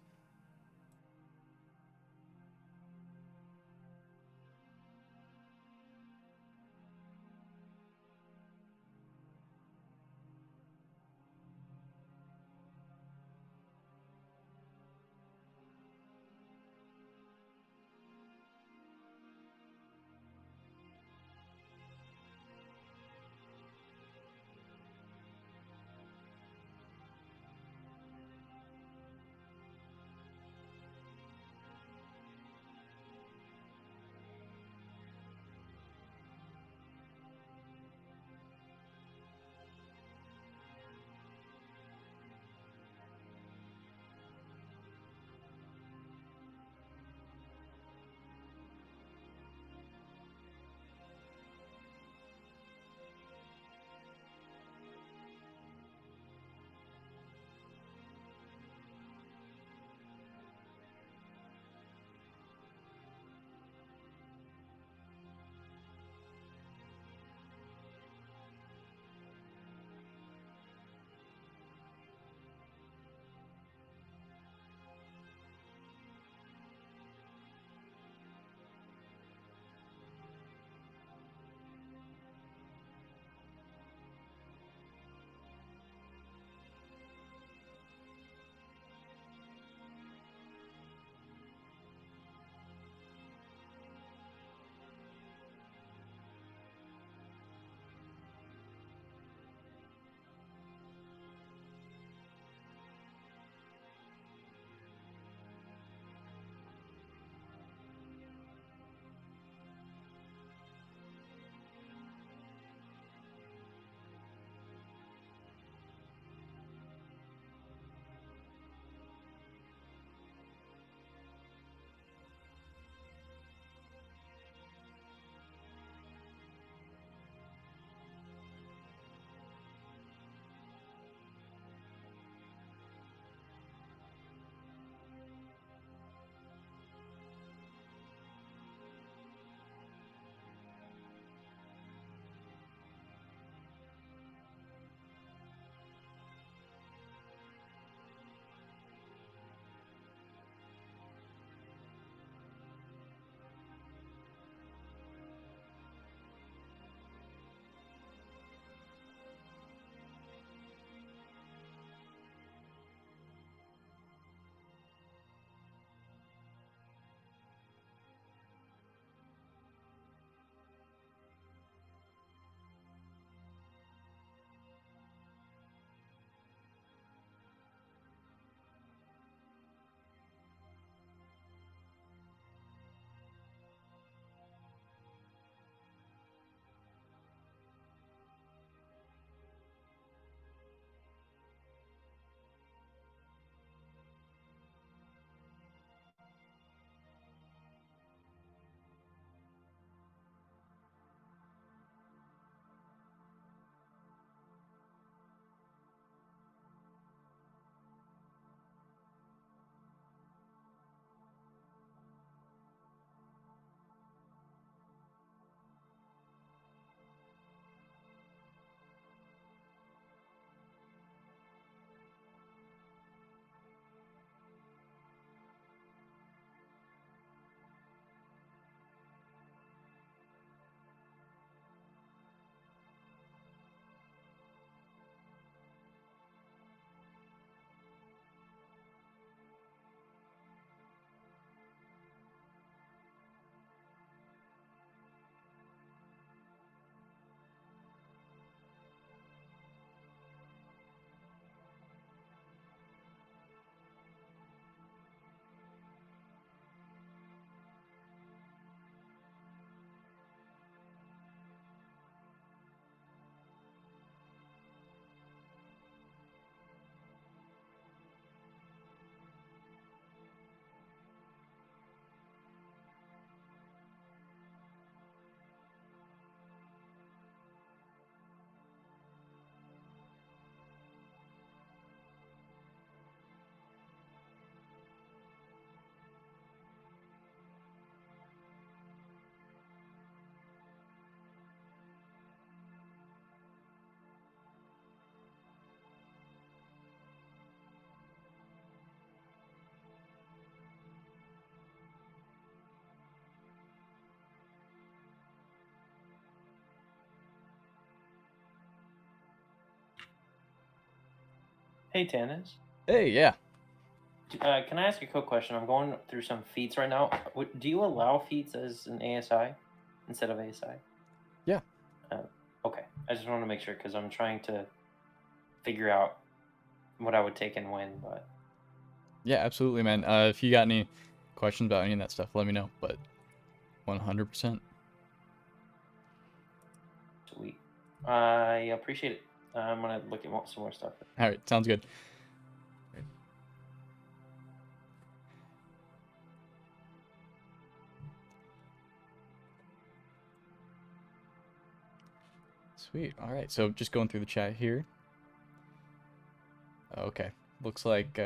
Hey, Tanis. Hey, yeah. Can I ask you a quick question? I'm going through some feats right now. Do you allow feats as an ASI instead of ASI? Yeah. Okay. I just want to make sure because I'm trying to figure out what I would take and when. But Yeah, absolutely, man. If you got any questions about any of that stuff, let me know. But 100%. sweet. I appreciate it. I'm gonna look at some more stuff. All right, sounds good. Sweet. All right, so just going through the chat here. Okay, looks like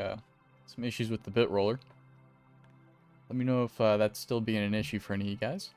some issues with the bit roller. Let me know if that's still being an issue for any of you guys.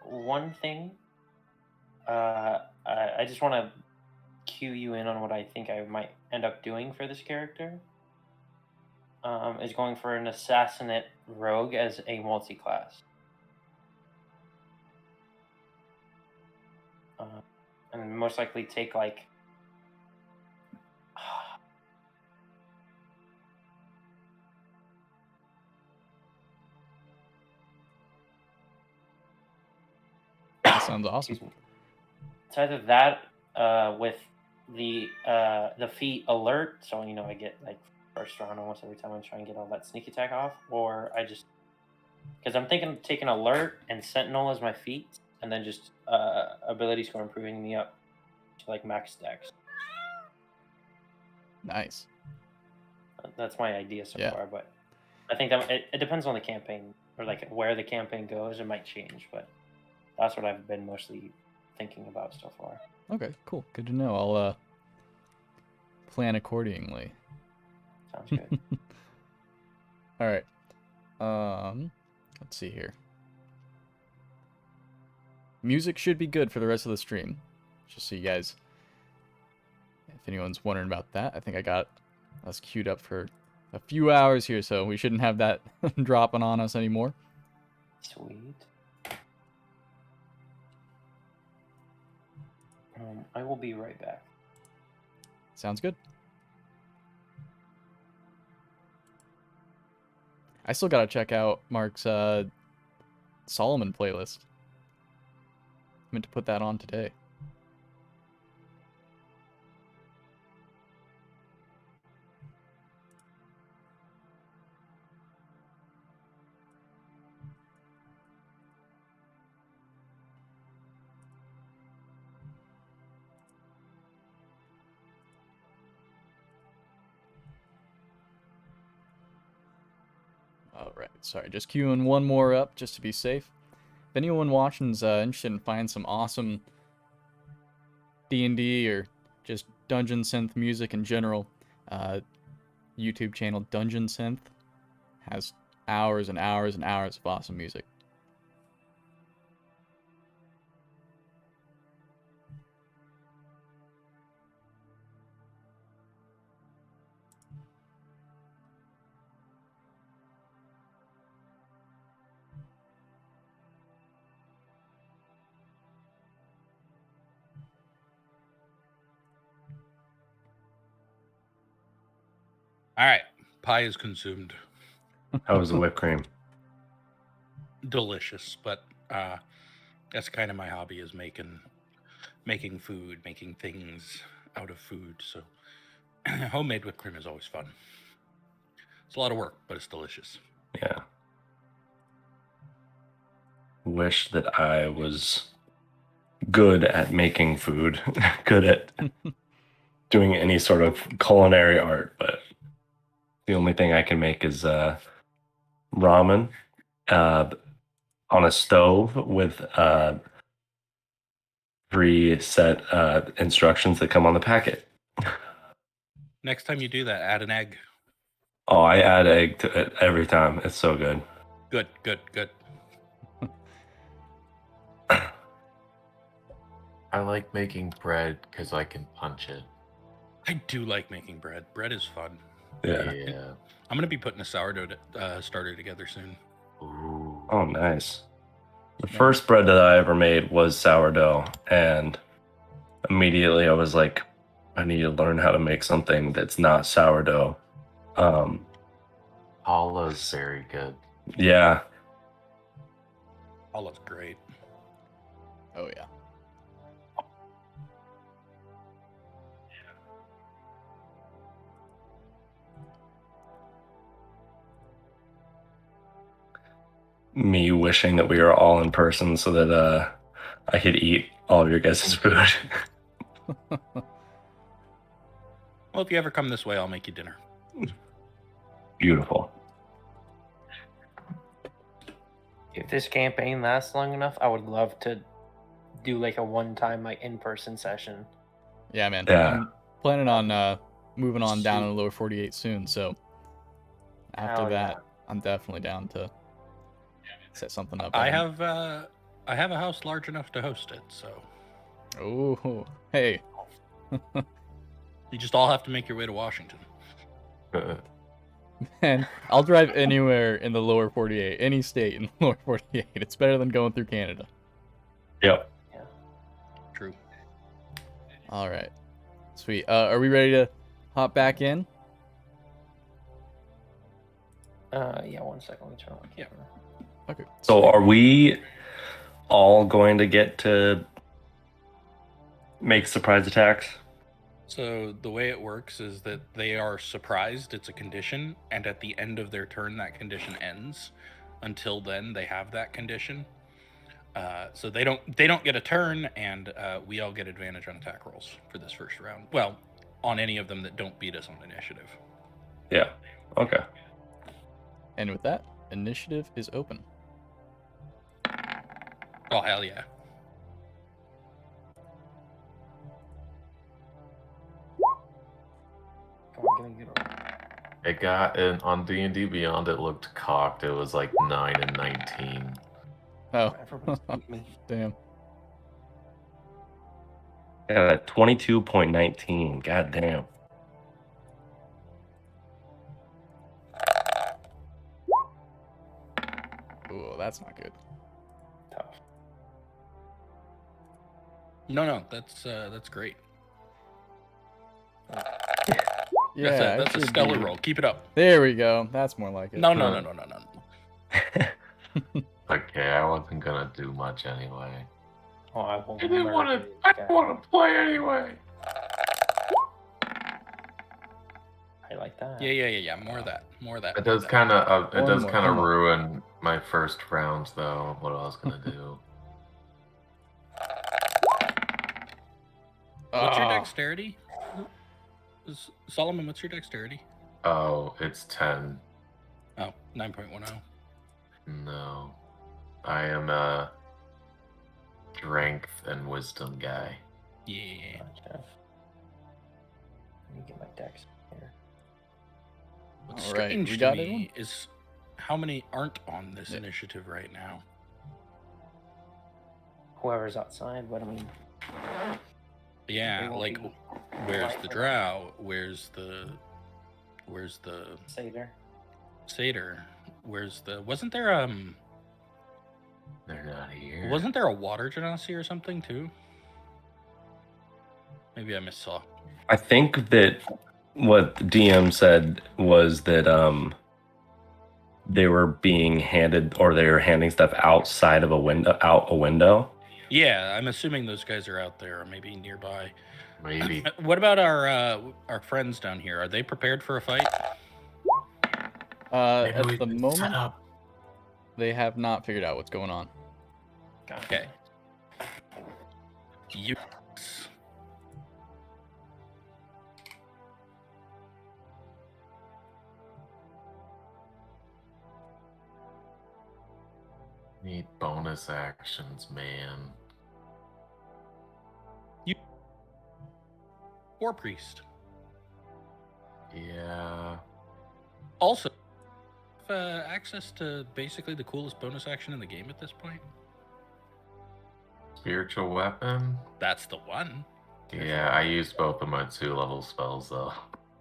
One thing. I just want to cue you in on what I think I might end up doing for this character. Is going for an assassinate rogue as a multi-class. And most likely take like That sounds awesome. excuse me. It's either that with the feat alert, so I get like first round almost every time I try and get all that sneak attack off, or I just because I'm thinking of taking alert and sentinel as my feat, and then just ability score improving me up to like max dex. Nice. That's my idea so Yeah. far, but I think that it depends on the campaign or like where the campaign goes. It might change, but that's what I've been mostly thinking about so far. Okay, cool. Good to know. I'll plan accordingly. Sounds good. All right. Let's see here. Music should be good for the rest of the stream. Just so you guys, if anyone's wondering about that, I think I got us queued up for a few hours here, so we shouldn't have that dropping on us anymore. Sweet. I will be right back. Sounds good. I still gotta check out Mark's Solomon playlist. I meant to put that on today. Alright, sorry, just queuing one more up just to be safe. If anyone watching's interested in finding some awesome D&D or just Dungeon Synth music in general, YouTube channel Dungeon Synth has hours and hours and hours of awesome music. All right, pie is consumed. How was the whipped cream? Delicious, but that's kind of my hobby is making food, making things out of food. So Homemade whipped cream is always fun. It's a lot of work, but it's delicious. Yeah. Wish that I was good at making food, good at doing any sort of culinary art, but the only thing I can make is ramen on a stove with preset instructions that come on the packet. Next time you do that, add an egg. Oh, I add egg to it every time. It's so good. Good, good, good. I like making bread because I can punch it. I do like making bread. Bread is fun. Yeah. Yeah. I'm gonna be putting a sourdough starter together soon. Ooh. Oh, nice. The first bread that I ever made was sourdough, and immediately I was like, I need to learn how to make something that's not sourdough. Paula's very good. Yeah. Oh, that's great. Oh yeah. Me wishing that we were all in person so that I could eat all of your guys' food. Well, if you ever come this way, I'll make you dinner. Beautiful. If this campaign lasts long enough, I would love to do like a one-time like in-person session. Yeah, man. Yeah. I'm planning on moving on down in the lower 48 soon, so after Hell yeah. that, I'm definitely down to set something up. I have a house large enough to host it, so Oh, hey. you just all have to make your way to Washington. Man, I'll drive anywhere in the lower 48, any state in the lower 48. It's better than going through Canada. Yep. True. All right. Sweet. Are we ready to hop back in? Yeah, 1 second. Let me turn on my Yeah. camera. Okay. So are we all going to get to make surprise attacks? So the way it works is that they are surprised it's a condition, and at the end of their turn, that condition ends. Until then, they have that condition. So they don't get a turn, and we all get advantage on attack rolls for this first round. Well, on any of them that don't beat us on initiative. Yeah. Okay. And with that, initiative is open. Oh hell yeah! Come on, get over. It got on D&D Beyond. It looked cocked. It was like 9 and 19. Oh, Everyone's beat me. damn. Yeah, 22.19. God damn. Ooh, that's not good. Tough. No, that's great. Yeah, that's it a should stellar be- roll. Keep it up. There we go. That's more like it. No. Okay, I wasn't gonna do much anyway. Oh, I won't. I didn't want to play anyway. I like that. Yeah. More of that. It does kind of One more. ruin my first round though. What I was gonna do. What's your Ah. dexterity? Solomon, what's your dexterity? Oh, it's 10. Oh, 9.10. No, I am a strength and wisdom guy. Yeah. Gotcha. Let me get my dex here. What's All right, strange we to got me everyone? is how many aren't on this Yeah. initiative right now. Whoever's outside, but I mean, Yeah, They won't like be where's right the for drow? Where's the Satyr. satyr? Wasn't there They're not here. wasn't there a water genasi or something too? Maybe I missaw. I think that what the DM said was that they were being handed, or they were handing stuff out a window. Yeah, I'm assuming those guys are out there or maybe nearby. Maybe. What about our friends down here? Are they prepared for a fight? Maybe At we the can set moment, up. they have not figured out what's going on. Okay. You. Need bonus actions, man. War priest. Yeah. Also, access to basically the coolest bonus action in the game at this point. Spiritual weapon? That's the one. Yeah, I used both of my 2-level spells though.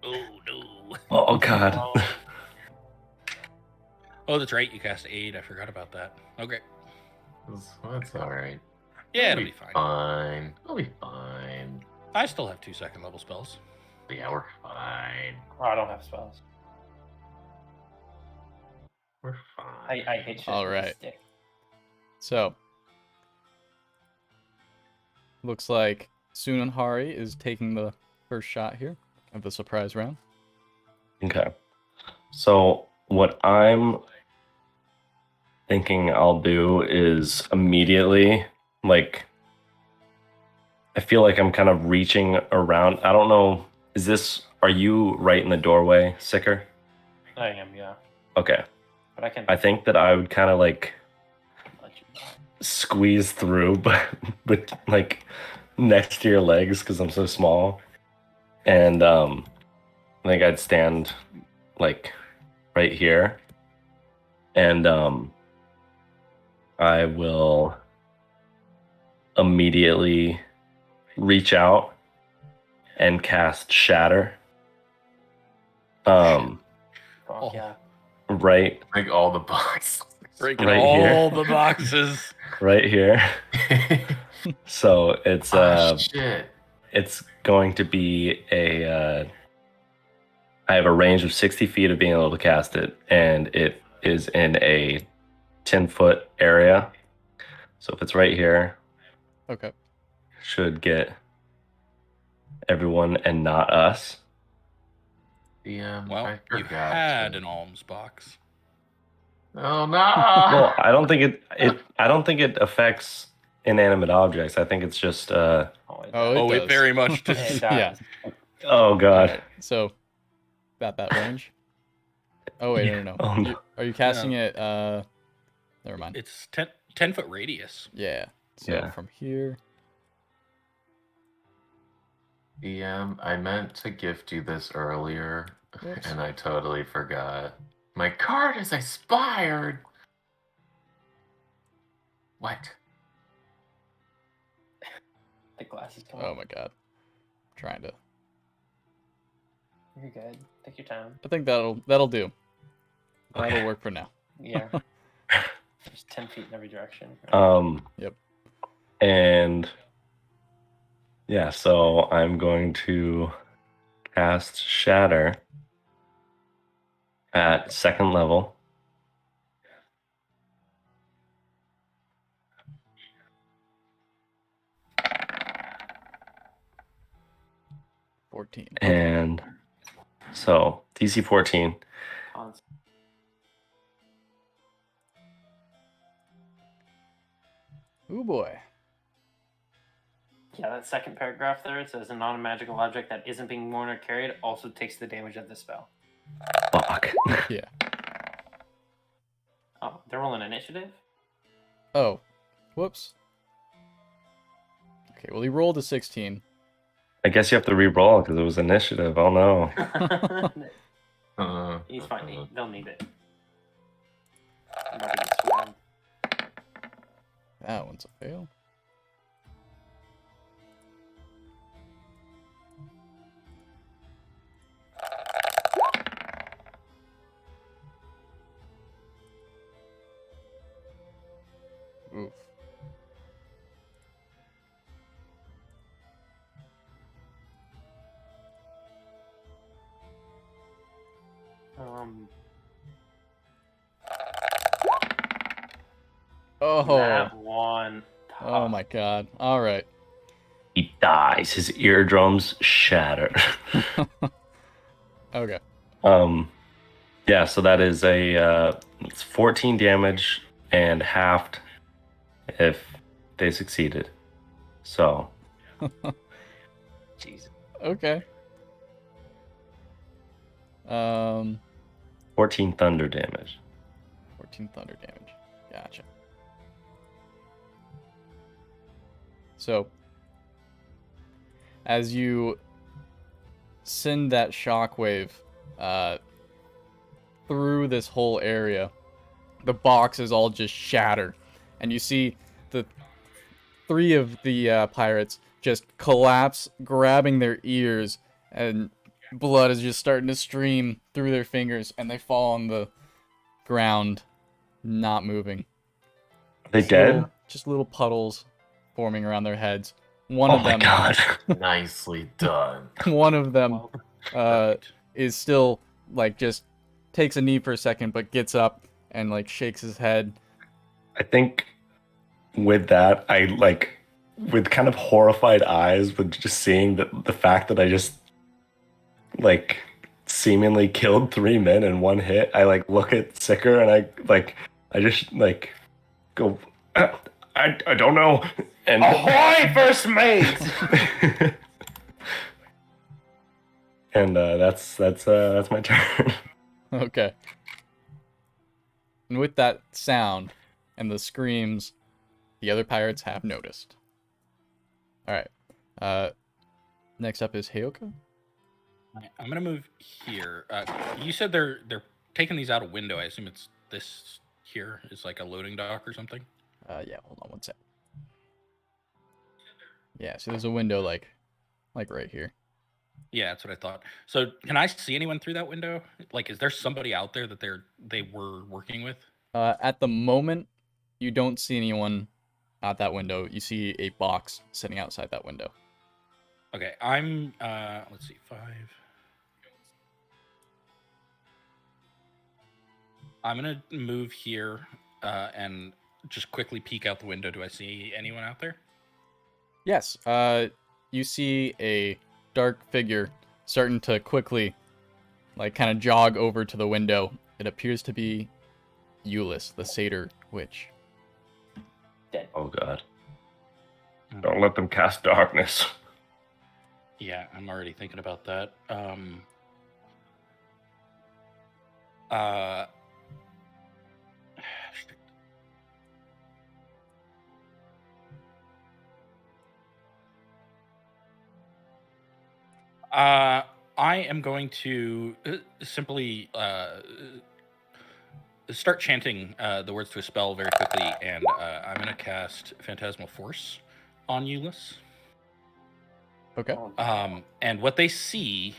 Oh no. Oh God. Oh, that's right. You cast aid. I forgot about that. Okay. That's alright. Yeah, it'll be fine. Fine. It'll be fine. I still have 2 second-level spells. Yeah, we're fine. Oh, I don't have spells. We're fine. I hate shit. All with a right. stick. So, looks like Sunanhari is taking the first shot here of the surprise round. Okay. So what I'm thinking I'll do is immediately, like, I feel like I'm kind of reaching around. I don't know. Are you right in the doorway, Sicker? I am, yeah. Okay. But I can I think that I would kind of like let you know. squeeze through, but like next to your legs because I'm so small. And I think I'd stand like right here. And I will immediately reach out and cast Shatter. Fuck Oh. yeah. Right Break all the boxes. Breaking Right all here. the boxes. right here. So it's Shit. it's going to be I have a range of 60 feet of being able to cast it, and it is in a 10-foot area. So if it's right here, Okay. should get everyone and not us. I Well, you forgot had to- an alms box. Oh no! Well, I don't think it affects inanimate objects. I think it's just Oh, it Oh, does. Oh, it does. very much It does. does. Yeah. oh god. Alright, so, about that range. Oh, wait, no. Oh, no. Are you casting it, never mind. It's 10-foot radius. Yeah. So, Yeah. from here. I meant to gift you this earlier, Whoops. and I totally forgot. My card is expired. What? The glasses come Oh off. my god. Trying to. You're good. Take your time. I think that'll do. That'll Okay. work for now. Yeah. There's 10 feet in every direction. Yep. And yeah, so I'm going to cast Shatter at 2nd level. $14. And so DC 14. Cons- Ooh boy. Yeah, that second paragraph there, it says a non-magical object that isn't being worn or carried also takes the damage of the spell. Fuck. Yeah. Oh, they're rolling initiative? Oh. Whoops. Okay, well he rolled a 16. I guess you have to re-roll because it was initiative. Oh no. He's fine. They'll need it. I'm about to get swarmed. That one's a fail. Oof. Oh. That one. Oh my god. All right. He dies. His eardrums shatter. Okay. Yeah, so that is it's 14 damage and halved if they succeeded. So Jesus. Okay. 14 thunder damage. 14 thunder damage. Gotcha. So, as you send that shockwave through this whole area, the boxes all just shatter, and you see the 3 of the pirates just collapse, grabbing their ears, and blood is just starting to stream through their fingers, and they fall on the ground, not moving. Are they Just dead? just little puddles forming around their heads. One Oh of my them, god. Nicely done. one of them Well, is still like just takes a knee for a second, but gets up and like shakes his head. I think with that, I like with kind of horrified eyes with just seeing the fact that I just like seemingly killed 3 men in one hit. I like look at Sicker and I just like go I don't know. And Ahoy, first mate! and that's my turn. Okay. And with that sound and the screams, the other pirates have noticed. All right. Next up is Heyoka. I'm gonna move here. You said they're taking these out a window. I assume it's this here is like a loading dock or something. Yeah, hold on one sec. Yeah, so there's a window like right here. Yeah, that's what I thought. So can I see anyone through that window? Like, is there somebody out there that they were working with? At the moment, you don't see anyone out that window. You see a box sitting outside that window. Okay, I'm let's see, 5. I'm gonna move here and just quickly peek out the window. Do I see anyone out there? Yes, you see a dark figure starting to quickly, like, kind of jog over to the window. It appears to be Euless, the satyr witch. Dead. Oh god. Don't let them cast darkness. Yeah, I'm already thinking about that. I am going to simply start chanting the words to a spell very quickly, and I'm going to cast Phantasmal Force on Euless. Okay. And what they see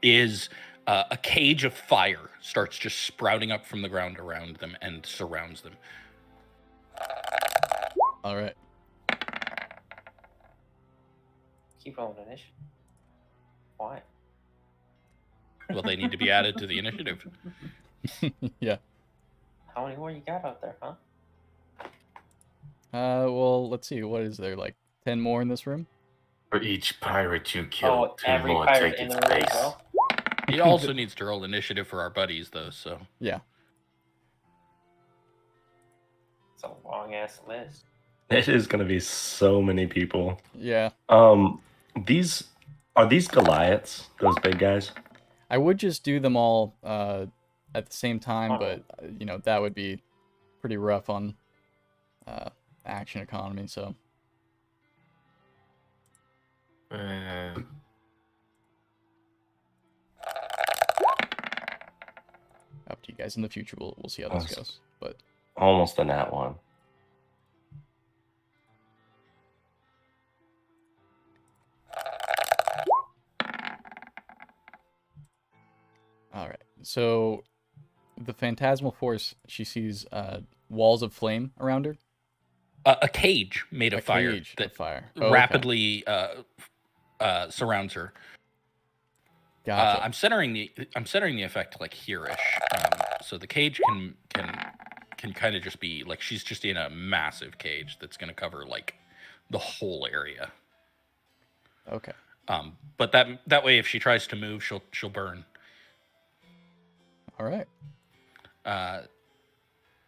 is a cage of fire starts just sprouting up from the ground around them and surrounds them. All right. Keep rolling initiative. Why? Well, they need to be added to the initiative. Yeah. How many more you got out there, huh? Well, let's see. What is there, like 10 more in this room? For each pirate you kill, 2 every more pirate take in its the room as place. well? He also needs to roll initiative for our buddies, though. So Yeah. It's a long ass list. It is gonna be so many people. Yeah. These are these Goliaths, those big guys? I would just do them all at the same time, Oh. but you know, that would be pretty rough on action economy, so up to you guys in the future. We'll see how this Awesome. goes. But Almost a nat one. all right. So the Phantasmal Force, she sees walls of flame around her. a cage made of A fire cage that of fire. Oh, okay. rapidly surrounds her. Gotcha. I'm centering the effect like here-ish, so the cage can kind of just be like she's just in a massive cage that's going to cover like the whole area. Okay. But that way, if she tries to move, she'll burn. All right.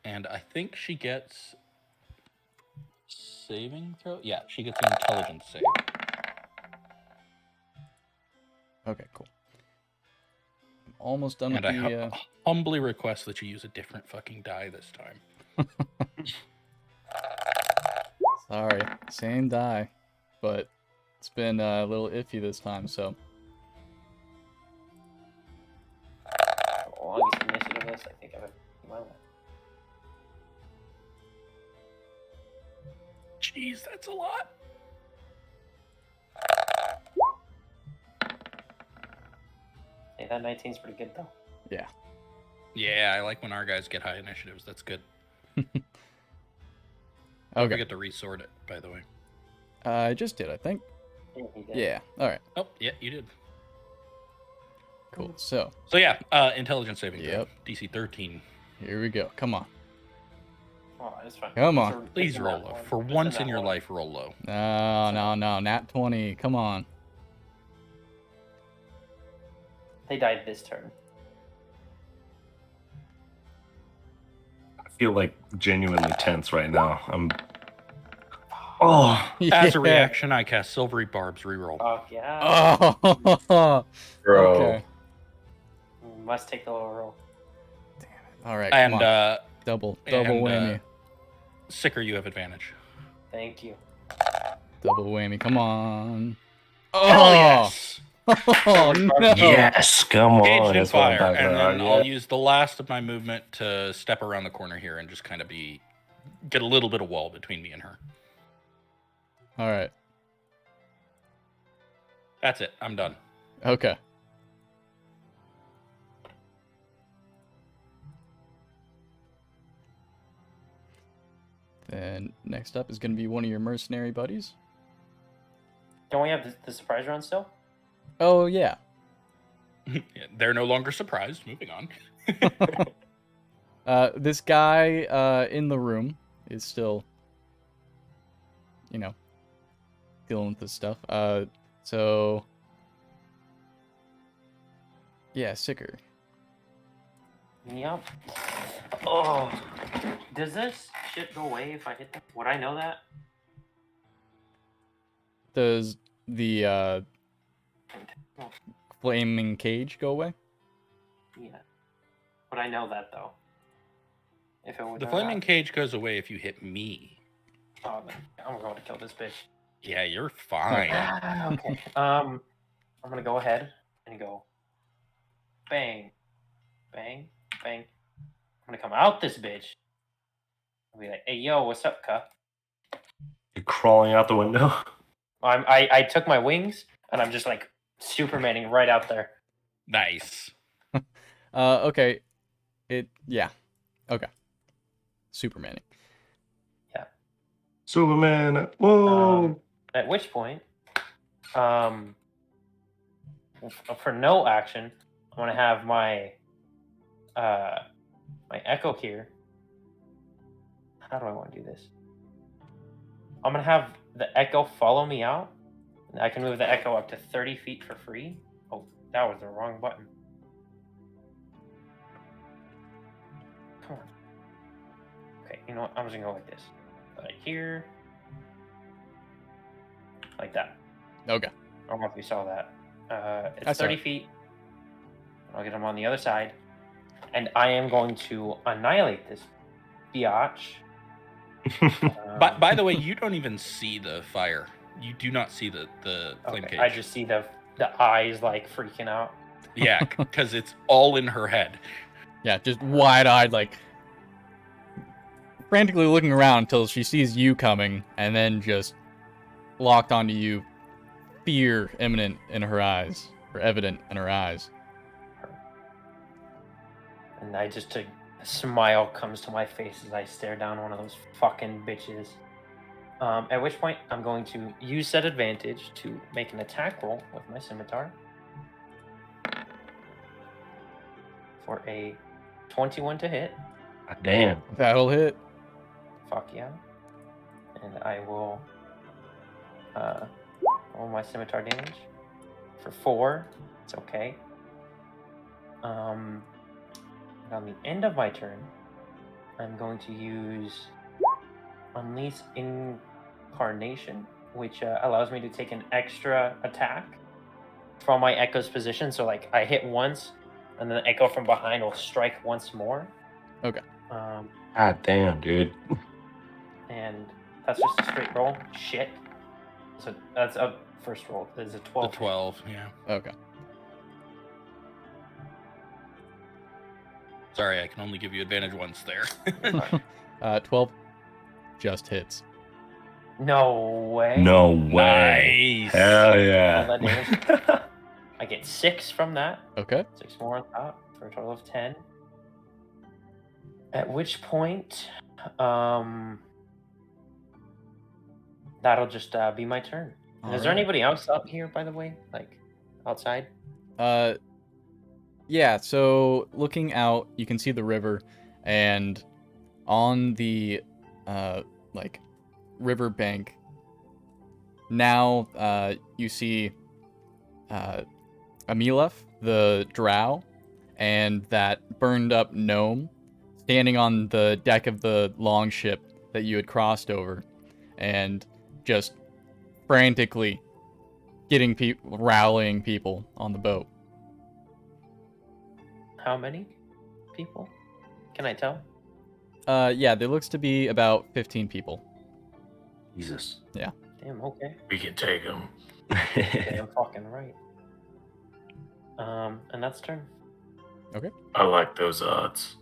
And I think she gets saving throw. Yeah, she gets an intelligence save. Okay, cool. I'm almost done And with I the. humbly request that you use a different fucking die this time. Sorry, same die, but it's been a little iffy this time. So The longest initiative list I think I've ever seen in my life. Jeez, that's a lot. Hey, that 19's pretty good though. yeah. Yeah, I like when our guys get high initiatives. That's good. Don't Okay. forget to resort it, by the way. I just did, I think. Yeah, he did. Yeah. All right. Oh, yeah, you did. Cool. So So yeah, intelligence saving throw. Yep. DC 13. here we go. Come on. Oh, it's fine. Come It's on. a- it's Please in roll that low. one. For It's in once that in your one. life, roll low. No. Nat 20. Come on. They died this turn. I feel like genuinely tense right now. Oh, As a Yeah. reaction, I cast Silvery Barbs reroll. Fuck yeah. Oh. bro. Okay. You must take the lower roll. All right. Come And on. Double and, whammy. Sicker, you have advantage. Thank you. Double whammy. Come on. Hell Oh. yes! Oh no. Yes, come on. Engaged in That's what I'm fire, talking and about. then I'll use the last of my movement to step around the corner here and just kind of get a little bit of wall between me and her. All right. That's it. I'm done. Okay. Then next up is going to be one of your mercenary buddies. Don't we have the surprise round still? Oh yeah. They're no longer surprised. Moving on. This guy in the room is still, dealing with this stuff. So yeah, Sicker. Yep. Oh. Does this shit go away if I hit them? Would I know that? Does the flaming cage go away? Yeah. Would I know that though? If it would The know flaming that? cage goes away if you hit me. Oh, then I'm going to kill this bitch. Yeah, you're fine. Okay. I'm gonna go ahead and go bang, bang, bang. I'm gonna come out this bitch. I'll be like, hey yo, what's up, cuh? You're crawling out the window. I took my wings and I'm just like Supermaning right out there. Nice. Okay. Okay. Superman. Superman. Whoa. At which point, for no action, I'm gonna have my my echo here. How do I want to do this? I'm gonna have the echo follow me out. And I can move the echo up to 30 feet for free. Oh, that was the wrong button. Come on. Okay, you know what? I'm just gonna go like this. Right here. Like that. Okay. I don't know if you saw that. It's I saw 30 it. feet. I'll get him on the other side. And I am going to annihilate this biatch. By the way, you don't even see the fire. You do not see the flame Okay, cage. I just see the eyes like freaking out. Yeah, because it's all in her head. Yeah, just wide-eyed, like frantically looking around until she sees you coming, and then just locked onto you, fear imminent in her eyes, or evident in her eyes. And a smile comes to my face as I stare down one of those fucking bitches. At which point, I'm going to use that advantage to make an attack roll with my scimitar. For a 21 to hit. God damn. That'll hit. Fuck yeah. And I will all my scimitar damage for 4. It's okay. And on the end of my turn, I'm going to use Unleash Incarnation, which allows me to take an extra attack from my Echo's position. So, like, I hit once, and then the Echo from behind will strike once more. Okay. God damn, dude. And that's just a straight roll. Shit. So that's a first roll. There's a 12. The 12, yeah. Okay. Sorry, I can only give you advantage once there. 12 just hits. No way. No way. Nice. Hell All yeah. that damage. I get 6 from that. Okay. 6 more on top for a total of 10. At which point, that'll just be my turn. And is there Alright. anybody else up here, by the way? Like, outside? Yeah, so looking out, you can see the river, and on the, like, river bank, now, you see, Amilef, the drow, and that burned up gnome standing on the deck of the longship that you had crossed over, and just frantically getting rallying people on the boat. How many people? Can I tell? Yeah, there looks to be about 15 people. Jesus. Damn, okay. We can take him. Damn fucking right. And that's turn. I like those odds.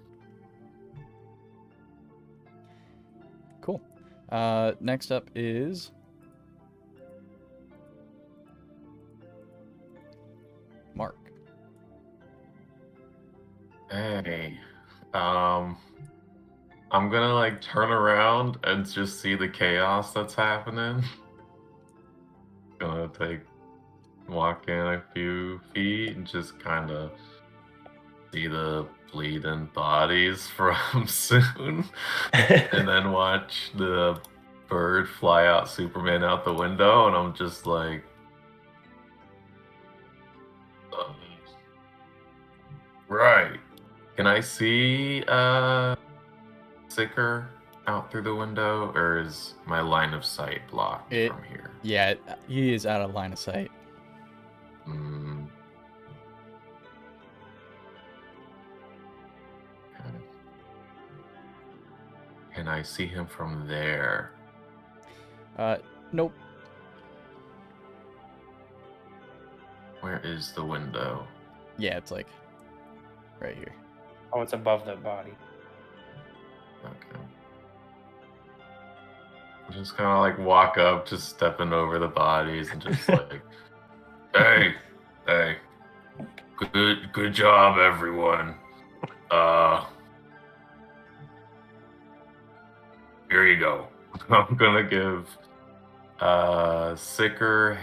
Cool. Next up is Mark. Hey, I'm gonna like turn around and just see the chaos that's happening. Gonna walk in a few feet and just kind of see the bleeding bodies from Soon, and then watch the bird fly out Superman out the window, and I'm just like, right. Can I see Sicker out through the window, or is my line of sight blocked from here? Yeah, he is out of line of sight. Mm. Okay. Can I see him from there? Nope. Where is the window? Yeah, it's like right here. Oh, it's above the body. Okay. Just kind of like walk up, just stepping over the bodies and just like, hey, good job, everyone. Here you go. I'm gonna give Sicker,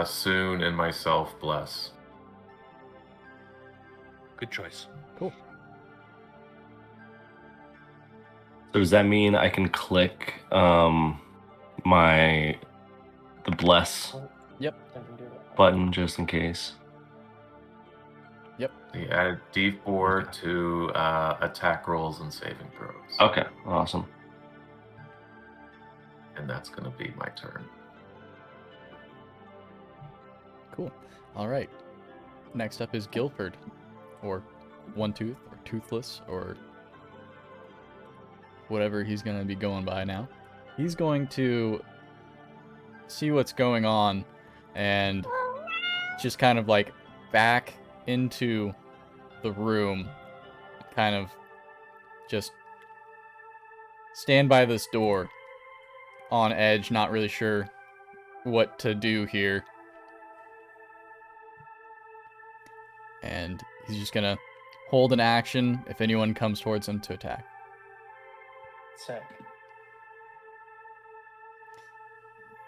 Soon, and myself bless. Good choice. Cool. So does that mean I can click the bless Yep. I can do it. button just in case? Yep. You add D4 to attack rolls and saving throws. Okay, awesome. And that's gonna be my turn. Cool. All right. Next up is Guilford, or One Tooth, or Toothless, or whatever he's going to be going by now. He's going to see what's going on and just kind of like back into the room, kind of just stand by this door on edge, not really sure what to do here. And he's just gonna hold an action if anyone comes towards him to attack. Sick.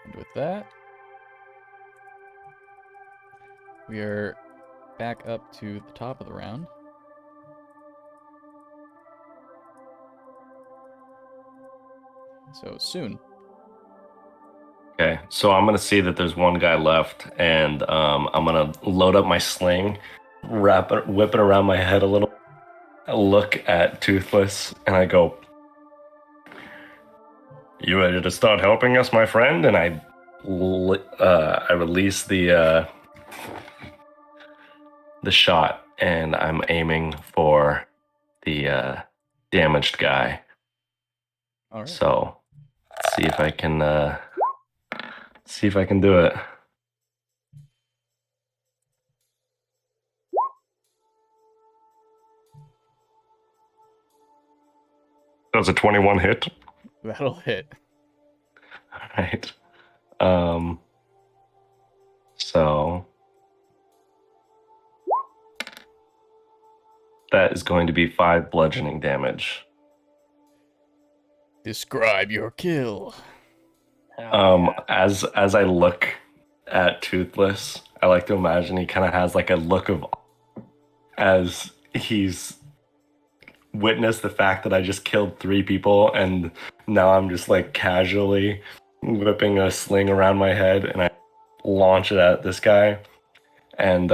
And with that, we are back up to the top of the round. So soon. Okay, so I'm gonna see that there's one guy left, and I'm gonna load up my sling, whip it around my head a little. I look at Toothless, and I go, "You ready to start helping us, my friend?" And I release the shot, and I'm aiming for the damaged guy. All right. So, see if I can do it. Does a 21 hit? That'll hit. All right. So that is going to be 5 bludgeoning damage. Describe your kill. As I look at Toothless, I like to imagine he kind of has like a look of as he's witnessed the fact that I just killed 3 people, and now I'm just like casually whipping a sling around my head, and I launch it at this guy. And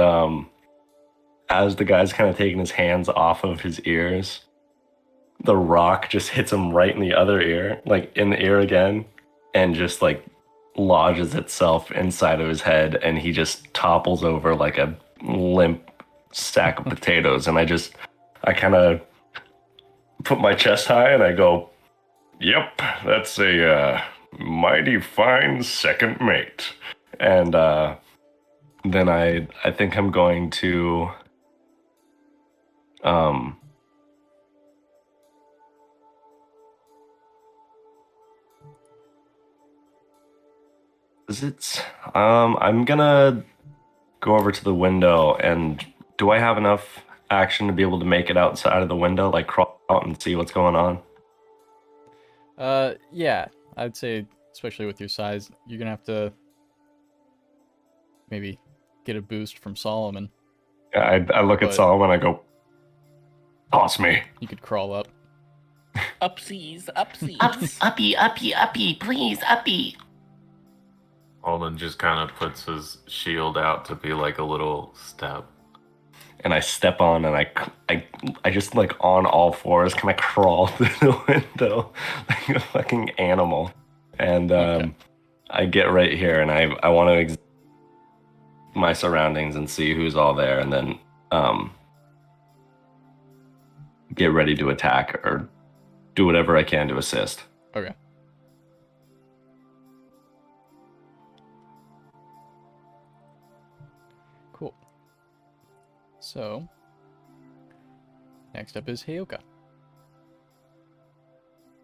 as the guy's kind of taking his hands off of his ears, the rock just hits him right in the other ear, like in the ear again, and just like lodges itself inside of his head, and he just topples over like a limp sack of potatoes. And I kind of put my chest high and I go, "Yep, that's a mighty fine second mate." And then I think I'm going to I'm gonna go over to the window, and do I have enough action to be able to make it outside of the window, like crawl out and see what's going on? Yeah, I'd say, especially with your size, you're gonna have to maybe get a boost from Solomon. I look at But- Solomon, I go, "Toss me." You could crawl up. Upsies, upsies. Uppy, please, uppy. Alden just kind of puts his shield out to be like a little step. And I step on, and I just like on all fours kind of crawl through the window like a fucking animal. And Okay. I get right here, and I want to my surroundings and see who's all there, and then get ready to attack or do whatever I can to assist. Okay. Cool. So, next up is Heyoka.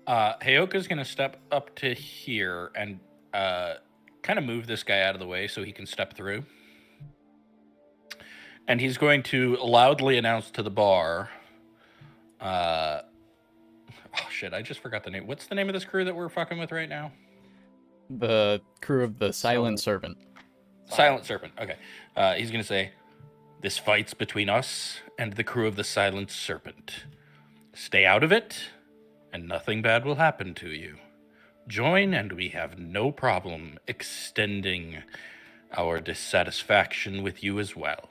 Heyoka's gonna step up to here and kind of move this guy out of the way so he can step through. And he's going to loudly announce to the bar. Oh shit! I just forgot the name. What's the name of this crew that we're fucking with right now? The crew of the Silent Servant. Silent Serpent. Okay. He's gonna say, "This fight's between us and the crew of the Silent Serpent. Stay out of it, and nothing bad will happen to you. Join, and we have no problem extending our dissatisfaction with you as well.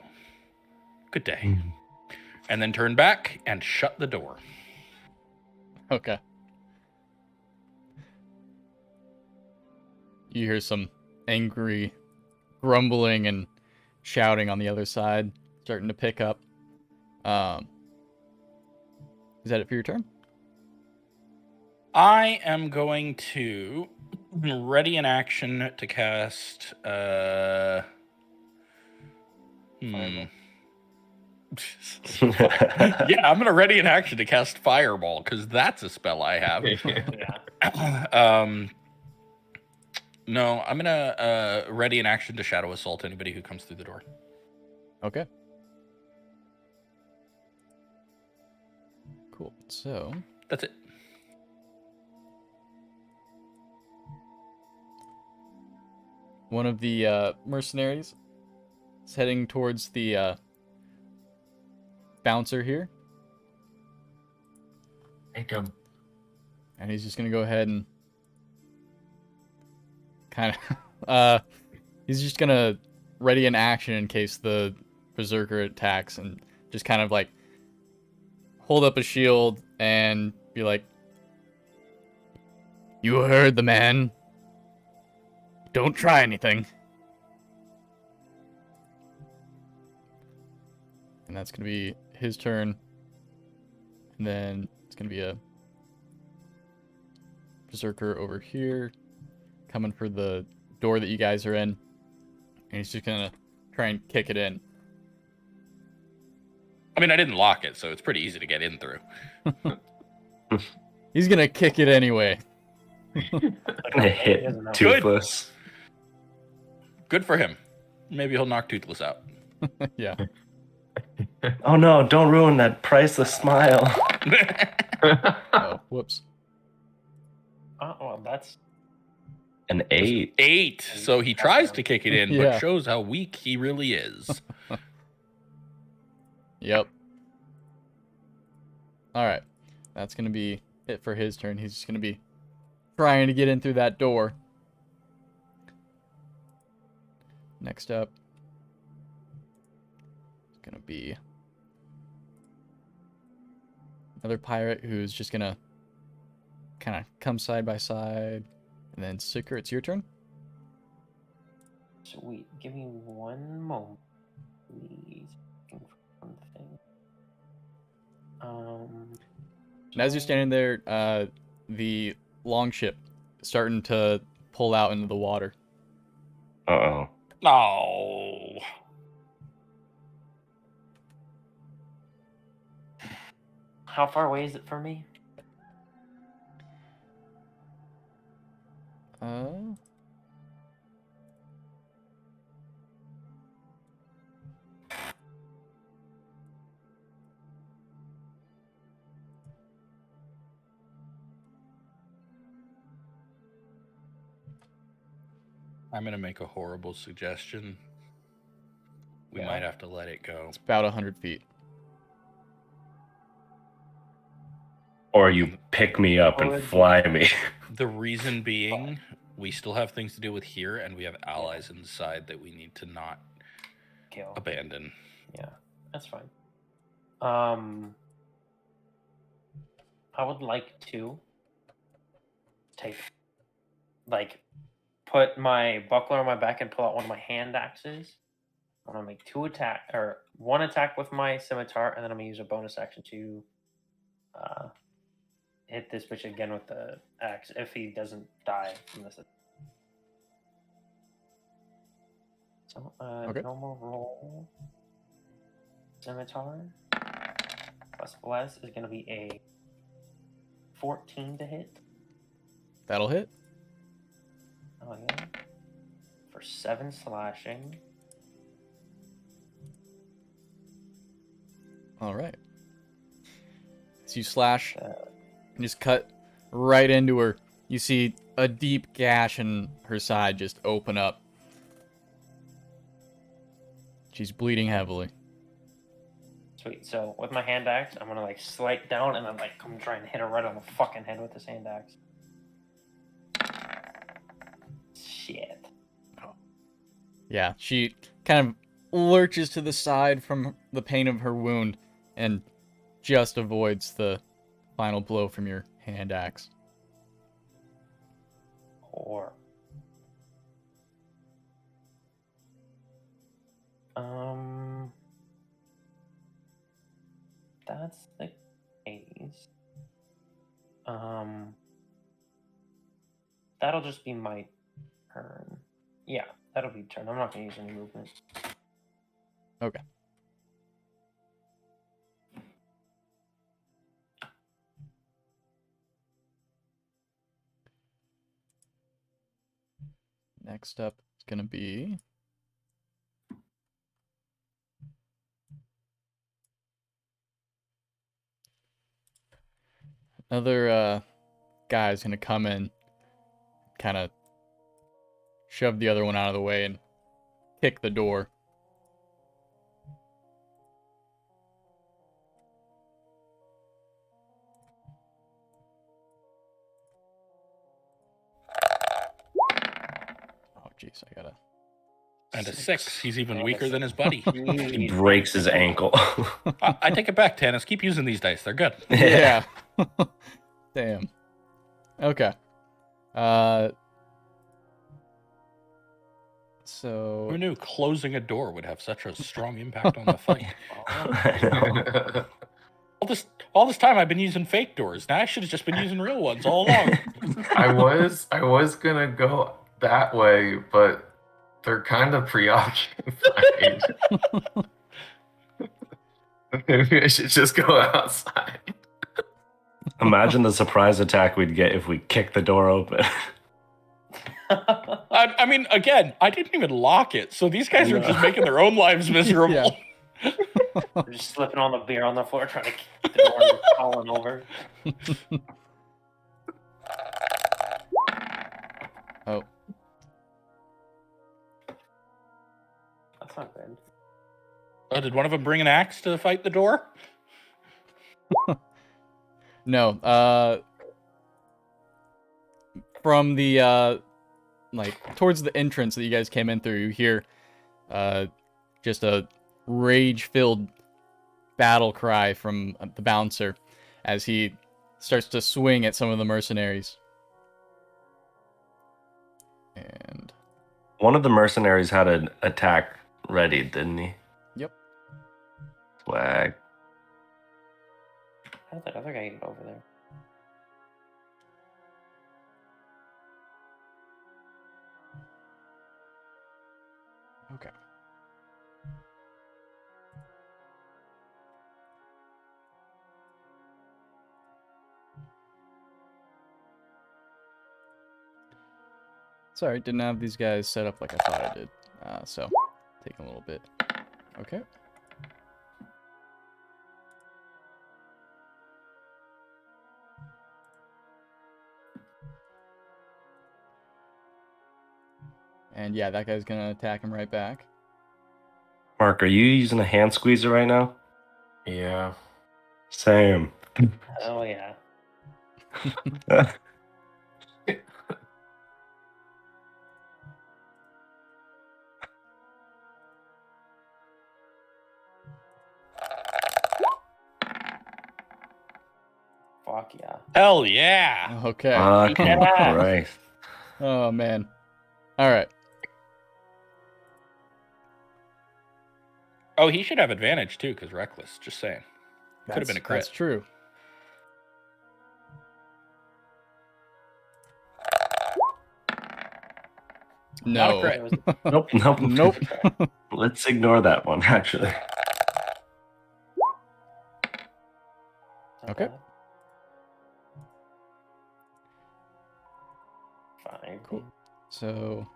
Good day." And then turn back and shut the door. Okay. You hear some angry grumbling and shouting on the other side, starting to pick up. Is that it for your turn? I am going to ready an action to cast. Yeah, I'm gonna ready an action to cast Fireball because that's a spell I have. No, I'm gonna ready an action to Shadow Assault anybody who comes through the door. Okay. Cool. So, That's it. one of the mercenaries is heading towards the bouncer here, Take him. and he's just gonna go ahead and kind of he's just gonna ready an action in case the berserker attacks, and just kind of like hold up a shield and be like, You heard the man. Don't try anything. and that's gonna be his turn. And then it's gonna be a berserker over here coming for the door that you guys are in, and he's just gonna try and kick it in. I mean, I didn't lock it, so it's pretty easy to get in through. He's gonna kick it anyway. I'm gonna hit doesn't know. Toothless. Good for him. Maybe he'll knock Toothless out. Yeah. Oh no! Don't ruin that priceless smile. Oh, whoops. Oh, well, that's An 8. 8. So he tries to kick it in, Yeah. but shows how weak he really is. Yep. All right. That's going to be it for his turn. He's just going to be trying to get in through that door. Next up, it's going to be another pirate who's just going to kind of come side by side. And then Sicker, it's your turn. sweet. Give me one moment, please. Looking for one thing. And as you're standing there, the longship is starting to pull out into the water. Uh-oh. No. How far away is it from me? I'm going to make a horrible suggestion. We Yeah. might have to let it go. It's about 100 feet. Or you pick me up and fly me. The reason being, we still have things to deal with here, and we have allies inside that we need to not Kill. abandon. Yeah, that's fine. I would like to take, like, put my buckler on my back and pull out one of my hand axes. I'm gonna make one attack with my scimitar, and then I'm gonna use a bonus action to hit this bitch again with the axe if he doesn't die from this. So, Okay. normal roll. Scimitar plus bless is going to be a 14 to hit. That'll hit. Oh, yeah. For 7 slashing. All right. So you slash and just cut right into her. You see a deep gash in her side just open up. She's bleeding heavily. Sweet. So with my hand axe, I'm gonna like slice down and then like come try and hit her right on the fucking head with this hand axe. Shit. Yeah, she kind of lurches to the side from the pain of her wound and just avoids the final blow from your hand axe. Or that's the case. That'll just be my turn. Yeah, that'll be turn. I'm not gonna use any movement. Okay. Next up is gonna be another guy's gonna come in, kind of shove the other one out of the way and kick the door. jeez, I gotta. And a 6. He's even weaker than his buddy. He breaks his ankle. I take it back, Tannis. Keep using these dice. They're good. Yeah. Damn. Okay. So Who knew closing a door would have such a strong impact on the fight? I know. All this time I've been using fake doors. Now I should have just been using real ones all along. I was gonna go that way, but they're kind of preoccupied. Maybe I should just go outside. Imagine the surprise attack we'd get if we kicked the door open. I mean, again, I didn't even lock it, so these guys are just making their own lives miserable. Yeah. We're just slipping all the beer on the floor, trying to keep the door and falling over. Oh, That's not good. Oh, did one of them bring an axe to fight the door? no. From the like towards the entrance that you guys came in through, you hear just a rage-filled battle cry from the bouncer as he starts to swing at some of the mercenaries. And One of the mercenaries had an attack ready, didn't he? Yep. Swag. How did that other guy get over there? okay. Sorry, didn't have these guys set up like I thought I did. So, taking a little bit. Okay. And yeah, that guy's gonna attack him right back. Mark, are you using a hand squeezer right now? Yeah. Same. Oh yeah. Fuck yeah. Hell yeah! Okay. Fucking Yeah. Christ. Oh man. All right. Oh, he should have advantage too, because reckless. Just saying. Could have been a crit. That's true. Not a No. crit. It was Nope, nope. Nope. Let's ignore that one, actually. not Okay. bad. Fine. Cool. So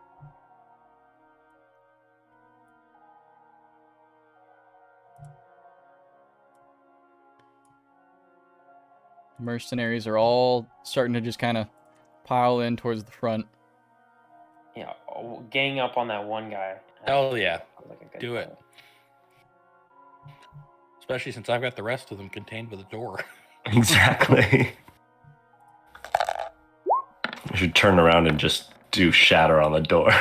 mercenaries are all starting to just kind of pile in towards the front. Yeah, gang up on that one guy. Hell yeah. Sounds like a good Do it. plan. Especially since I've got the rest of them contained with a door. Exactly. You should turn around and just do shatter on the door.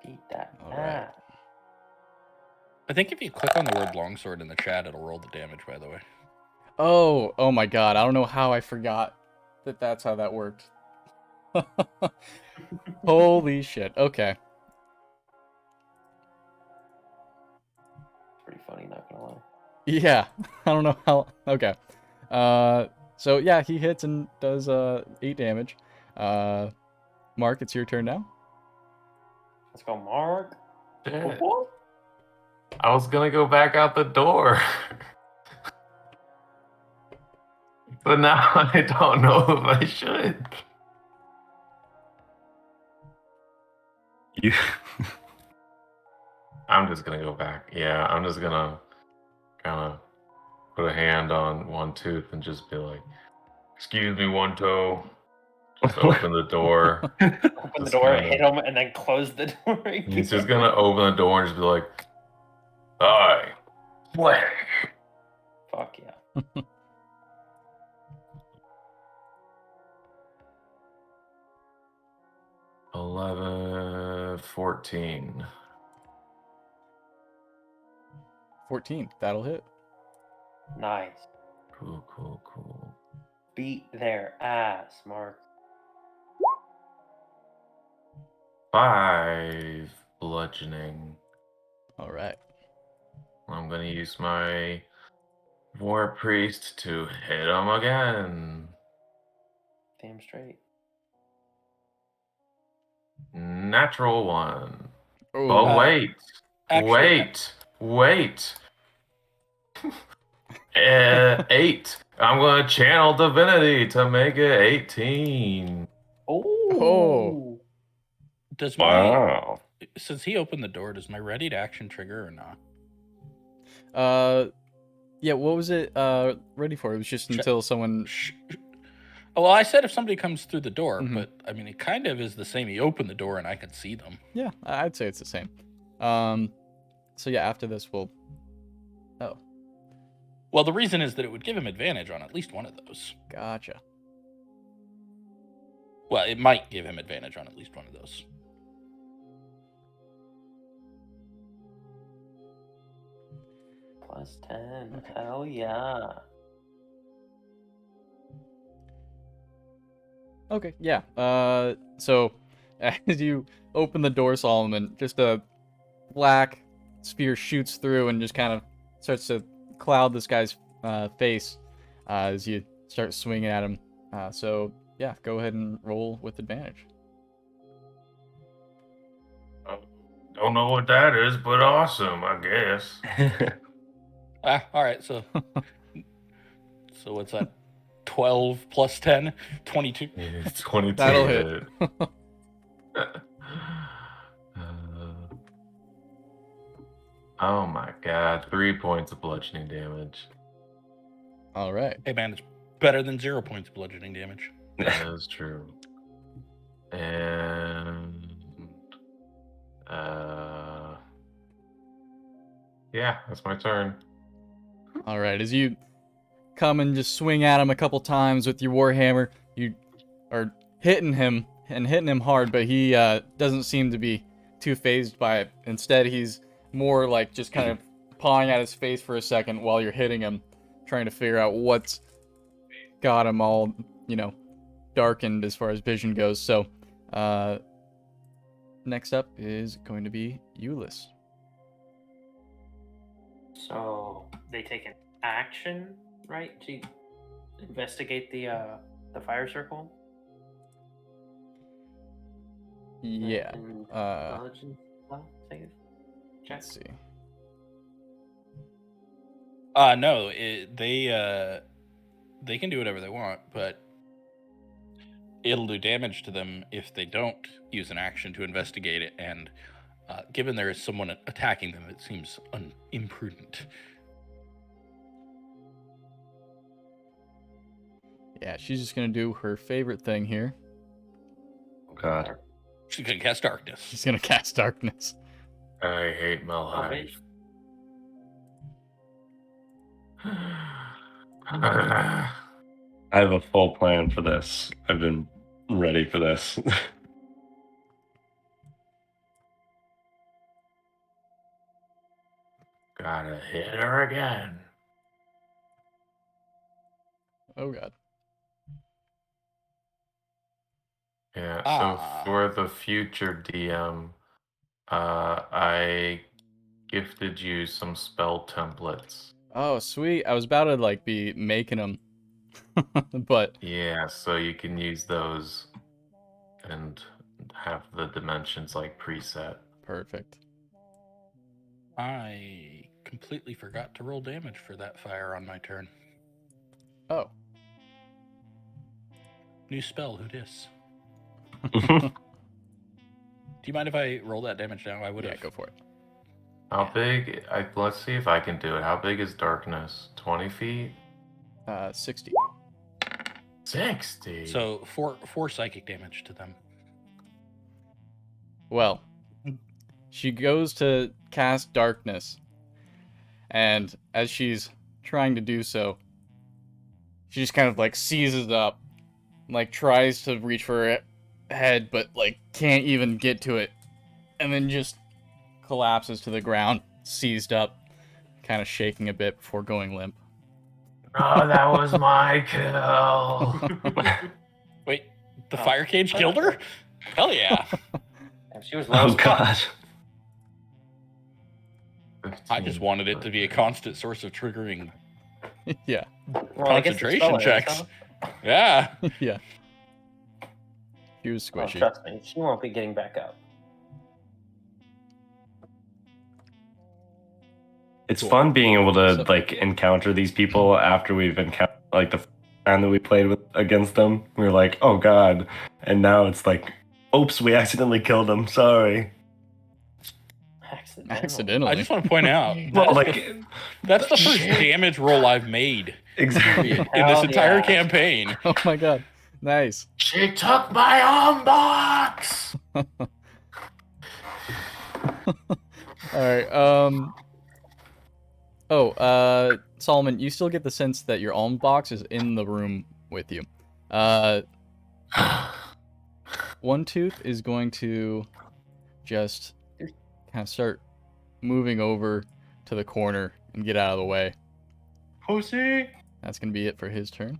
Beat that. All right. ass. I think if you click on the word longsword in the chat, it'll roll the damage, by the way. Oh my god. I don't know how I forgot that that's how that worked. Holy shit. Okay. Pretty funny, not gonna lie. Yeah. I don't know how. Okay. So yeah, he hits and does 8 damage. Mark, it's your turn now. Let's go, Mark. Shit. I was gonna go back out the door. But now I don't know if I should. You I'm just gonna go back. Yeah, I'm just gonna kind of put a hand on one tooth and just be like, "Excuse me, one toe." Just open the door. Open the Just door, kinda- hit him, and then close the door. He's just gonna open the door and just be like, "Hi, what?" Fuck yeah. 11, 14. 14. That'll hit. Nice. Cool, cool, cool. Beat their ass, Mark. 5 bludgeoning. All right. I'm gonna use my War Priest to hit him again. Damn straight. Natural 1. Oh, Oh, wait. actually- Wait. 8. I'm gonna channel divinity to make it 18. Oh. Does my Wow. since he opened the door, does my ready to action trigger or not? yeah. What was it? Ready for? It was just until someone. Oh, well, I said if somebody comes through the door, Mhm. but I mean, it kind of is the same. He opened the door and I can see them. Yeah, I'd say it's the same. So yeah, after this we'll. Oh, Well, the reason is that it would give him advantage on at least one of those. gotcha. Well, it might give him advantage on at least one of those. Plus 10. Okay. Hell yeah. Okay, yeah. So as you open the door, Solomon, just a black sphere shoots through and just kind of starts to cloud this guy's face as you start swinging at him. So yeah, go ahead and roll with advantage. Don't know what that is, but awesome, I guess. All right. So, so what's that? 12 plus 10, 22. It's 22. That'll hit. Oh my god, 3 points of bludgeoning damage. All right. Hey man, it's better than 0 points of bludgeoning damage. That is true. And yeah, that's my turn. All right, as you come and just swing at him a couple times with your warhammer, you are hitting him and hitting him hard, but he doesn't seem to be too phased by it. Instead, he's more like just kind of pawing at his face for a second while you're hitting him, trying to figure out what's got him all, darkened as far as vision goes. So, next up is going to be Euless. So they take an action, right, to investigate the fire circle. Yeah. And Uh, knowledge and stuff, save. Check. let's see. No, they can do whatever they want, but it'll do damage to them if they don't use an action to investigate it. And given there is someone attacking them, it seems imprudent. Yeah, she's just gonna do her favorite thing here. God. She's gonna cast darkness. She's gonna cast darkness. I hate Oh, Malhide. wait. I have a full plan for this. I've been ready for this. Gotta hit her again. Oh god. Yeah, Ah. so for the future DM, I gifted you some spell templates. Oh sweet. I was about to be making them, but Yeah, so you can use those and have the dimensions preset. perfect. I completely forgot to roll damage for that fire on my turn. Oh. New spell, who dis? Do you mind if I roll that damage now? I would Yeah, have. go for it. How big? Let's see if I can do it. How big is darkness? 20 feet? 60. 60. So four psychic damage to them. Well, she goes to cast darkness, and as she's trying to do so, she just kind of seizes up, tries to reach for it, head, but like can't even get to it, and then just collapses to the ground, seized up, kind of shaking a bit before going limp. Oh, that was my kill. Wait, the fire cage killed her? Hell yeah. And she was low Oh as fuck. god. I just wanted it to be a constant source of triggering Yeah, Well, I guess it's concentration spelling, checks. so- Yeah. yeah. He was Oh, squishy. trust me, she won't be getting back up. It's Cool. fun being able to So- like encounter these people after we've encountered like the time that we played with against them. We were like, oh god, and now it's like, oops, we accidentally killed them. Sorry. Accidentally. I just want to point out Well, that's, like the, that's the first damage roll I've made exactly. in this Hell entire yeah. campaign. Oh my god. Nice. She took my arm box. Alright, Solomon, you still get the sense that your alm box is in the room with you. One Tooth is going to just kind of start moving over to the corner and get out of the way. Pussy. That's going to be it for his turn.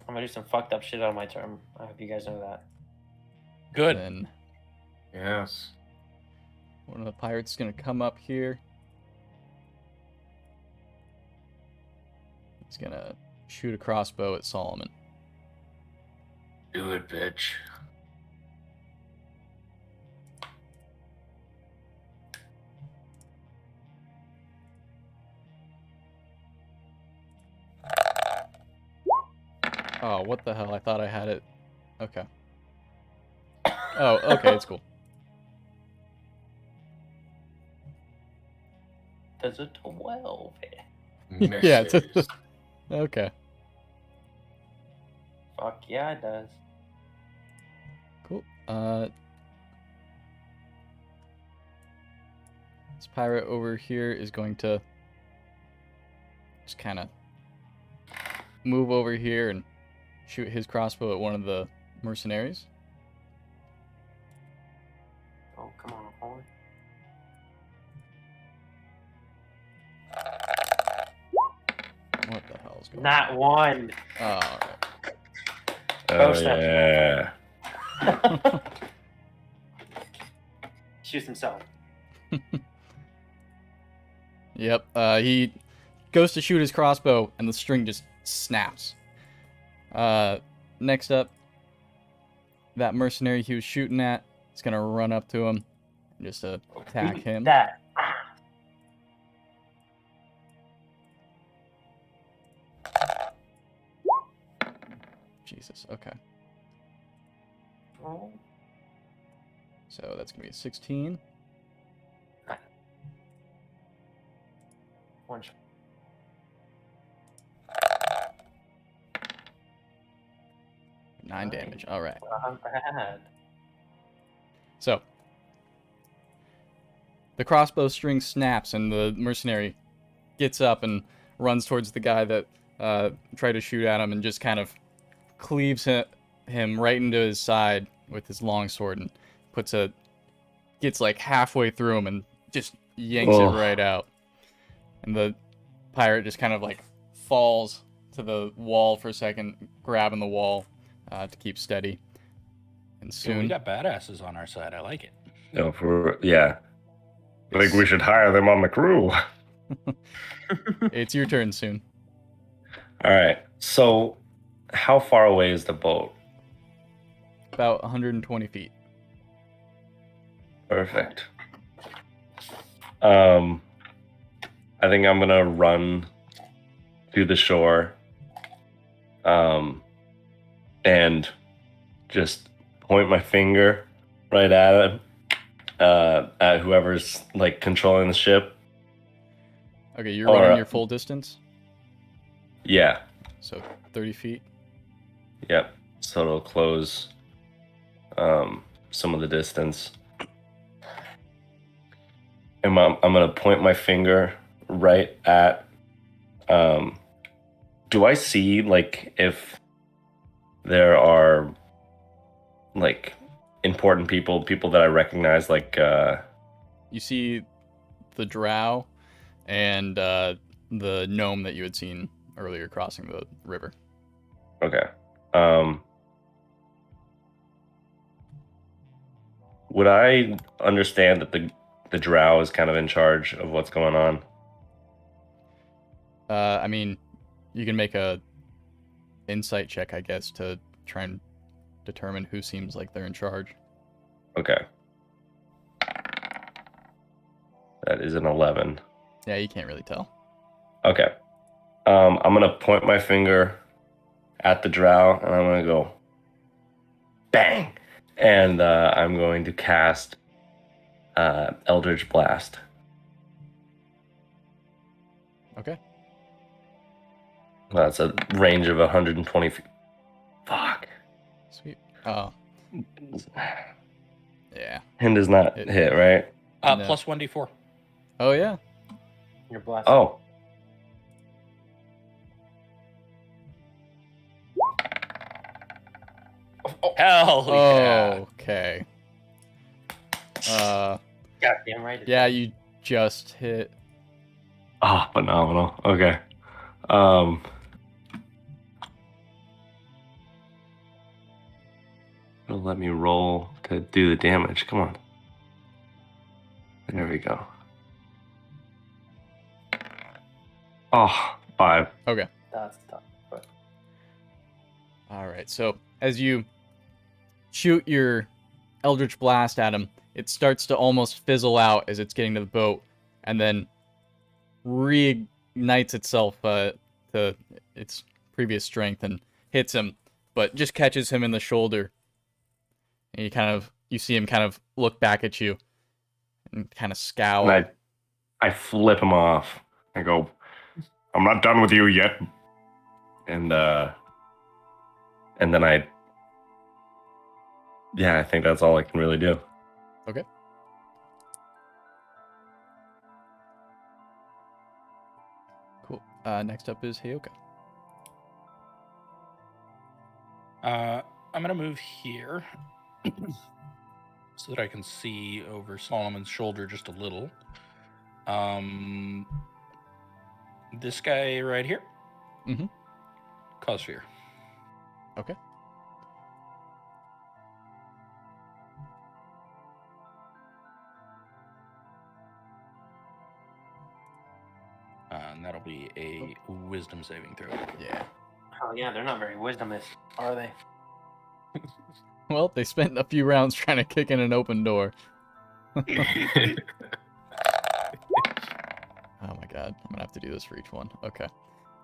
I'm gonna do some fucked up shit on my turn. I hope you guys know that. Good. Then Yes. one of the pirates is going to come up here. He's going to shoot a crossbow at Solomon. Do it, bitch. Oh, what the hell? I thought I had it. Okay. Oh, okay, it's cool. There's a 12. Yeah, it's Misses. Okay, Fuck yeah, it does. cool. This pirate over here is going to just kind of move over here and shoot his crossbow at one of the mercenaries. Oh, come on, Holly. What the hell is going on? Not one. Oh, alright. Oh snap. yeah. Shoots himself. Yep, he goes to shoot his crossbow, and the string just snaps. Next up, that mercenary he was shooting at is gonna run up to him and just attack him. That. Jesus, okay. Oh. So that's gonna be a 16. One shot. Nine damage. All right. Not bad. So the crossbow string snaps, and the mercenary gets up and runs towards the guy that tried to shoot at him, and just kind of cleaves him right into his side with his long sword, and gets like halfway through him and just yanks Oh. it right out. And the pirate just kind of like falls to the wall for a second, grabbing the wall to keep steady. And Yeah, we soon, got badasses on our side. I like it. No, yeah. I think we should hire them on the crew. it's your turn soon. All right. So, how far away is the boat? About 120 feet. Perfect. I think I'm gonna run to the shore, and just point my finger right at him, at whoever's like controlling the ship. Okay, you're Or, running your full distance, Yeah. so 30 feet. Yep. So it'll close some of the distance. And I'm gonna point my finger right at. Do I see like if there are like important people that I recognize, like You see the drow and the gnome that you had seen earlier crossing the river. okay. Would I understand that the drow is kind of in charge of what's going on? I mean, you can make a insight check, I guess, to try and determine who seems like they're in charge. Okay. That is an 11. Yeah, you can't really tell. Okay. I'm gonna point my finger at the drow and I'm gonna go bang, and I'm going to cast Eldritch Blast. Okay. That's a range of 120 feet. Fuck. Sweet. Oh, yeah. Him does not It- hit, right? No. Plus 1d4. Oh, yeah. You're blessed. Oh. Hell yeah. Okay. Goddamn right. Yeah, you just hit. Oh, phenomenal. Okay. It'll let me roll to do the damage. Come on. There we go. Oh, 5. Okay. That's tough. But All right. So as you shoot your Eldritch Blast at him, it starts to almost fizzle out as it's getting to the boat, and then reignites itself to its previous strength and hits him, but just catches him in the shoulder. And you see him kind of look back at you and kind of scowl. And I flip him off. I go, I'm not done with you yet. And then I think that's all I can really do. Okay. Cool. Next up is Heyoka. I'm gonna move here so that I can see over Solomon's shoulder just a little. This guy right here. Mhm. Cause fear. Okay. And that'll be a wisdom saving throw. Yeah. oh yeah, they're not very wisdomous, are they? Well, they spent a few rounds trying to kick in an open door. Oh my god, I'm gonna have to do this for each one. Okay.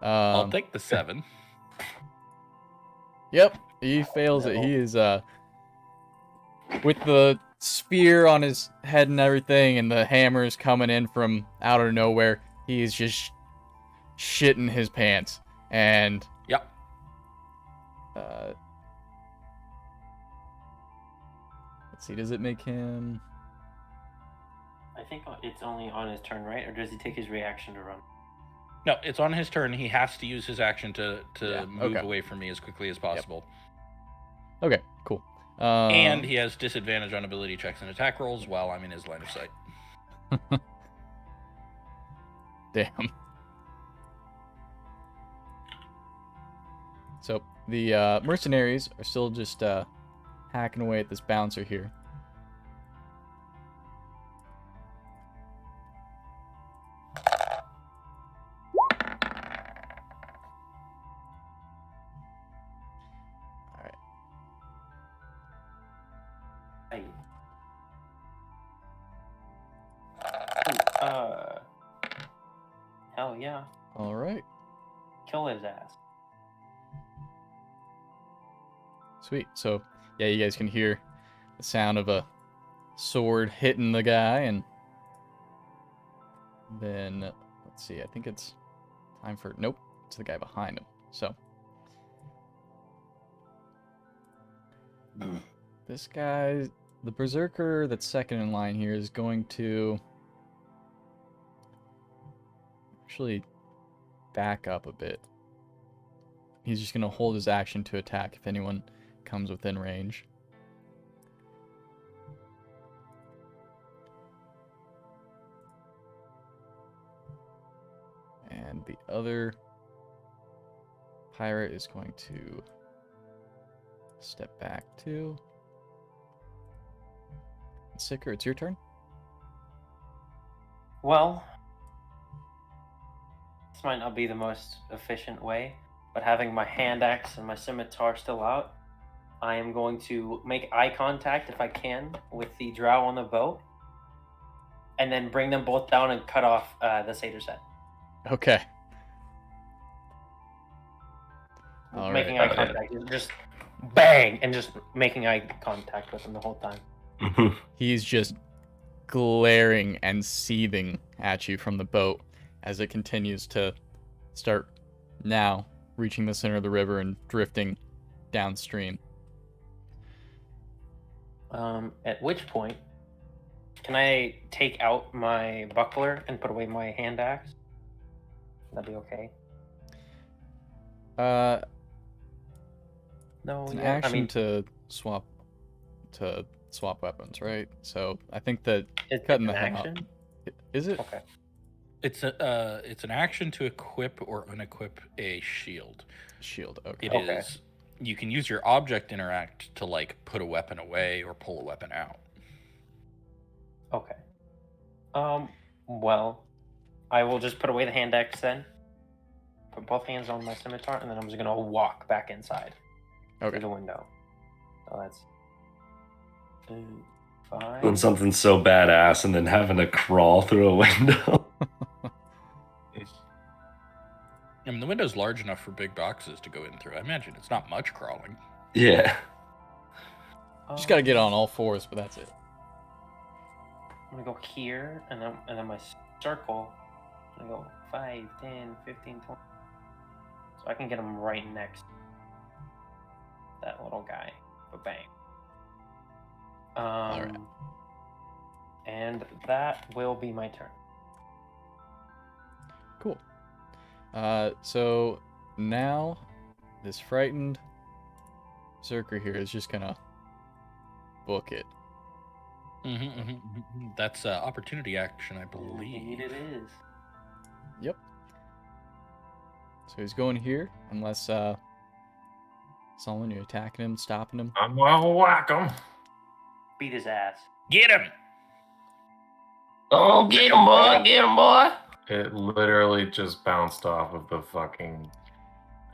I'll take the 7. Yep, he fails it. No. He is with the spear on his head and everything, and the hammers coming in from out of nowhere. He is just shitting his pants. And Yep. let's see, does it make him? I think it's only on his turn, right? Or does he take his reaction to run? No, it's on his turn. He has to use his action to Yeah, move okay. away from me as quickly as possible. Okay, cool. And he has disadvantage on ability checks and attack rolls while I'm in his line of sight. Damn. So the mercenaries are still just hacking away at this bouncer here. All right. Hey. Hell yeah. All right. Kill his ass. Sweet. So, yeah, you guys can hear the sound of a sword hitting the guy, and then let's see. I think it's time for nope. It's the guy behind him. So, this guy, the berserker that's second in line here, is going to actually back up a bit. he's just gonna hold his action to attack if anyone comes within range. And the other pirate is going to step back too. Sicker, it's your turn. Well, this might not be the most efficient way, but having my hand axe and my scimitar still out, I am going to make eye contact if I can with the drow on the boat, and then bring them both down and cut off the satyr's head. Okay. All Making right. eye contact, just bang, and just making eye contact with him the whole time. He's just glaring and seething at you from the boat as it continues to start now reaching the center of the river and drifting downstream. At which point, can I take out my buckler and put away my hand axe? That'd be okay. No, It's an yeah, action I mean, to swap weapons, right? So I think that it's cutting an the head off. action. Is it? Okay. It's an action to equip or unequip a shield. Shield. Okay. It Okay. is. You can use your object interact to like put a weapon away or pull a weapon out. Okay. Well, I will just put away the hand axe then. Put both hands on my scimitar, and then I'm just gonna walk back inside Okay. through the window. So that's 5. Doing something so badass and then having to crawl through a window. I mean, the window's large enough for big boxes to go in through. I imagine it's not much crawling. Yeah. Just gotta get on all fours, but that's it. I'm gonna go here, and then my circle. I'm gonna go 5, 10, 15, 20. So I can get him right next to that little guy. But bang. Alright. And that will be my turn. Cool. So now this frightened Zerker here is just gonna book it. That's opportunity action, I believe. Indeed it is. Yep. So he's going here, unless Solomon, you attacking him, stopping him. I'm gonna whack him. Beat his ass. Get him! Oh, get him, boy. Get him, boy. It literally just bounced off of the fucking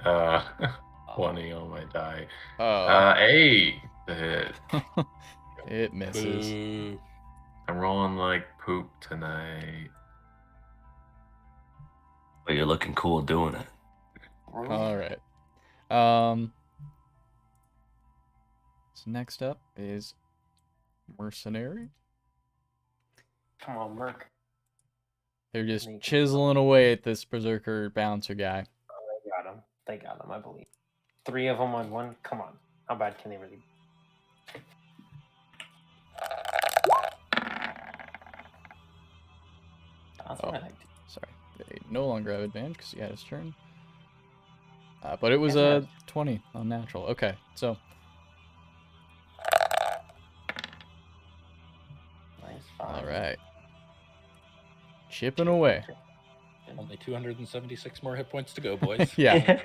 20 on my die. Oh, 8 to hit. it misses. Boo. I'm rolling like poop tonight. But you're looking cool doing it. All right. So next up is Mercenary. Come on, Merc. They're just Make it. chiseling away at this Berserker bouncer guy. Oh, they got him. They got him, I believe. 3 of them on one. Come on. How bad can they really be? That's Oh. what I like to- Sorry, they no longer have advantage because he had his turn. But it was Yeah, a 20 unnatural. Okay, so Nice. all right, chipping away. Only 276 more hit points to go, boys. Yeah.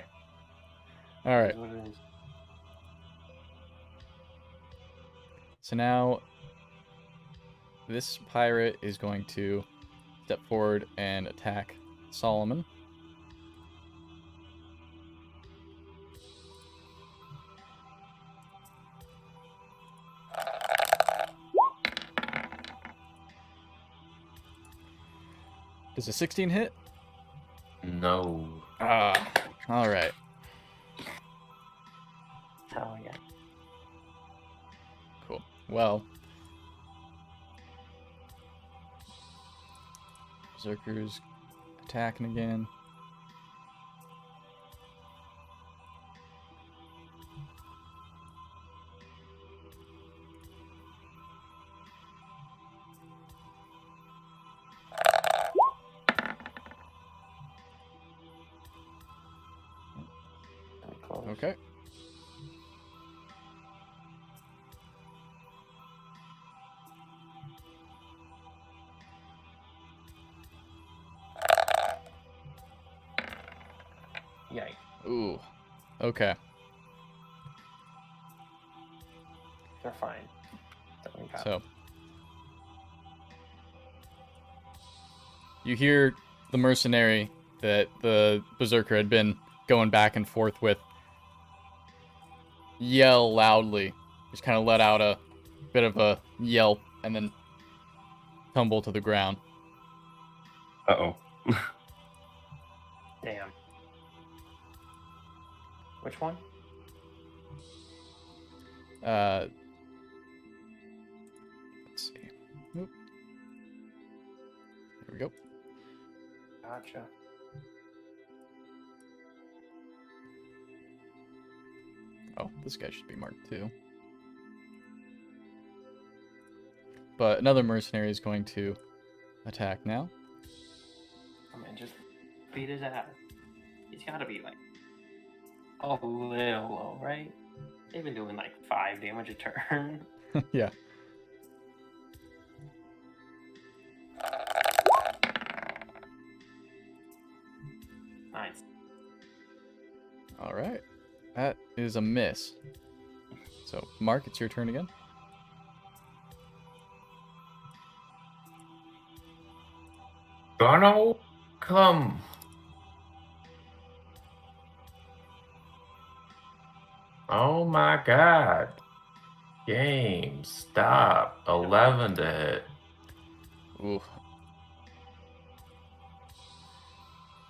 All right. What it is. So now this pirate is going to step forward and attack Solomon. Does a 16 hit? No. Ah, all right. Oh, yeah. Cool. Well, Berserker's attacking again. Okay. Yikes. Ooh. Okay. They're fine. Something happened. So you hear the mercenary that the berserker had been going back and forth with yell loudly. Just kind of let out a bit of a yelp and then tumble to the ground. Uh-oh. Damn. Which one? Let's see. Oop. There we go. Gotcha. Oh, this guy should be marked too. But another mercenary is going to attack now. I mean, just beat his ass. He's gotta be like a little low, right? They've been doing like 5 damage a turn. Yeah. Nice. All right. That is a miss. So, Mark, it's your turn again. Gonna come. Oh my god. Game, stop. 11 to hit. Ooh.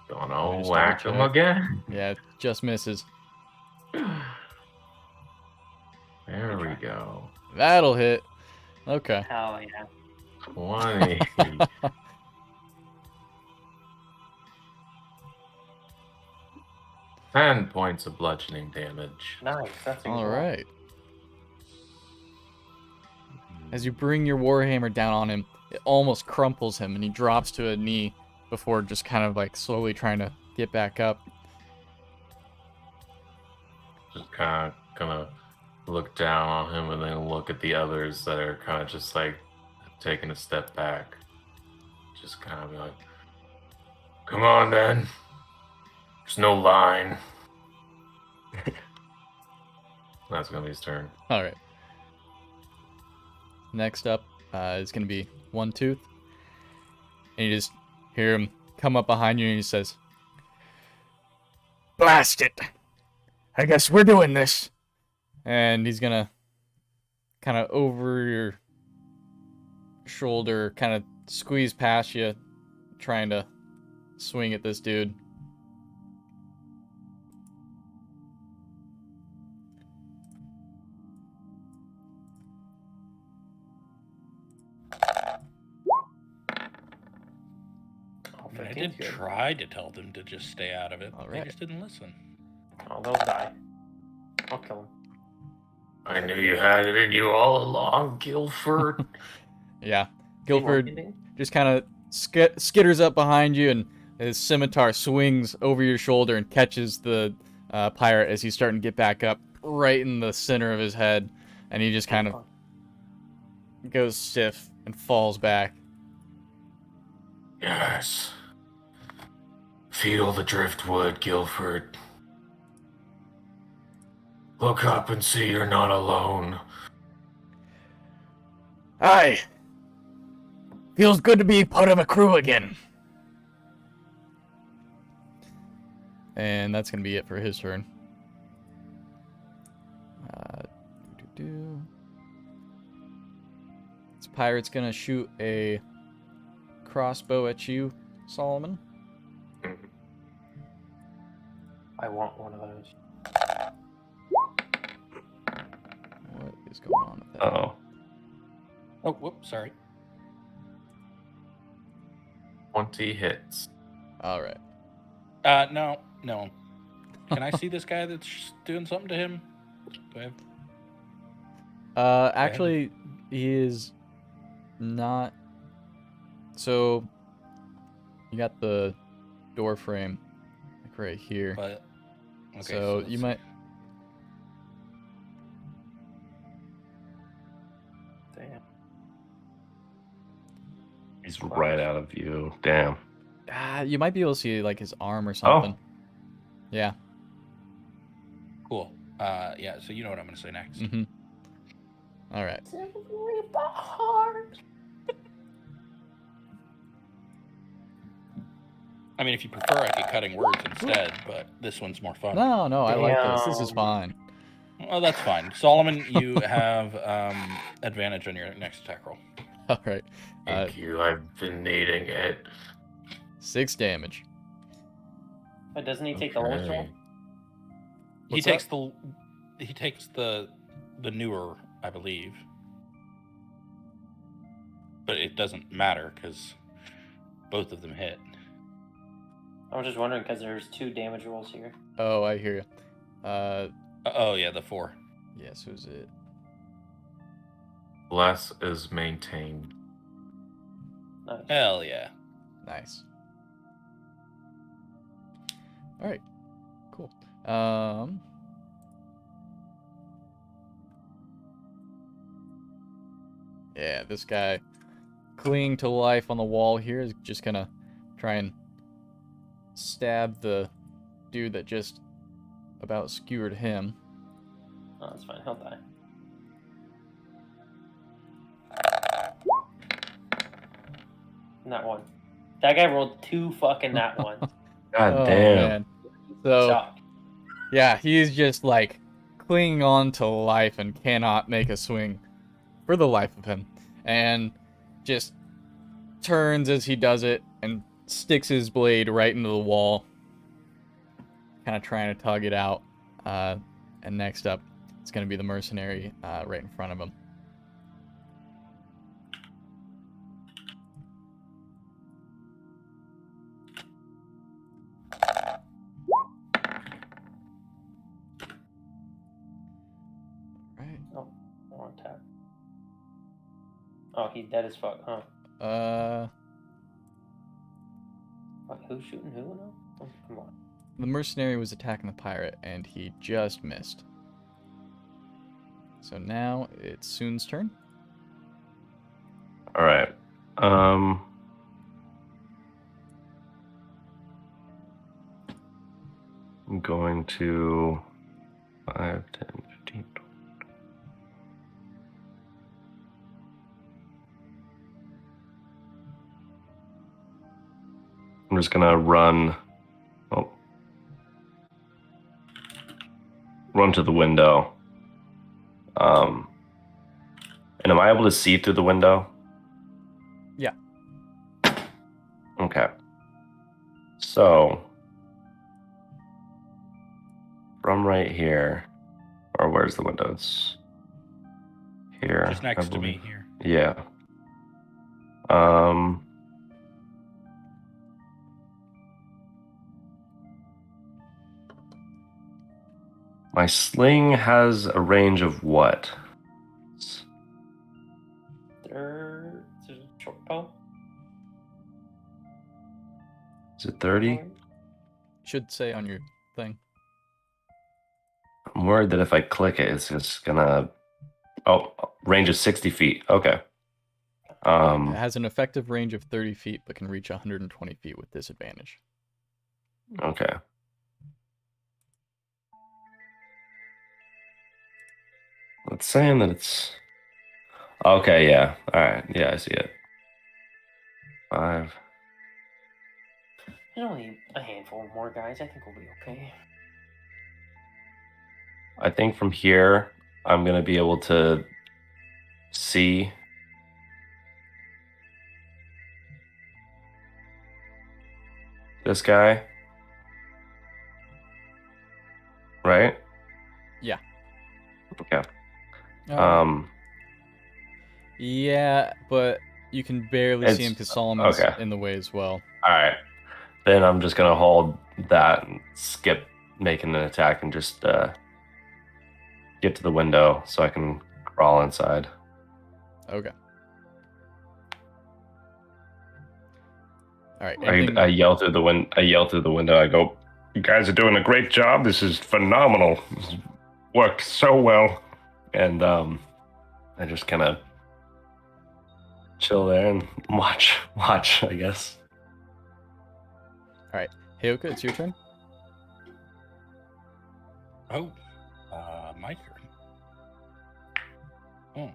Gonna just whack him double-check. again. Yeah, it just misses. There we go. That'll hit. Okay. Hell yeah. 20. 10 points of bludgeoning damage. Nice. That's a good All roll. right. As you bring your warhammer down on him, it almost crumples him and he drops to a knee before just kind of like slowly trying to get back up. Just kind of gonna look down on him and then look at the others that are kind of just like taking a step back. Just kind of be like, come on then. There's no line. That's gonna be his turn. All right. Next up is going to be One Tooth. And you just hear him come up behind you and he says, Blast it! I guess we're doing this. and he's going to kind of over your shoulder, kind of squeeze past you, trying to swing at this dude. Oh, I mean, I 15's did good. try to tell them to just stay out of it. All They right. just didn't listen. Oh, they'll die. I'll kill him. I knew you had it in you all along, Guilford. Yeah. Any more Guilford hitting? just kind of skitters up behind you, and his scimitar swings over your shoulder and catches the pirate as he's starting to get back up right in the center of his head, and he just kind of goes stiff and falls back. Yes. Feel the driftwood, Guilford. Look up and see you're not alone. Aye. Feels good to be part of a crew again. And that's going to be it for his turn. This pirate's going to shoot a crossbow at you, Solomon. I want one of those. What is going on with that? Uh-oh. Oh, whoops, sorry. 20 hits. All right. No. Can I see this guy that's doing something to him? Do I have... Actually, he is not. So, you got the door frame, like right here. But, okay, so let's you see. might He's right out of view. Damn. You might be able to see like his arm or Oh. something. Yeah. Cool. Yeah. So you know what I'm gonna say next. Mm-hmm. All right. I mean, if you prefer, I could cutting words instead, but this one's more fun. No, I like this. This is Damn. fine. Well, that's fine. Solomon, you have advantage on your next attack roll. All right. Thank you. I've been needing it. 6 damage. But doesn't he take the lowest roll? Okay. He What's takes the newer, I believe, but it doesn't matter because both of them hit. I was just wondering because there's 2 damage rolls here. Oh, I hear you. Oh yeah, the 4. Yes, who's it? Bless is maintained. Nice. Hell yeah. Nice. All right. Cool. Yeah, this guy clinging to life on the wall here is just gonna try and stab the dude that just about skewered him. Oh, that's fine. He'll die. Not one. That guy rolled 2 fucking that one. God Oh, damn. man. So Suck. yeah, he's just like clinging on to life and cannot make a swing for the life of him, and just turns as he does it and sticks his blade right into the wall, kind of trying to tug it out. And next up, it's going to be the mercenary right in front of him. Right. Oh, wrong tab. Oh, he's dead as fuck, huh? Fuck, who's shooting who now? Oh, come on. The mercenary was attacking the pirate, and he just missed. So now it's Soon's turn. All right. I'm going to 5, 10, 15, 20. I'm just gonna run. Oh, run to the window. And am I able to see through the window? Yeah. Okay. So, from right here, or where's the window? It's here. Just I next to me believe. here. Yeah. My sling has a range of what? Is it a short bow? Is it 30? Should say on your thing. I'm worried that if I click it, it's just gonna. Oh, range of 60 feet. Okay. It has an effective range of 30 feet, but can reach 120 feet with disadvantage. Okay. It's saying that it's. Okay, yeah. All right. Yeah, I see it. 5. There's only a handful more guys. I think we'll be okay. I think from here, I'm going to be able to see. This guy. Right? Yeah. Okay. Oh. Yeah, but you can barely see him because Solomon's okay. in the way as well. All right. Then I'm just going to hold that and skip making an attack and just get to the window so I can crawl inside. Okay. All right. I yell through the window. I go, "You guys are doing a great job. This is phenomenal. This worked so well." And I just kind of chill there and watch, I guess. Heyoka, it's your turn. Oh, my turn. Oh.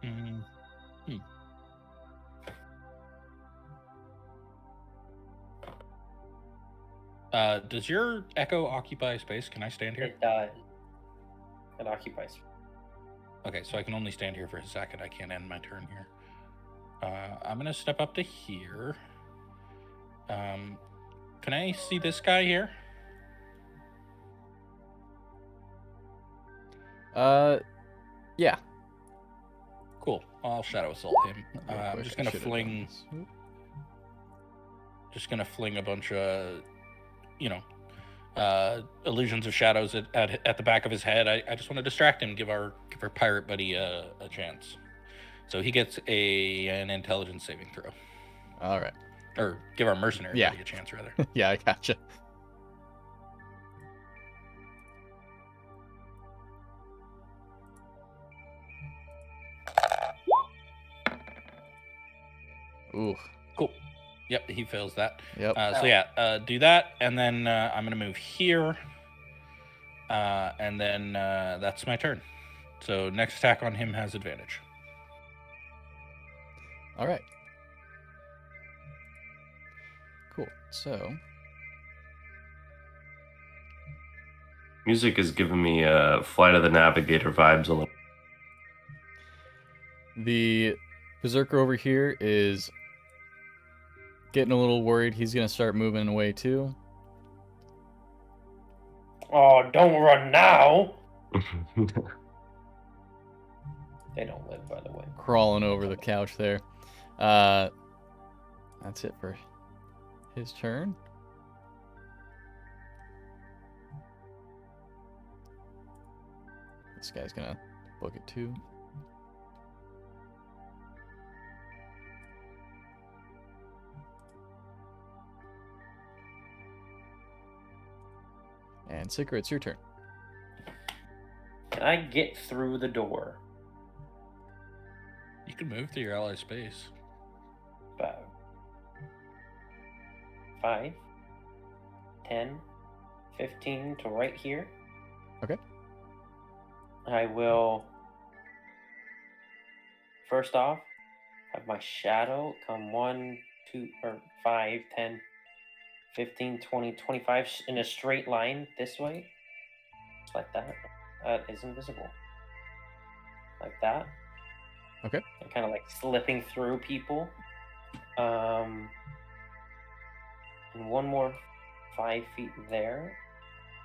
Mm, hmm. Does your echo occupy space? Can I stand here? It does. It occupies. Okay, so I can only stand here for a second. I can't end my turn here. I'm gonna step up to here. Can I see this guy here? Yeah. Cool. I'll shadow assault him. Real I'm quick, just I gonna should've done fling. this. Oop. Just gonna fling a bunch of, illusions of shadows at the back of his head. I just want to distract him, give our pirate buddy a chance. So he gets an intelligence saving throw, All right. or give our mercenary Yeah. buddy a chance rather. Yeah, I gotcha. Ooh. Cool. Yep, he fails that. Yep. So yeah, do that, and then I'm gonna move here, and then that's my turn. So next attack on him has advantage. All right. Cool. So, Music is giving me Flight of the Navigator vibes a little. the berserker over here is getting a little worried. He's gonna start moving away too. Oh, don't run now! They don't live, by the way. Crawling over the couch there. That's it for his turn. This guy's gonna book it too. And Sikra, it's your turn. Can I get through the door? You can move through your ally space. About 5, 10, 15 to right here. Okay. I will first off have my shadow come 1, 2, or 5, 10, 15, 20, 25 in a straight line this way. Just like that. That is invisible. Like that. Okay. And kind of like slipping through people. And one more 5 feet there.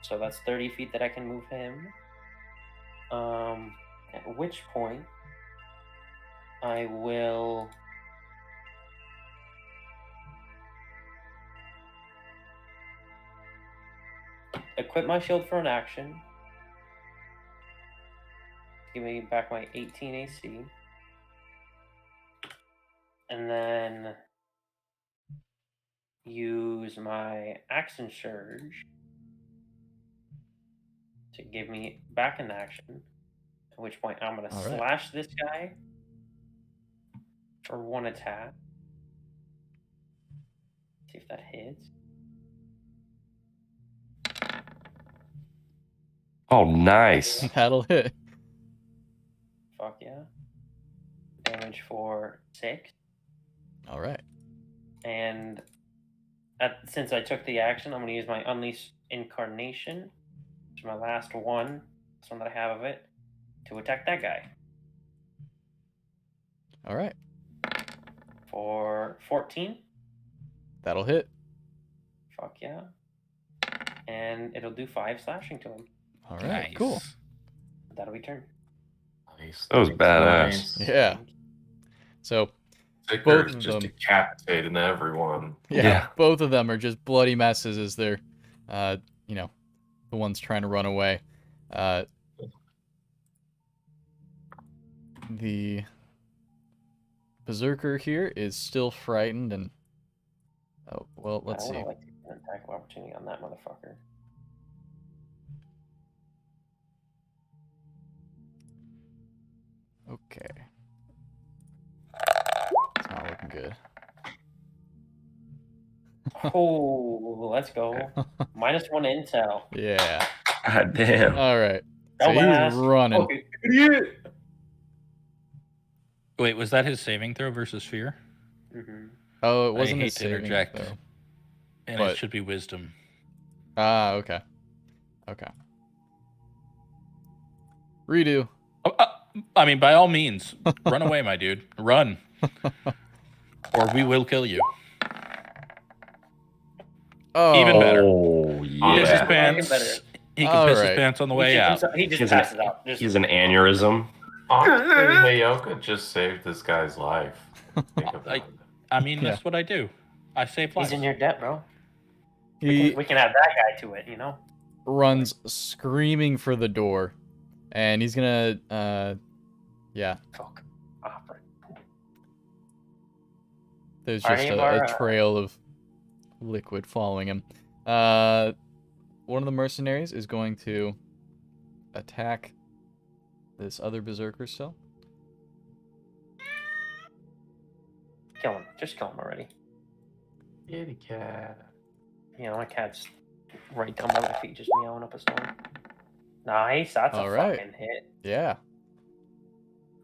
So that's 30 feet that I can move him. At which point I will equip my shield for an action. Give me back my 18 AC. And then use my action surge to give me back an action. At which point I'm going to All right. slash this guy for 1 attack. See if that hits. Oh, nice. That'll hit. Fuck yeah. Damage for 6. All right. And since I took the action, I'm going to use my Unleash Incarnation, which is my last one, this one that I have of it, to attack that guy All right. for 14. That'll hit. Fuck yeah. And it'll do 5 slashing to him. All right. Cool. That'll be turn. Nice. That was Nice. badass. Yeah. So, Sticker Both is of just them. decapitating everyone. yeah, both of them are just bloody messes as they're, the ones trying to run away. The berserker here is still frightened and. Oh well, let's I see. would like to get an attack of opportunity on that motherfucker. Okay. good. Oh, let's go. -1 intel. Yeah. God damn. All right. So Don't he's ask. running. Okay, idiot. Wait, was that his saving throw versus fear? Mm-hmm. Oh, it I wasn't a hate to saving interject. throw. And But- it should be wisdom. Ah, okay. Okay. Redo. I mean, by all means, run away, my dude. Run. Or we will kill you. Oh, Even better. Oh Piss his yeah. pants. Better. He can piss his Alright. pants on the way out. He just He's an- passes out. Just, He's an aneurysm. Honestly, Heyoka just saved this guy's life. Think about Like- it. I mean, Yeah. that's what I do. I save he's lives. in your debt, bro. He We can add that guy to it, you know? runs screaming for the door, and he's gonna, yeah. Fuck. Ah, frick. There's Are just any of a our, trail of liquid following him. One of the mercenaries is going to attack this other berserker still. Kill him. Just kill him already. Kitty cat. You know, my cat's right down by my feet, just meowing up a storm. Nice. That's All a right. fucking hit. Yeah.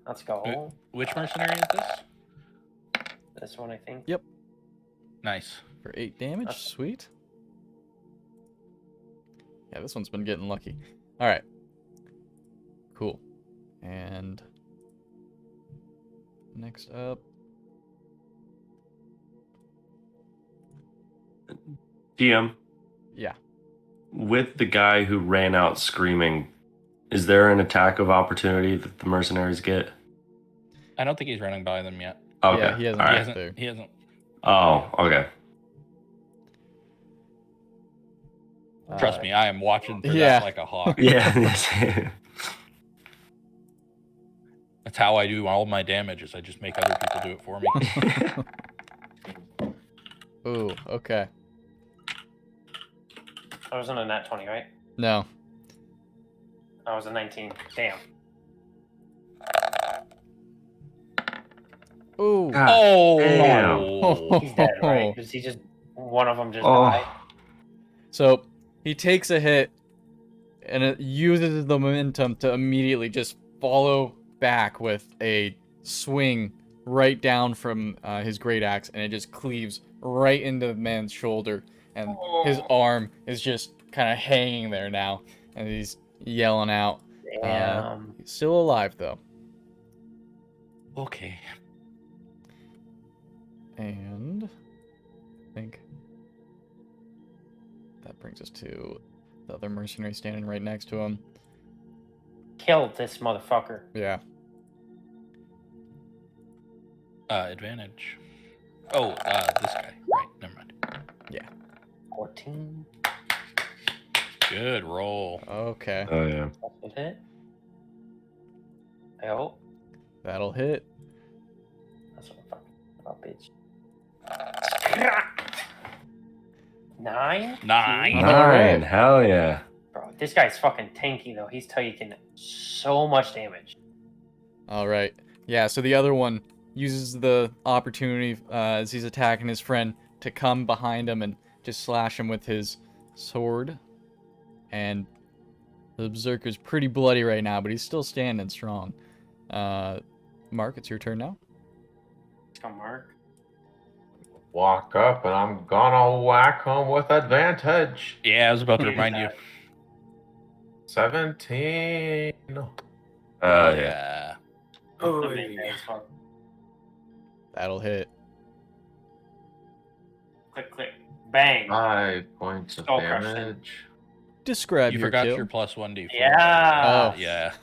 Let's go. Which mercenary is this? This one, I think. Yep. Nice. For 8 damage. That's- Sweet. Yeah, this one's been getting lucky. Alright. Cool. And next up. DM, Yeah. with the guy who ran out screaming, is there an attack of opportunity that the mercenaries get? I don't think he's running by them yet. Okay. Yeah, he hasn't all He right. yet. hasn't. He hasn't. Oh, okay. Trust me, I am watching for yeah. that like a hawk. Yeah. That's how I do all my damage. Is I just make other people do it for me. Ooh, okay. I was on a nat 20, right? No. I was a 19. Damn. Ooh. God Oh, damn. He's dead, right? Because he just, one of them just died. Oh, So he takes a hit and it uses the momentum to immediately just follow back with a swing right down from his great axe, and it just cleaves right into the man's shoulder, and his arm is just kind of hanging there now, and he's yelling out. Damn. He's still alive though. Okay. And I think that brings us to the other mercenary standing right next to him. Killed this motherfucker. Yeah. Advantage. Oh, this guy. Right. Never mind. 14. Good roll. Okay. oh yeah. That's a hit. I hope. That'll hit. That's what I'm fucking about, bitch. 9? 9. All Nine. right. Hell yeah. Bro, this guy's fucking tanky, though. He's taking so much damage. All right. Yeah, so the other one uses the opportunity as he's attacking his friend to come behind him and just slash him with his sword. And the berserker's pretty bloody right now, but he's still standing strong. Mark, it's your turn now. Let's go, Mark. Walk up and I'm gonna whack him with advantage. Yeah, I was about to remind you. 17. Yeah. Oh, It's fun. That'll hit. Click, click. Bang. 5 points of Skull crushing. damage. Describe You your forgot kill. your +1d4. Yeah. Oh. Yeah.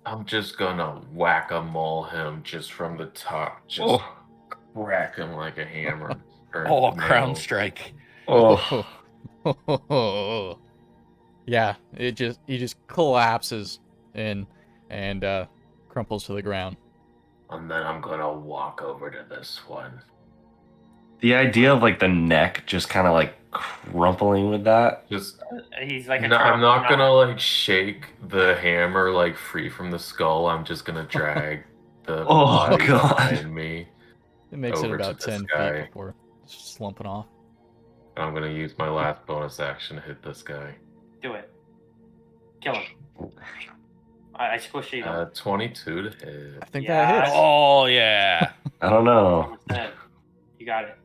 I'm just gonna whack-a-mole him just from the top. Just Oh. crack him like a hammer. or Oh, crown nail. strike. Oh. Yeah, he just collapses in and crumples to the ground. And then I'm gonna walk over to this one. The idea of like the neck just kind of like crumpling with that. Just He's like a no, I'm not turtle. gonna like shake the hammer like free from the skull. I'm just gonna drag the Oh, body God. behind me. It makes it over about to this 10 guy. feet before slumping off. I'm gonna use my last bonus action to hit this guy. Do it. Kill him. I squished him. 22 to hit. I think Yeah. that hits. Oh yeah. I don't know. 100%. You got it.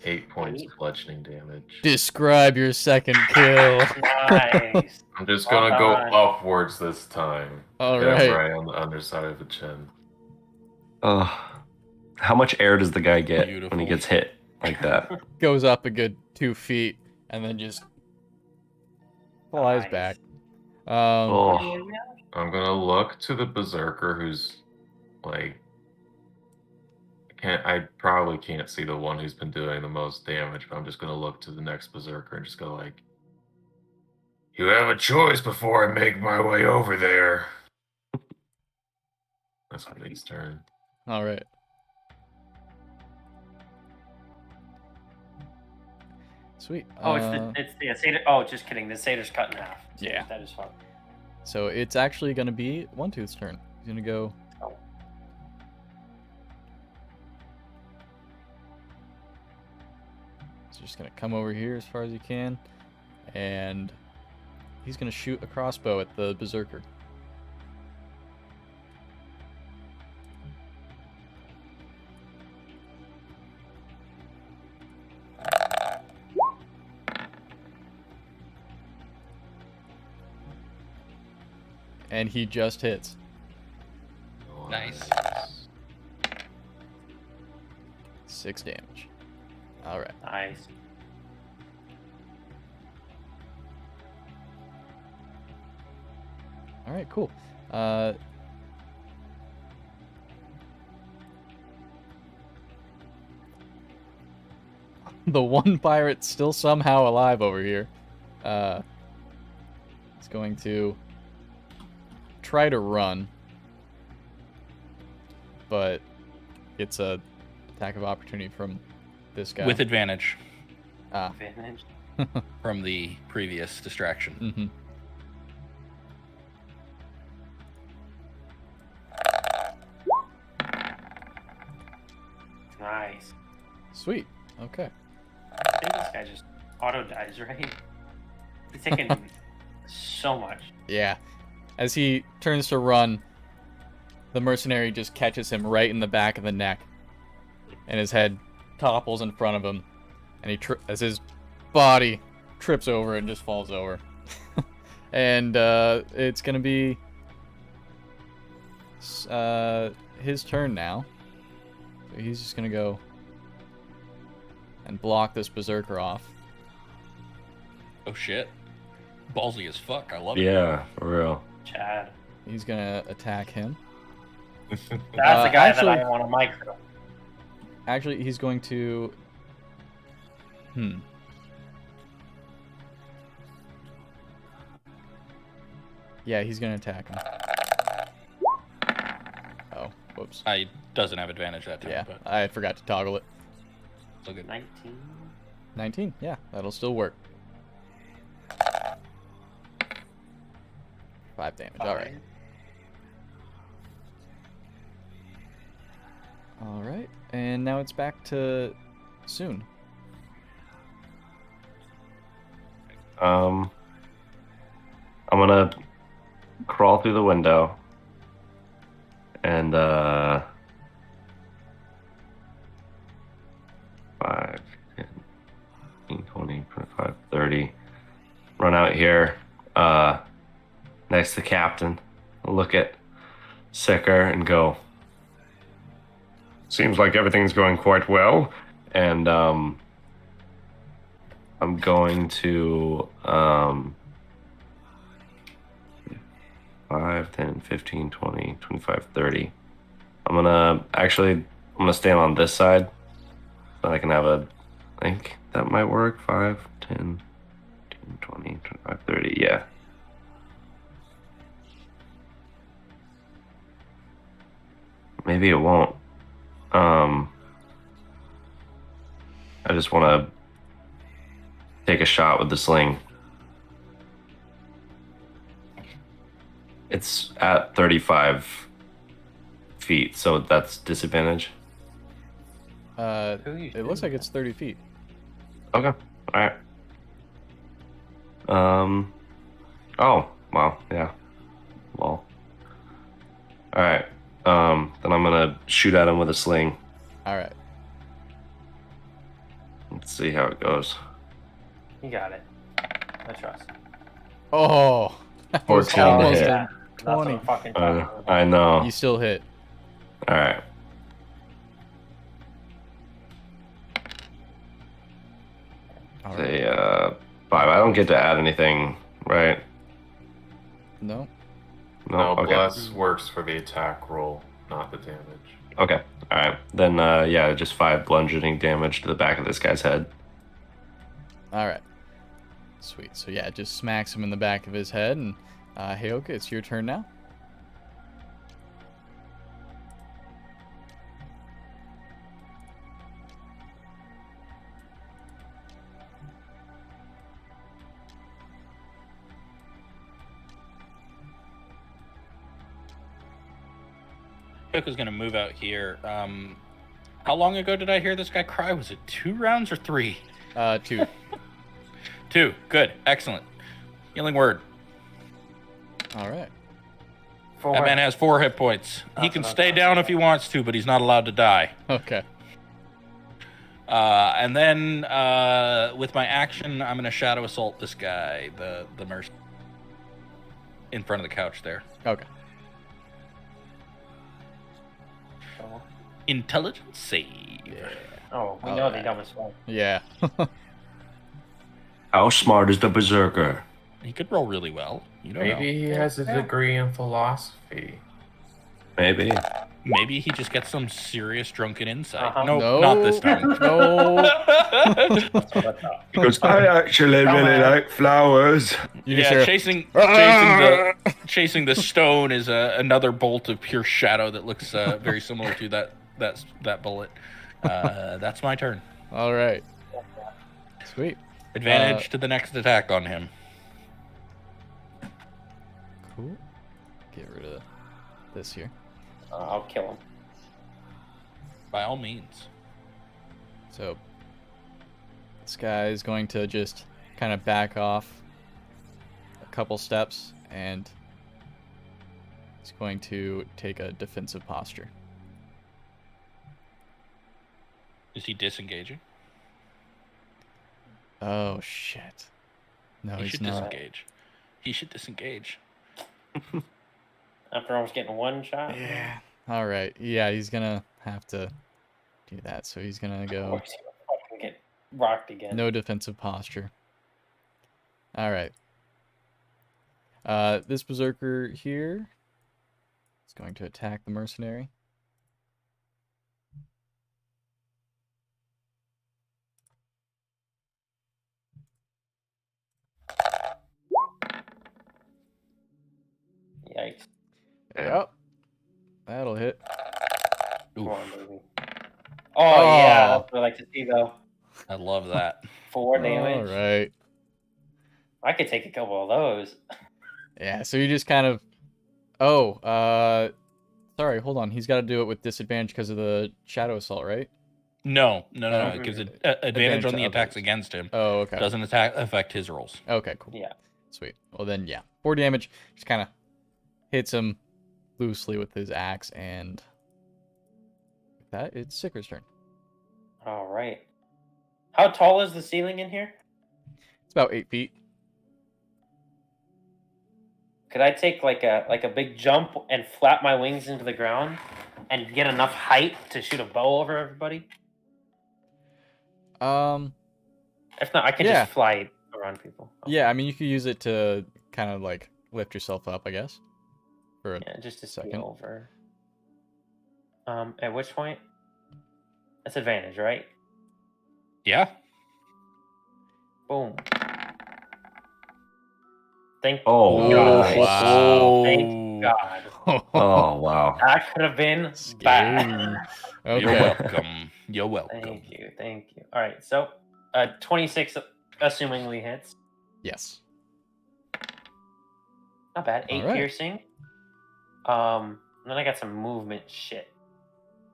8 points of bludgeoning damage. Describe your second kill. Nice. I'm just Well gonna go done. upwards this time. All Hit him right. right on the underside of the chin. How much air does the guy get when Beautiful. he gets hit like that? Goes up a good 2 feet and then just flies Nice. back. Oh, I'm gonna look to the berserker who's like I probably can't see the one who's been doing the most damage, but I'm just gonna look to the next berserker and just go like, you have a choice before I make my way over there. That's Lee's turn. All right. Sweet. Oh, it's the satyr. Oh, just kidding. The satyr's cut in half. Yeah. That is fun. So it's actually going to be One Tooth's turn. He's going to go. Oh. He's just going to come over here as far as he can. And he's going to shoot a crossbow at the berserker. And he just hits. Nice. 6 damage. All right. Nice. All right, cool. The one pirate still somehow alive over here. Is going to try to run, but it's a attack of opportunity from this guy. With advantage Ah. Advantage. from the previous distraction. Mm-hmm. Nice. Sweet. Okay. I think this guy just auto dies, right? He's taking so much. Yeah. As he turns to run, the mercenary just catches him right in the back of the neck, and his head topples in front of him, and as his body trips over and just falls over. And it's gonna be his turn now. So he's just gonna go and block this berserker off. Oh shit. Ballsy as fuck. I love it. yeah, for real. Chad. He's gonna attack him. That's the guy that actually- I want to micro. Actually, he's going to. Yeah, he's gonna attack him. Oh, whoops. I doesn't have advantage that time, Yeah, but I forgot to toggle it. still good. 19. 19. Yeah, that'll still work. 5 damage. All right. All right, and now it's back to Soon. I'm gonna crawl through the window and 5, 10, 15, 20, 25, 30. Run out here next to the captain. Look at Sicker and go, seems like everything's going quite well. And I'm going to 5, 10, 15, 20, 25, 30. I'm gonna stand on this side so I can have I think that might work. 5, 10, 15, 20, 25, 30. Yeah. Maybe it won't. I just want to take a shot with the sling. It's at 35 feet, so that's disadvantage. It looks like it's 30 feet. Okay. All right. Oh, wow. Yeah. Well. All right. Then I'm gonna shoot at him with a sling. All right. Let's see how it goes. You got it. I trust. Oh, that was 14 to almost hit. a That's what 20. I'm fucking talking about. I know. You still hit. All right. All right. Say 5. I don't get to add anything, right? No. No, Okay. bless works for the attack roll, not the damage. Okay. All right. Then yeah, just 5 bludgeoning damage to the back of this guy's head. All right. Sweet. So yeah, it just smacks him in the back of his head, and Heyoka, it's your turn now. Heyoka's gonna move out here. How long ago did I hear this guy cry? Was it 2 rounds or 3? 2. 2. Good. Excellent. Healing word. All right. That man has 4 hit points. He can stay down if he wants to, but he's not allowed to die. Okay. And then with my action, I'm gonna shadow assault this guy, the merc, in front of the couch there. Okay. Intelligence save. Oh, we Oh, know yeah. they dumb as well. Yeah. How smart is the berserker? He could roll really well. You don't know. Maybe he has a degree in philosophy. Maybe. Maybe he just gets some serious drunken insight. Uh-huh. Nope, No. not this time. No. That's what I thought. Because I actually really like flowers. You just Yeah, hear, chasing the stone is another bolt of pure shadow that looks very similar to that bullet. That's my turn. All right. Sweet. Advantage to the next attack on him. Cool. Get rid of this here. I'll kill him. By all means. So this guy is going to just kind of back off a couple steps, and he's going to take a defensive posture. Is he disengaging? Oh shit. No, He he's should not. disengage. He should disengage. After almost getting one shot. Yeah. All right. Yeah, he's gonna have to do that. So he's gonna Of go course he'll fucking get rocked again. no defensive posture. All right. This berserker here is going to attack the mercenary. Yikes. Yep. That'll hit. Come on, baby. Oh, yeah, that's what I like to see, though. I love that. 4 damage. All right. I could take a couple of those. Yeah, so you just kind of. Oh, sorry, hold on. He's got to do it with disadvantage because of the shadow assault, right? No. Oh. It gives advantage Advantage on to the attacks others. against him. Oh, okay. Doesn't affect his rolls. Okay, cool. Yeah. Sweet. Well, then, yeah. 4 damage. Just kind of hits him loosely with his axe, and with that, it's Sicker's turn. All right. How tall is the ceiling in here? It's about 8 feet. Could I take like a big jump and flap my wings into the ground and get enough height to shoot a bow over everybody? If not, I can Yeah. just fly around people. Yeah, I mean, you could use it to kind of like lift yourself up, I guess. For a Yeah, just to second. see over. At which point? That's advantage, right? Yeah. Boom. Thank Oh, God. wow. Thank God. Oh, wow. That could have been bad. Okay. You're welcome. You're welcome. Thank you, thank you. All right, so 26 assumingly hits. Yes. Not bad. 8 All right. piercing. Then I got some movement shit.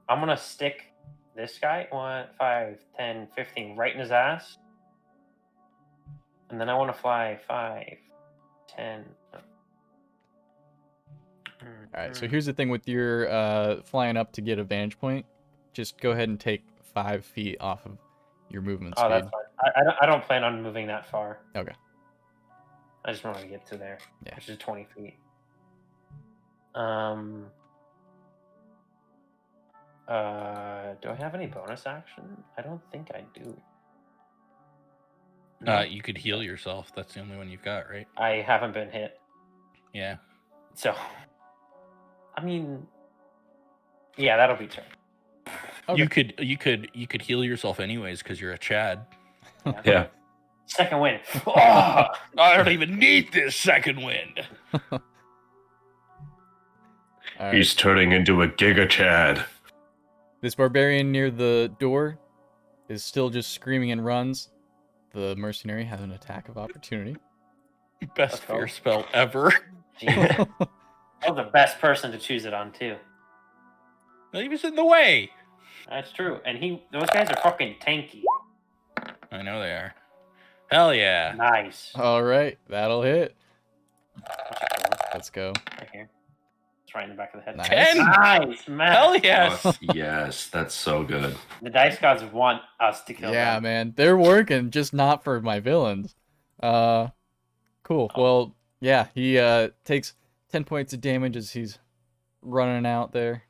I'm gonna stick this guy. 1, 5, 10, 15, right in his ass. And then I want to fly 5, 10. Alright, so here's the thing with your flying up to get a vantage point. Just go ahead and take 5 feet off of your movement Oh, speed. that's fine. I don't plan on moving that far. Okay. I just want to get to there, Yeah. which is 20 feet. Do I have any bonus action? I don't think I do. No, You could heal yourself. That's the only one you've got, right? I haven't been hit. Yeah. So, I mean, yeah, that'll be turn. Okay. You could heal yourself anyways because you're a Chad. Yeah. Second win. Oh, I don't even need this second wind. Alright. He's turning into a Giga Chad. This barbarian near the door is still just screaming and runs. The mercenary has an attack of opportunity. Best Let's go. fear spell ever. Jeez. I was the best person to choose it on too. He was in the way. That's true. And those guys are fucking tanky. I know they are. Hell yeah. Nice. Alright, that'll hit. What's it doing? Let's go. Right here. It's right in the back of the head. Nice. 10. Nice, man. Hell yes. Oh, yes, that's so good. The dice gods want us to kill Yeah, them. man. They're working, just not for my villains. Cool. Well, yeah, he takes 10 points of damage as he's running out there.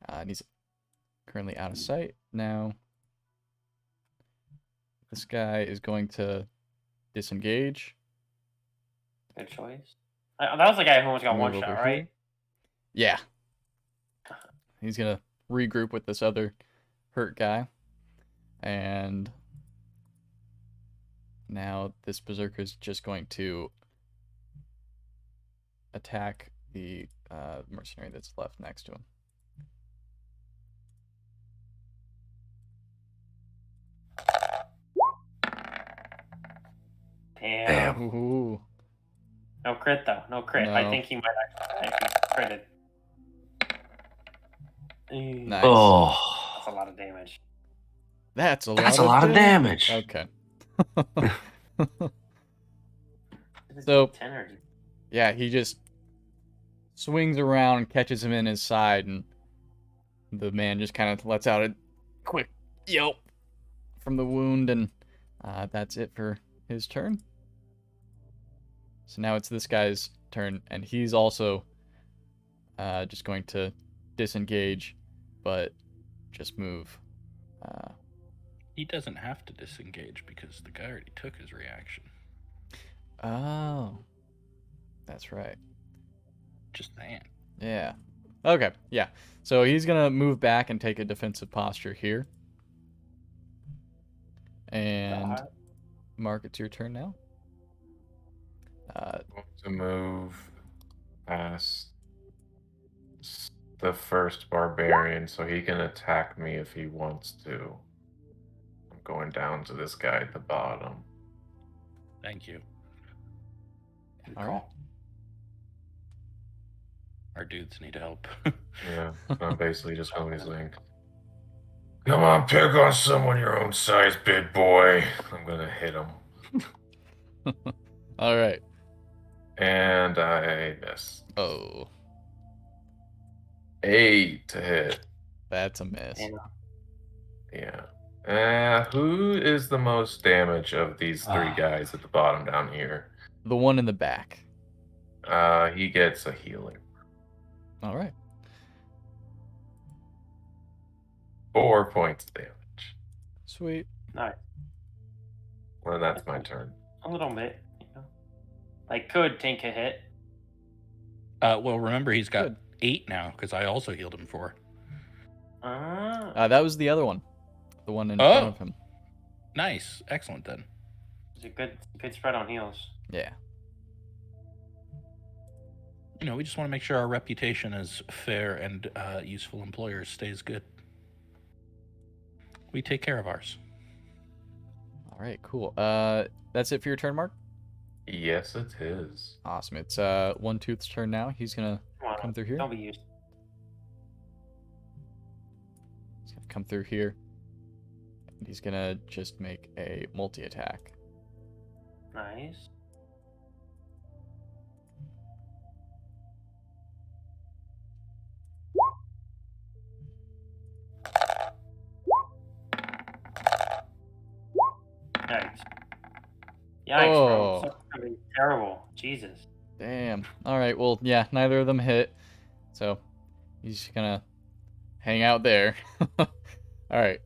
And he's currently out of sight now. This guy is going to disengage. Good choice. That was the guy who almost got Move one over shot, here. right? Yeah. He's gonna regroup with this other hurt guy. And now this berserker is just going to attack the mercenary that's left next to him. Damn. Ooh. No crit though. No crit. I No. think he might actually critted. Nice. Oh, That's a lot of damage. That's a that's a lot of damage. Okay. Is it So- 10 or Yeah, he just swings around and catches him in his side, and the man just kind of lets out a quick yelp from the wound, and that's it for his turn. So now it's this guy's turn, and he's also just going to disengage, but just move. He doesn't have to disengage because the guy already took his reaction. Oh, that's right. Just saying. Yeah. Okay, yeah. So he's going to move back and take a defensive posture here. And Mark, it's your turn now. Want to move past the first barbarian so he can attack me if he wants to. I'm going down to this guy at the bottom. Thank you. All right. Our dudes need help. Yeah, I'm basically just going to be saying, "Come on, pick on someone your own size, big boy." I'm going to hit him. All right. And I miss. Oh, 8 to hit. that's a miss. Yeah. Who is the most damage of these three guys at the bottom down here? The one in the back. He gets a healing. All right. 4 points damage. Sweet. Nice. Well, that's my turn. A little bit, you know. I could take a hit. Well, remember he's got Good. 8 now because I also healed him 4. That was the other one. The one in front Oh. of him. Nice, excellent then. It's a good spread on heals. Yeah. You know, we just want to make sure our reputation as fair and useful employers stays good. We take care of ours. All right, cool. That's it for your turn, Mark? Yes, it is. Awesome. It's One Tooth's turn now. He's going to Come on, come through here. don't be used. gonna come through here. And he's gonna just make a multi-attack. Nice. Yikes. Yikes, Oh. bro. That's gonna be terrible. Jesus. Damn. Alright, well, yeah, neither of them hit. So, he's just gonna hang out there. Alright,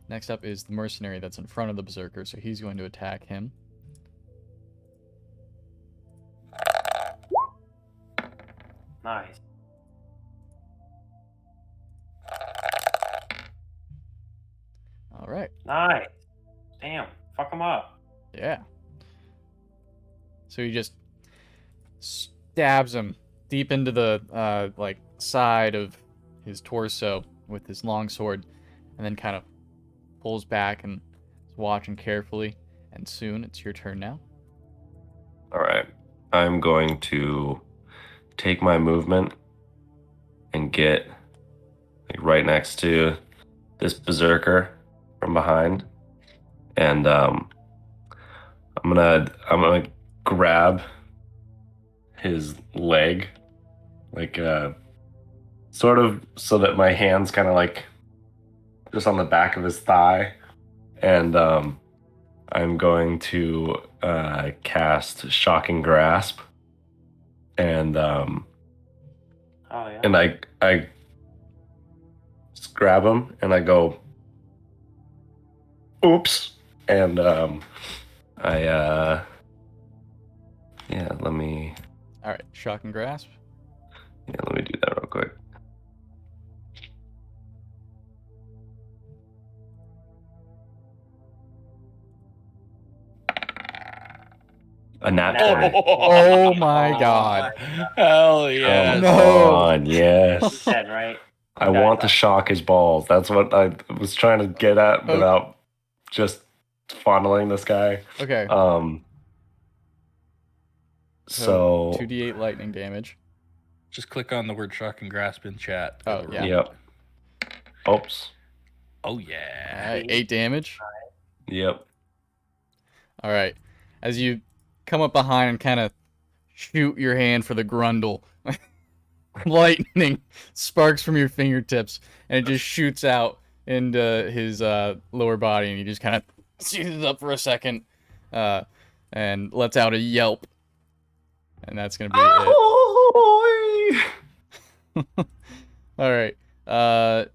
next up is the mercenary that's in front of the berserker, so he's going to attack him. Nice. Alright, Nice. Damn. Fuck him up. yeah. So he just stabs him deep into the, like, side of his torso with his long sword, and then kind of pulls back and is watching carefully. And soon, it's your turn now. All right. I'm going to take my movement and get like right next to this berserker from behind, and I'm gonna grab his leg, like sort of so that my hands kind of like just on the back of his thigh, and I'm going to cast Shocking Grasp, and Oh, yeah. and I just grab him and I go, oops, and yeah, let me Alright, shock and grasp. do that real quick. A nat 20. Oh my god. Hell yeah. Come No. on, yes. Dead, right? I want to shock his balls. That's what I was trying to get at without just fondling this guy. Okay, So 2d8 lightning damage. Just click on the word shock and grasp in chat. Oh, yeah. Yep. Oops. Oh, yeah. Alright, 8 damage. Yep. Alright, as you come up behind and kind of shoot your hand for the grundle, lightning sparks from your fingertips, and it just shoots out into his lower body, and he just kind of seizes up for a second, and lets out a yelp, and that's gonna be it. All right.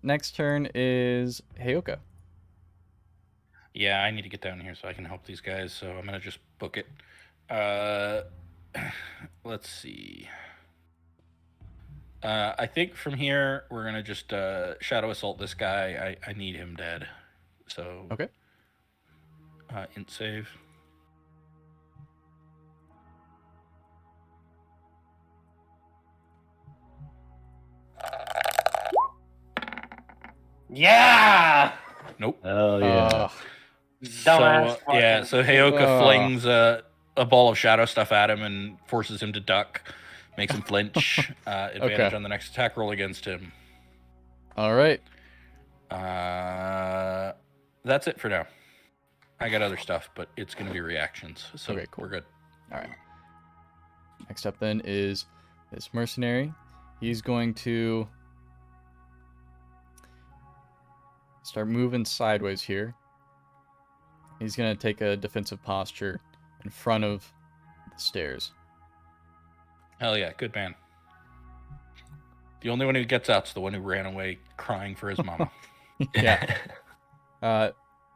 Next turn is Heyoka. Yeah, I need to get down here so I can help these guys, so I'm going to just book it. Let's see. I think from here, we're going to just shadow assault this guy. I need him dead. So. Okay. Int save. Yeah! Nope. Hell yeah. Dumbass fucking- So Heyoka Ugh. flings a ball of shadow stuff at him and forces him to duck, makes him flinch. Advantage Okay. on the next attack roll against him. All right. That's it for now. I got other stuff, but it's going to be reactions. So Okay, cool. we're good. All right. Next up then is this mercenary. He's going to start moving sideways here. He's going to take a defensive posture in front of the stairs. Hell yeah, good man. The only one who gets out's the one who ran away crying for his mama. Yeah.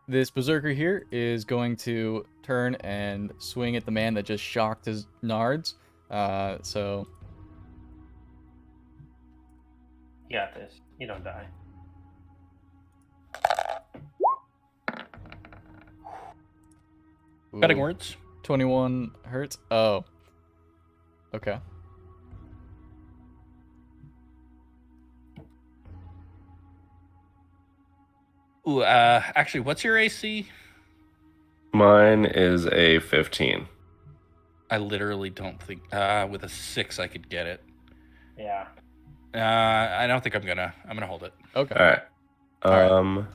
This berserker here is going to turn and swing at the man that just shocked his nards. So You got this. You don't die. Betting ooh, words. 21 hurts. Oh. Okay. Ooh, actually, what's your AC? Mine is a 15. I literally don't think with a 6 I could get it. Yeah. I don't think I'm gonna hold it. Okay. All right. All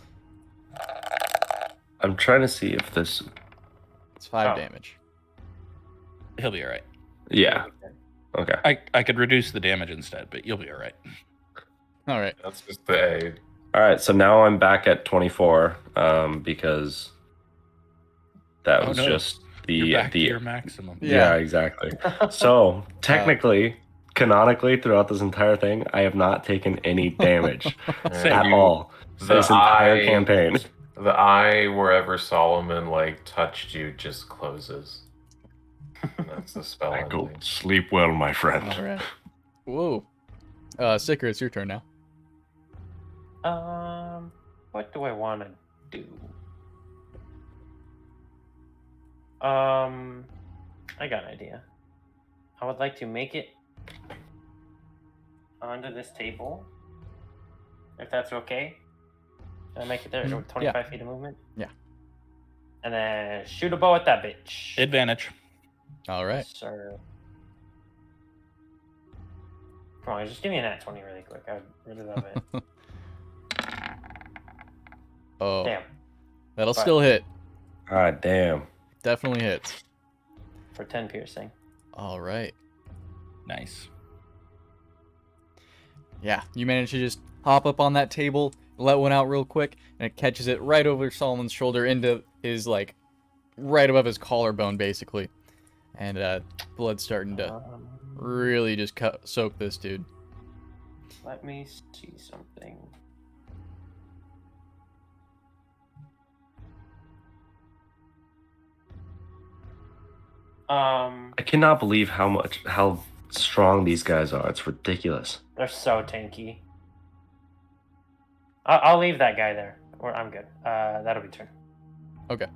I'm trying to see if this. It's 5 Oh. damage. He'll be all right. Yeah. Okay. I could reduce the damage instead, but you'll be all right. All right. That's just the aid. All right. So now I'm back at 24. Because that Oh, was no. just You're back to the your maximum. yeah, exactly. So technically, canonically, throughout this entire thing, I have not taken any damage at all. This entire campaign. The eye wherever Solomon like touched you just closes. That's the spell. I go ending. sleep well, my friend. All right. Whoa. Sicker, it's your turn now. What do I want to do? I got an idea. I would like to make it onto this table, if that's okay. Can I make it there with 25 feet of movement? Yeah. And then shoot a bow at that bitch. Advantage. All right. Sir. Come on, just give me a nat 20 really quick. I'd really love it. Oh, Damn. that'll Fuck. still hit. God damn. Definitely hits. For 10 piercing. All right. Nice. Yeah, you manage to just hop up on that table, let one out real quick, and it catches it right over Solomon's shoulder into his, like, right above his collarbone, basically. And blood's starting to really just soak this dude. Let me see something. I cannot believe how strong these guys are. It's ridiculous. They're so tanky. I'll leave that guy there. Or I'm good. That'll be turn. Okay.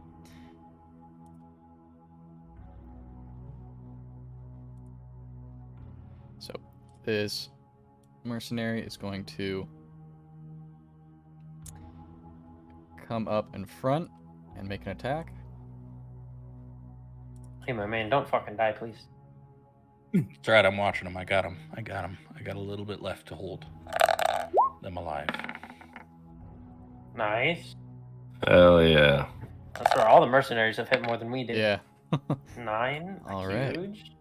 So, this mercenary is going to come up in front and make an attack. Hey, my man, don't fucking die, please. It's alright, I'm watching him. I got him. I got a little bit left to hold them alive. Nice. Hell yeah. That's where all the mercenaries have hit more than we did. Yeah. 9. All right. Huge.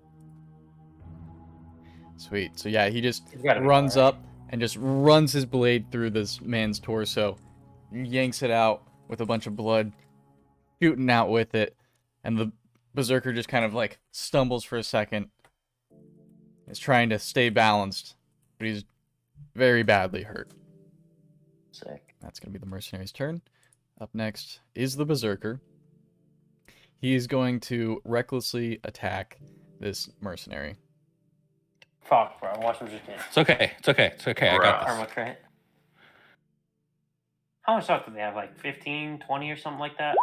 Sweet. So yeah, he just He's gotta be runs alright. up and just runs his blade through this man's torso, yanks it out with a bunch of blood shooting out with it, and the berserker just kind of like stumbles for a second. Is trying to stay balanced, but he's very badly hurt. Sick. That's gonna be the mercenary's turn. Up next is the berserker. He's going to recklessly attack this mercenary. Fuck, bro. Watch him just get It's okay. It's okay. It's okay. I got karma this. crit. How much health do they have? Like 15, 20 or something like that?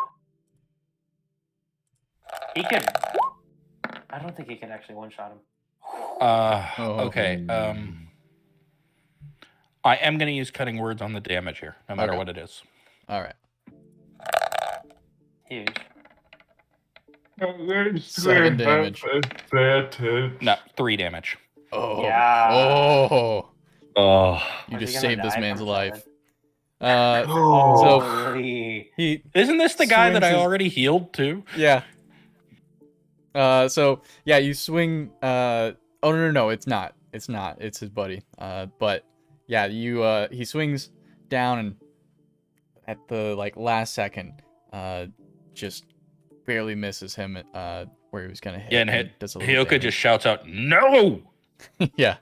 He could... I don't think he could actually one-shot him. Okay. I am gonna use cutting words on the damage here, no matter Okay. what it is. All right. Huge. 7 damage. No, 3 damage. Oh. Yeah. Oh. Oh. You Is he just gonna saved this die man's from life. something? So Holy. he Isn't this the guy that Swings I his- already healed too? yeah. So yeah, you swing. Oh no, it's not. It's not. It's his buddy. But yeah, you he swings down and at the like last second, just barely misses him. Where he was gonna hit. Yeah, and does a little Hyoka damage. just shouts out, "No!" Yeah.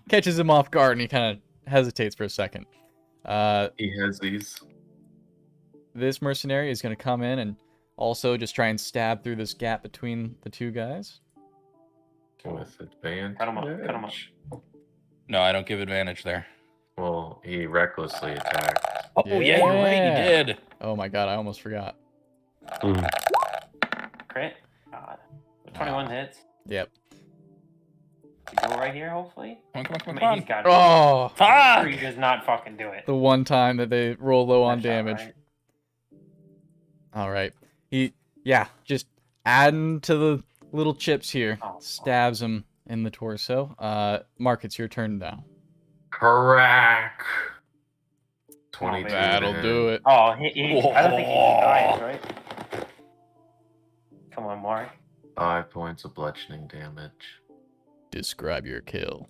Catches him off guard and he kind of hesitates for a second. He has these. This mercenary is going to come in and also just try and stab through this gap between the two guys. With advantage. Cut him up, cut him up. No, I don't give advantage there. Well, he recklessly attacked. Oh yeah, you're right. Yeah. He did. Oh my god, I almost forgot. Mm. Crit? God. 21 hits. Yep. You go right here, hopefully? Come on, come on, I come mean, on. he's got it. Oh, Fuck! Or he does not fucking do it. the one time that they roll low on That shot, damage. right? All right. He, yeah, just adding to the little chips here. Oh. Stabs him in the torso. Mark, it's your turn now. Crack. Oh, 22. That'll to do hit. it. Oh, I don't think he dies, right? Come on, Mark. 5 points of bludgeoning damage. Describe your kill.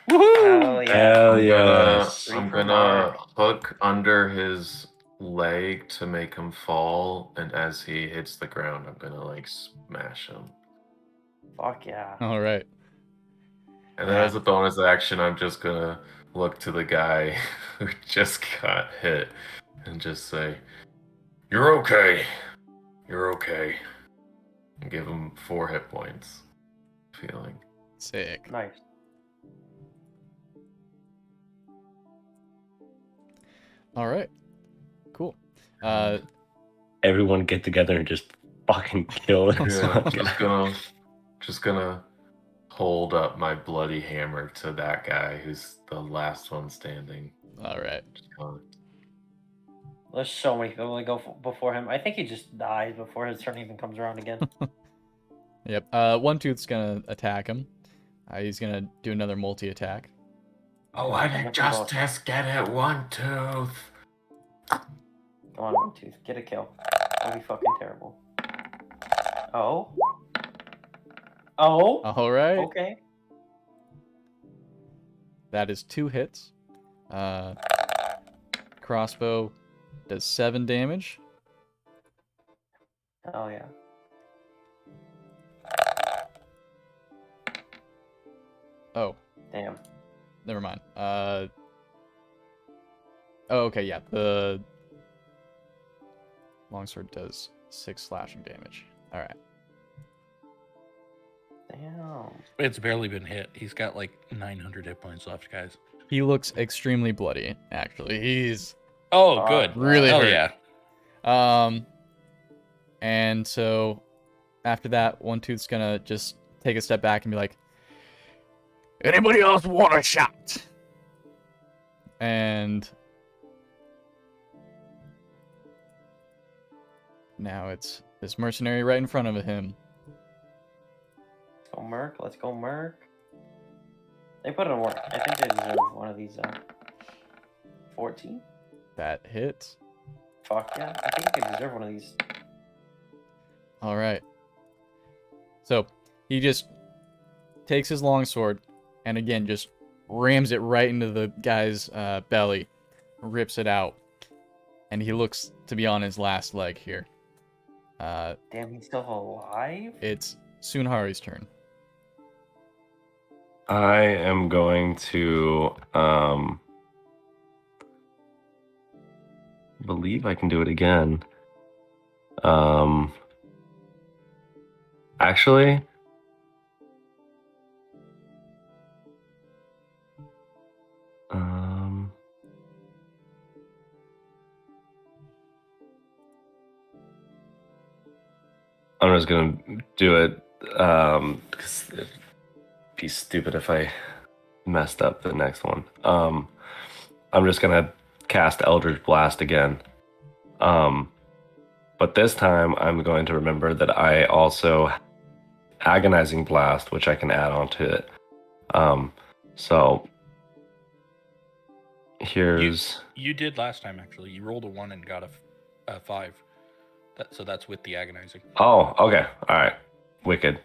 Hell yeah. Hell I'm yes. I'm for gonna Mark. hook under his leg to make him fall, and as he hits the ground, I'm gonna like smash him. Fuck yeah. All right. And then as a bonus action, I'm just gonna look to the guy who just got hit and just say, "You're okay. You're okay." And give him 4 hit points. Feeling. Sick. Nice. All right. Cool. Everyone get together and just fucking kill this Yeah, one. just gonna hold up my bloody hammer to that guy who's the last one standing. All right. Just gonna- There's so many people that go before him. I think he just dies before his turn even comes around again. Yep. One Tooth's gonna attack him. He's gonna do another multi-attack. Oh, I did justice get it, One Tooth. Come on, One Tooth. Get a kill. That'd be fucking terrible. Oh? Oh? All right. Okay. That is 2 hits. Crossbow does 7 damage. Oh yeah. Oh, Damn. never mind. Oh, okay, yeah. The longsword does 6 slashing damage. All right. Damn. It's barely been hit. He's got like 900 hit points left, guys. He looks extremely bloody. Actually, he's Oh, good. really Hell hurt. yeah. And so after that, One Tooth's gonna just take a step back and be like, Anybody else want a shot? and now it's this mercenary right in front of him. Let's go Merc. Let's go Merc. They put in work. I think they deserve one of these. 14? That hits. Fuck yeah. I think they deserve one of these. All right. So he just takes his longsword and again just rams it right into the guy's belly, rips it out, and he looks to be on his last leg here. Damn, he's still alive? It's Sunhari's turn. I am going to believe I can do it again. Actually, I'm just gonna do it because it'd be stupid if I messed up the next one. I'm just gonna cast Eldritch Blast again. But this time I'm going to remember that I also Agonizing Blast, which I can add on to it. So here's You did last time, actually. You rolled a 1 and got a 5. So that's with the agonizing. oh, okay, all right, wicked.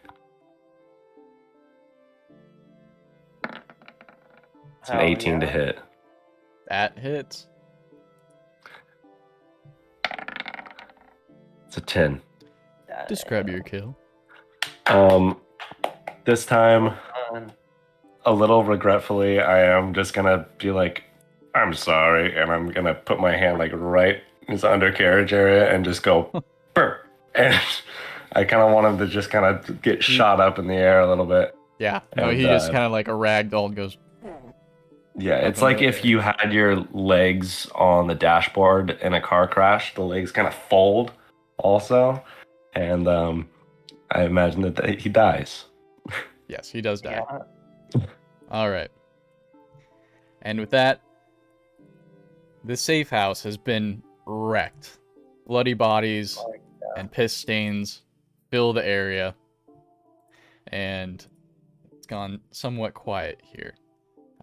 It's an Hell 18 to yeah. hit. That hits. It's a 10. Describe your kill. This time, Um, a little regretfully, I am just gonna be like, I'm sorry, and I'm gonna put my hand like right in his undercarriage area and just go, burr. And I kind of want him to just kind of get shot up in the air a little bit. Yeah. No, And, he just kind of like a ragdoll and goes. Yeah, Up it's in like the if air. you had your legs on the dashboard in a car crash, the legs kind of fold also, and I imagine that he dies. Yes, he does die. yeah. All right. And with that, the safe house has been wrecked. Bloody bodies Oh my God. and piss stains fill the area. And gone somewhat quiet here,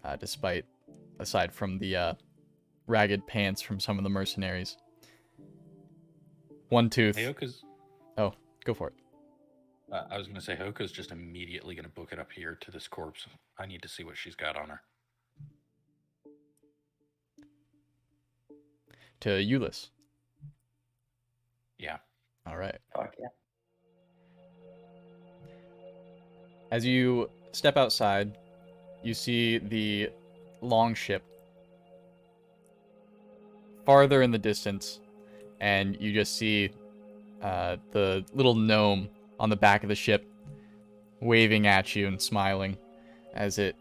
aside from the ragged pants from some of the mercenaries. One Tooth. Heyoka's. Oh, go for it. I was gonna say Hoka's just immediately gonna book it up here to this corpse. I need to see what she's got on her. To Euless. Yeah. All right. Fuck yeah. As you step outside, you see the long ship farther in the distance, and you just see the little gnome on the back of the ship waving at you and smiling as it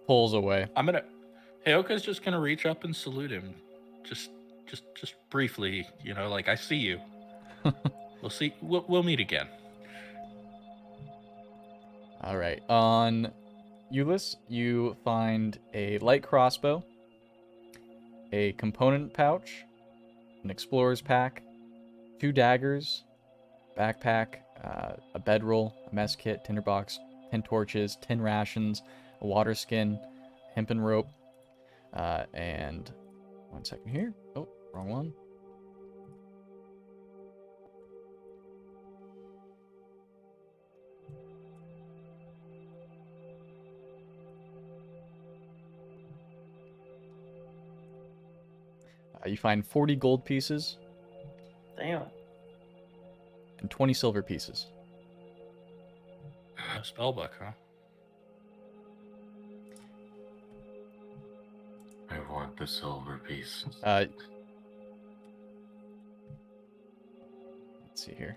pulls away. Heyoka's just gonna reach up and salute him, just briefly. You know, like I see you. We'll meet again. All right. On Euless, you find a light crossbow, a component pouch, an explorer's pack, 2 daggers, backpack, a bedroll, a mess kit, tinderbox, 10 torches, 10 rations, a water skin, hempen rope, and 1 second here. Oh, wrong one. You find 40 gold pieces Damn. and 20 silver pieces. A spellbook, huh? I want the silver pieces. Let's see here.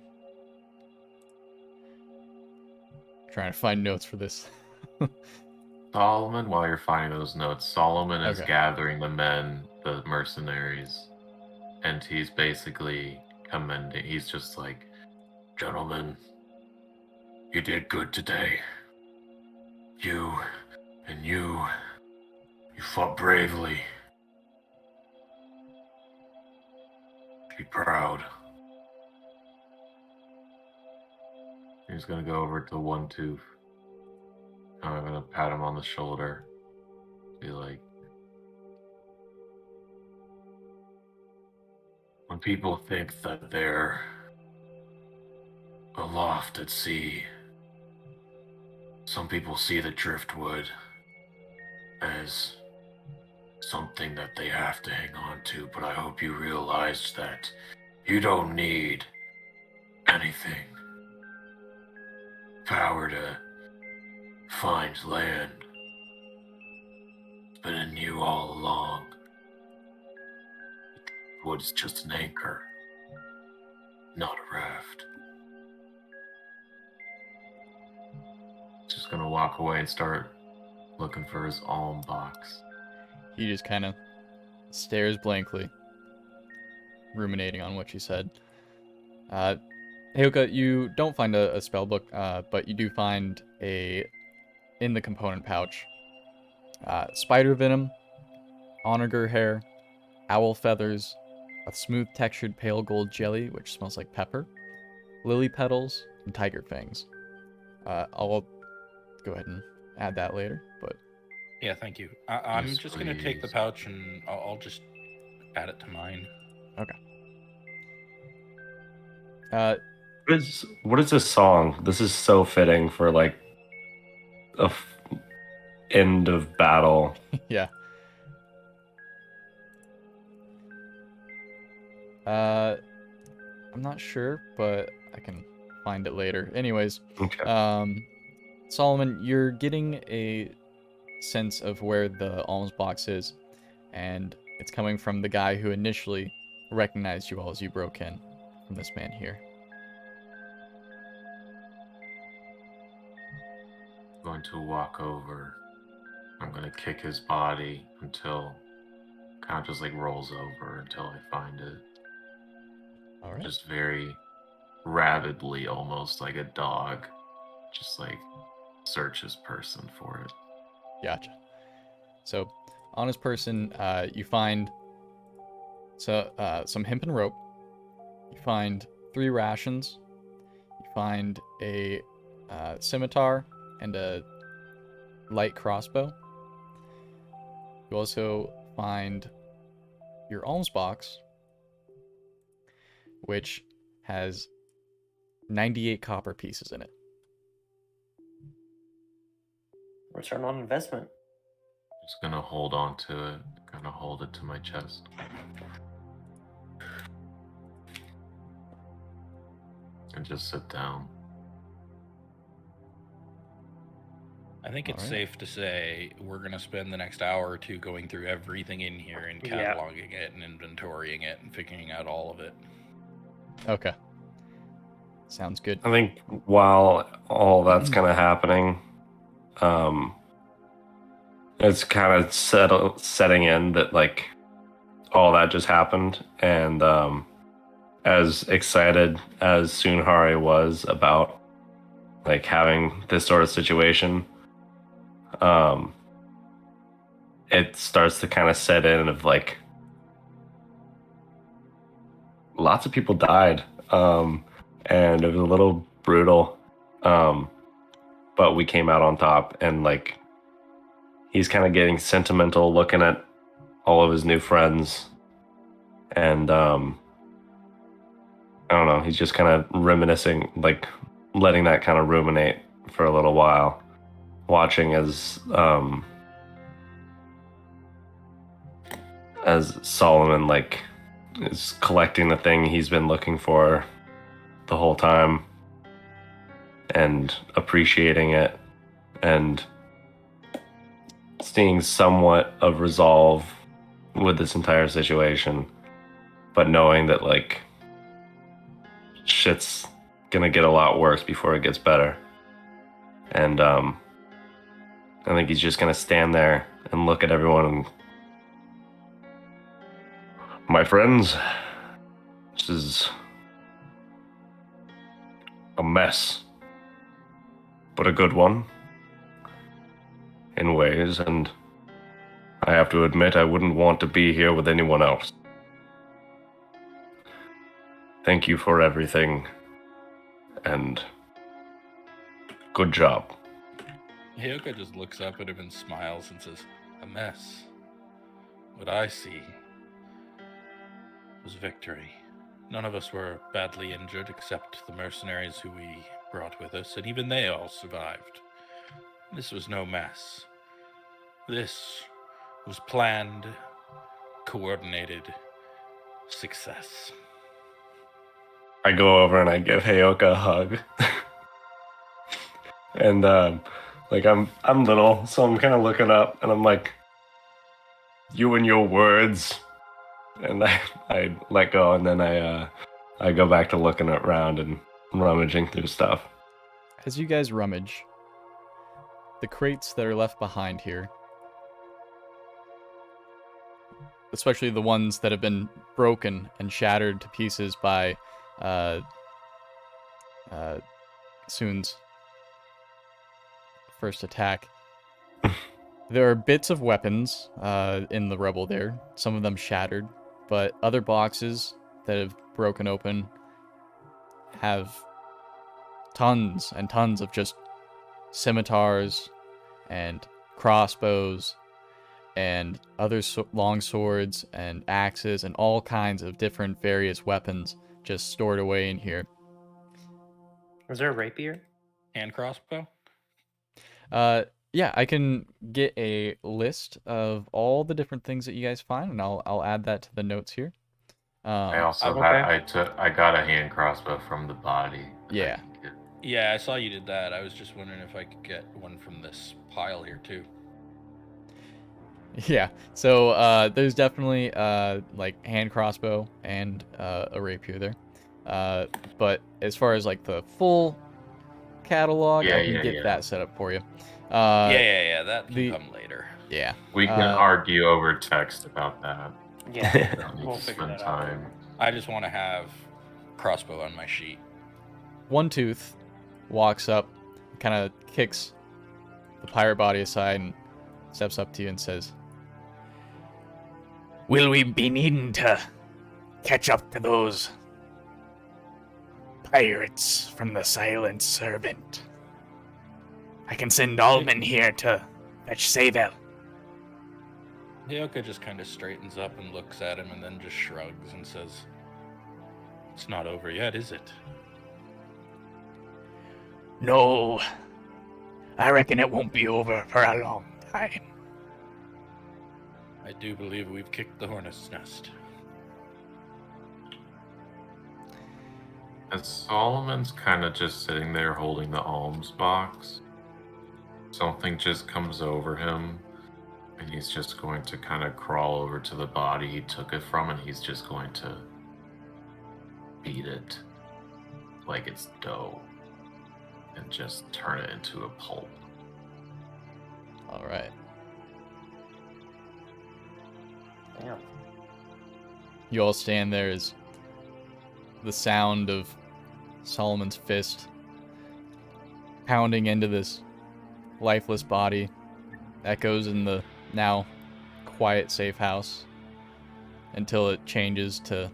Trying to find notes for this. Solomon, while you're finding those notes, Solomon is Okay. gathering the men, the mercenaries, and he's basically commending. He's just like, gentlemen, you did good today. You fought bravely. Be proud. He's gonna go over to One Tooth. I'm gonna pat him on the shoulder. Be like, when people think that they're aloft at sea, some people see the driftwood as something that they have to hang on to, but I hope you realized that you don't need anything. Power to find land. It's been in you all along. Wood's just an anchor, not a raft. Just gonna walk away and start looking for his alm box. He just kind of stares blankly, ruminating on what you said. Heyoka, you don't find a spell book, but you do find in the component pouch, spider venom, onager hair, owl feathers, a smooth textured pale gold jelly, which smells like pepper, lily petals, and tiger fangs. I'll go ahead and add that later, but Yeah, thank you. I'm Yes, just gonna take the please. pouch and I'll just add it to mine. What is this song? This is so fitting for like a end of battle. yeah. I'm not sure, but I can find it later. Anyways, Okay. Solomon, you're getting a sense of where the alms box is, and it's coming from the guy who initially recognized you all as you broke in, from this man here. I'm going to walk over. I'm gonna kick his body until kind of just like rolls over until I find it. All right. Just very rabidly, almost like a dog, just like search his person for it. Gotcha. So, on his person, you find some hempen rope. You find 3 rations. You find a scimitar and a light crossbow. You also find your alms box, which has 98 copper pieces in it. Return on investment. Just gonna hold on to it. Gonna hold it to my chest. And just sit down. I think it's Alright. safe to say we're going to spend the next hour or two going through everything in here and Yeah. cataloging it and inventorying it and figuring out all of it. Okay. Sounds good. I think while all that's kind of happening, it's kind of setting in that like all that just happened, and as excited as Sunhari was about like having this sort of situation, it starts to kind of set in of like lots of people died, and it was a little brutal, but we came out on top, and like he's kind of getting sentimental looking at all of his new friends, and I don't know, he's just kind of reminiscing, like letting that kind of ruminate for a little while, watching as Solomon like is collecting the thing he's been looking for the whole time and appreciating it and seeing somewhat of resolve with this entire situation, but knowing that like shit's gonna get a lot worse before it gets better. And I think he's just gonna stand there and look at everyone and, my friends, this is a mess, but a good one in ways, and I have to admit I wouldn't want to be here with anyone else. Thank you for everything, and good job. Heyoka just looks up at him and smiles and says, "A mess. What I see was victory. None of us were badly injured except the mercenaries who we brought with us, and even they all survived. This was no mess. This was planned, coordinated success." I go over and I give Heyoka a hug. And like I'm little, so I'm kind of looking up and I'm like, you and your words. And I let go, and then I go back to looking around and rummaging through stuff. As you guys rummage, the crates that are left behind here, especially the ones that have been broken and shattered to pieces by Soon's first attack, there are bits of weapons in the rubble there, some of them shattered, but other boxes that have broken open have tons and tons of just scimitars and crossbows and other long swords and axes and all kinds of different various weapons just stored away in here. Is there a rapier? Hand crossbow? Yeah, I can get a list of all the different things that you guys find, and I'll add that to the notes here. I also okay. I got a hand crossbow from the body. that I Yeah. can get. Yeah, I saw you did that. I was just wondering if I could get one from this pile here too. Yeah, so there's definitely like hand crossbow and a rapier there. But as far as like the full catalog, I can get that set up for you. Yeah, that can the- come later. Yeah. We can argue over text about that. Yeah, We don't need we'll to figure spend that out. time. I just want to have crossbow on my sheet. One Tooth walks up, kind of kicks the pirate body aside, and steps up to you and says, Will we be needing to catch up to those pirates from the Silent Servant? I can send Alman here to Fetch Savel. Hyoka just kind of straightens up and looks at him and then just shrugs and says, "It's not over yet, is it?" No. I reckon it won't be over for a long time. I do believe we've kicked the hornet's nest. As Solomon's kind of just sitting there holding the alms box, something just comes over him, and he's just going to kind of crawl over to the body he took it from, and he's just going to beat it like it's dough and just turn it into a pulp. All right. Damn. You all stand there as the sound of Solomon's fist pounding into this lifeless body echoes in the now quiet safe house until it changes to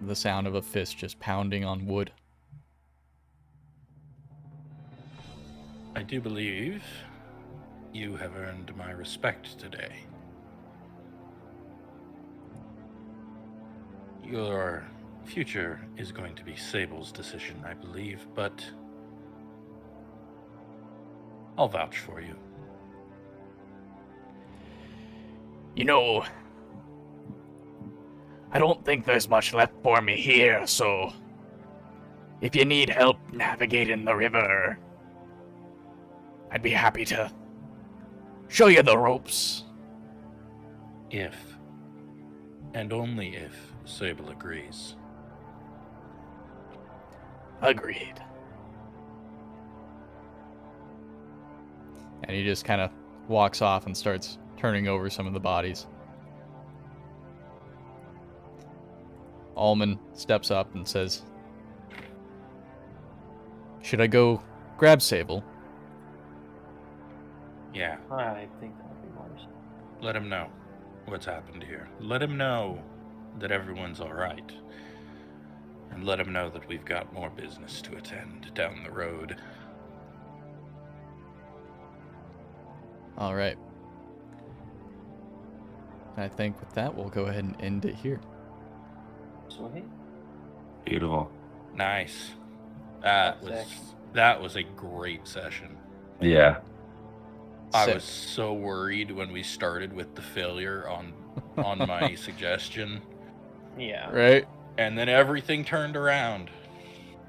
the sound of a fist just pounding on wood. I do believe you have earned my respect today. Your future is going to be Sable's decision, I believe, but I'll vouch for you. You know, I don't think there's much left for me here, so if you need help navigating the river, I'd be happy to show you the ropes. If, and only if, Sable agrees. Agreed. And he just kind of walks off and starts turning over some of the bodies. Alman steps up and says, "Should I go grab Sable?" Yeah, I think that would be wise. let him know what's happened here. Let him know that everyone's all right. And let him know that we've got more business to attend down the road. All right. I think with that, we'll go ahead and end it here. Sweet. Beautiful. Nice. That's That was a great session. Yeah. I Sick. was so worried when we started with the failure on my suggestion, Yeah. Right? and then everything turned around.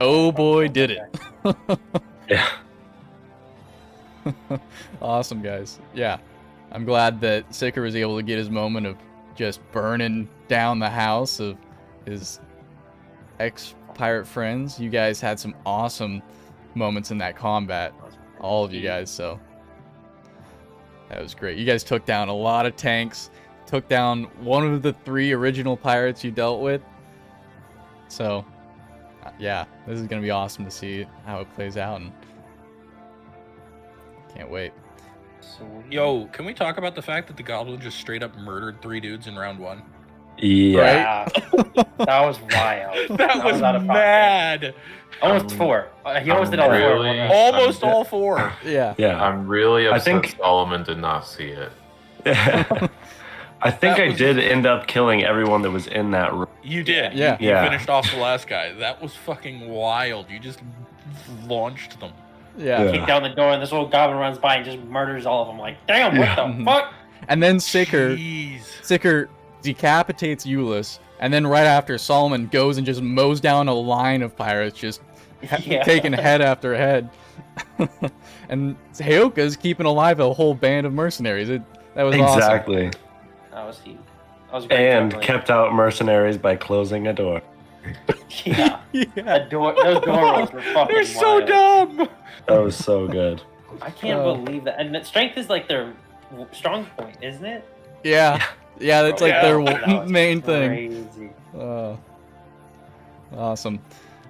Oh boy, did it. Yeah. Awesome, guys. Yeah. I'm glad that Sicker was able to get his moment of just burning down the house of his ex-pirate friends. You guys had some awesome moments in that combat. All of you guys, so that was great. You guys took down a lot of tanks, took down one of the 3 original pirates you dealt with. So, yeah, this is going to be awesome to see how it plays out, and can't wait. Sweet. Yo, can we talk about the fact that the goblin just straight up murdered 3 dudes in round 1? Yeah. Yeah. That was wild. That was out of pocket. mad. Almost 4. He almost did all I'm 4. in really- one round. Almost all 4. Yeah. Yeah. I'm really I upset think- Solomon did not see it. I think That I was- did end up killing everyone that was in that room. You did. Yeah. You Yeah. finished off the last guy. That was fucking wild. You just launched them. Yeah. Yeah. Kick down the door, and this old goblin runs by and just murders all of them. Like, damn, what the Yeah. fuck? And then Sicker Jeez. decapitates Euless, and then right after, Solomon goes and just mows down a line of pirates, just Yeah. taking head after head. And Heyoka's keeping alive a whole band of mercenaries. That was awesome. Exactly. That was heat. That was great. And juggling. kept out mercenaries by closing a door. Yeah. Yeah. That door, those door rolls were fucking They're so wild. dumb. That was so good. I can't Oh. believe that. And strength is like their strong point, isn't it? Yeah. Yeah, that's like Yeah. their That was main thing. Crazy. Awesome.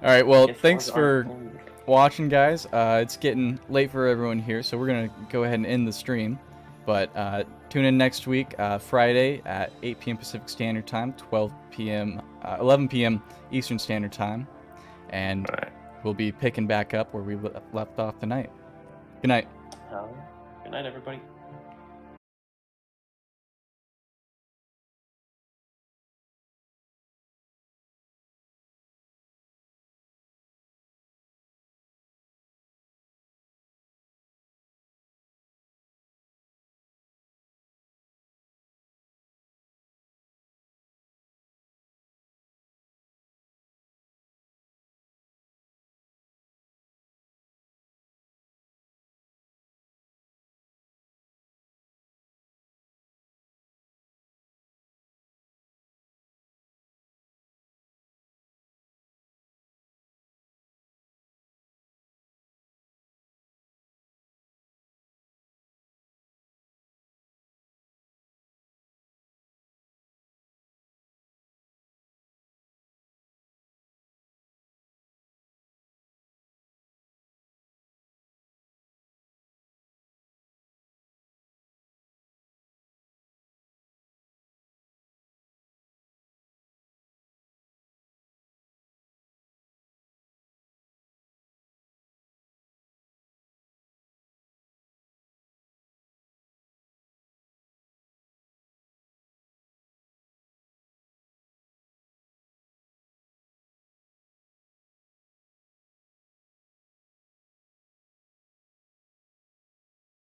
All right, well, If thanks those for aren't- watching, guys. It's getting late for everyone here, so we're going to go ahead and end the stream. But tune in next week, Friday at 8 p.m. Pacific Standard Time, 11 p.m. Eastern Standard Time. And All right. we'll be picking back up where we left off tonight. Good night. Good night, everybody.